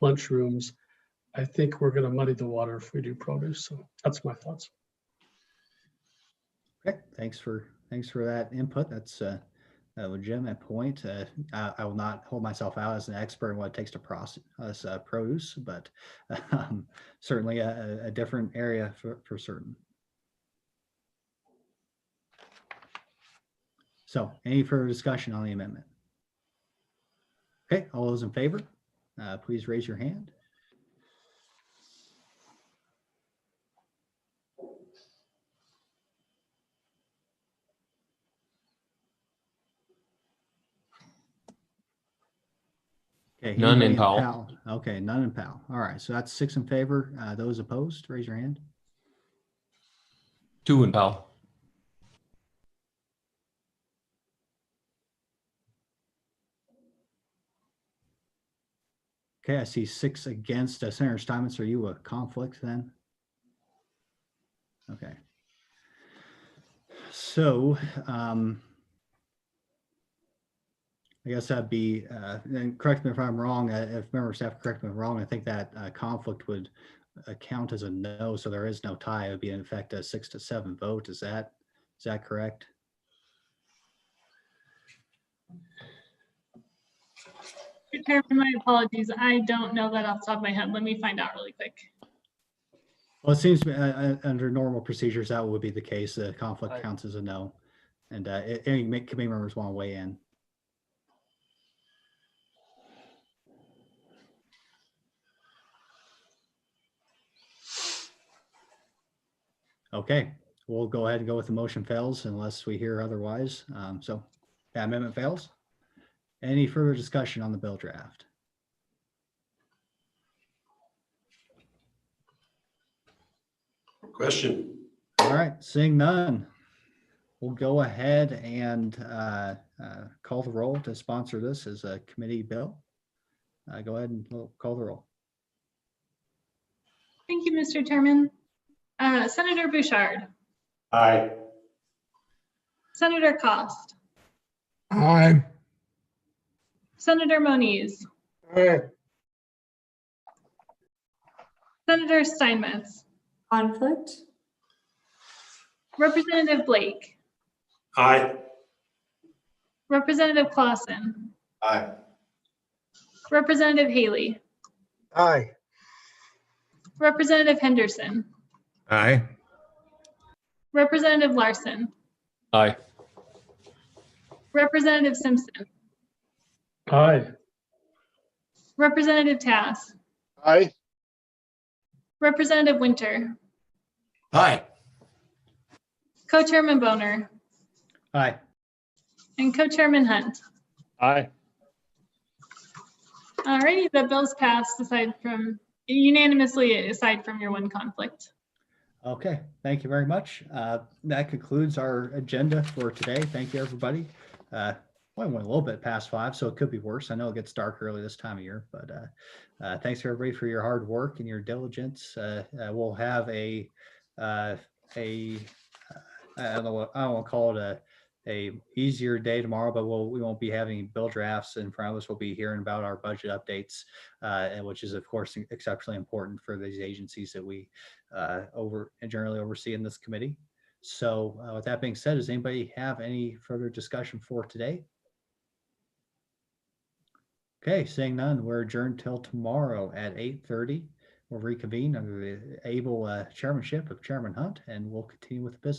lunchrooms. I think we're going to muddy the water if we do produce. So that's my thoughts. Okay, thanks for that input. That's a legitimate point. I will not hold myself out as an expert in what it takes to process produce, but certainly a different area for certain. So any further discussion on the amendment? Okay, all those in favor, please raise your hand. Okay, none in anybody Powell. Okay, none in Powell. All right, so that's 6 in favor. Those opposed, raise your hand. 2 in Powell. Okay, I see 6 against. Senator Steinmetz, are you a conflict then? Okay. So I guess that'd be, and correct me if I'm wrong, if member staff correct me if I'm wrong, I think that conflict would count as a no, so there is no tie. It would be in effect a 6-7 vote. Is that correct? Mr. Chairman, my apologies. I don't know that off the top of my head. Let me find out really quick. Well, it seems under normal procedures that would be the case. The conflict counts as a no, and any committee members want to weigh in. Okay, we'll go ahead and go with the motion fails unless we hear otherwise. So that amendment fails. Any further discussion on the bill draft? Question. All right, seeing none, we'll go ahead and call the roll to sponsor this as a committee bill. Go ahead and call the roll. Thank you, Mr. Chairman. Senator Bouchard, Aye. Senator Cost, Aye. Senator Moniz, Aye. Senator Steinmetz, Conflict? Representative Blake, Aye. Representative Clausen, Aye. Representative Haley, Aye. Representative Henderson, Aye. Representative Larson, Aye. Representative Simpson, Aye. Representative Tass, Aye. Representative Winter, Aye. Co-Chairman Boner, Aye. and Co-Chairman Hunt. Aye. Alrighty, the bill's passed unanimously aside from your one conflict. Okay, thank you very much. That concludes our agenda for today. Thank you, everybody. Well, I went a little bit past 5, so it could be worse. I know it gets dark early this time of year, but thanks everybody for your hard work and your diligence. We'll have I don't want to call it a easier day tomorrow, but we won't be having bill drafts in front of us. We'll be hearing about our budget updates, and which is of course exceptionally important for these agencies that we generally oversee in this committee. So with that being said, does anybody have any further discussion for today? Okay, seeing none, we're adjourned till tomorrow at 8:30. We'll reconvene under the able chairmanship of Chairman Hunt, and we'll continue with the business.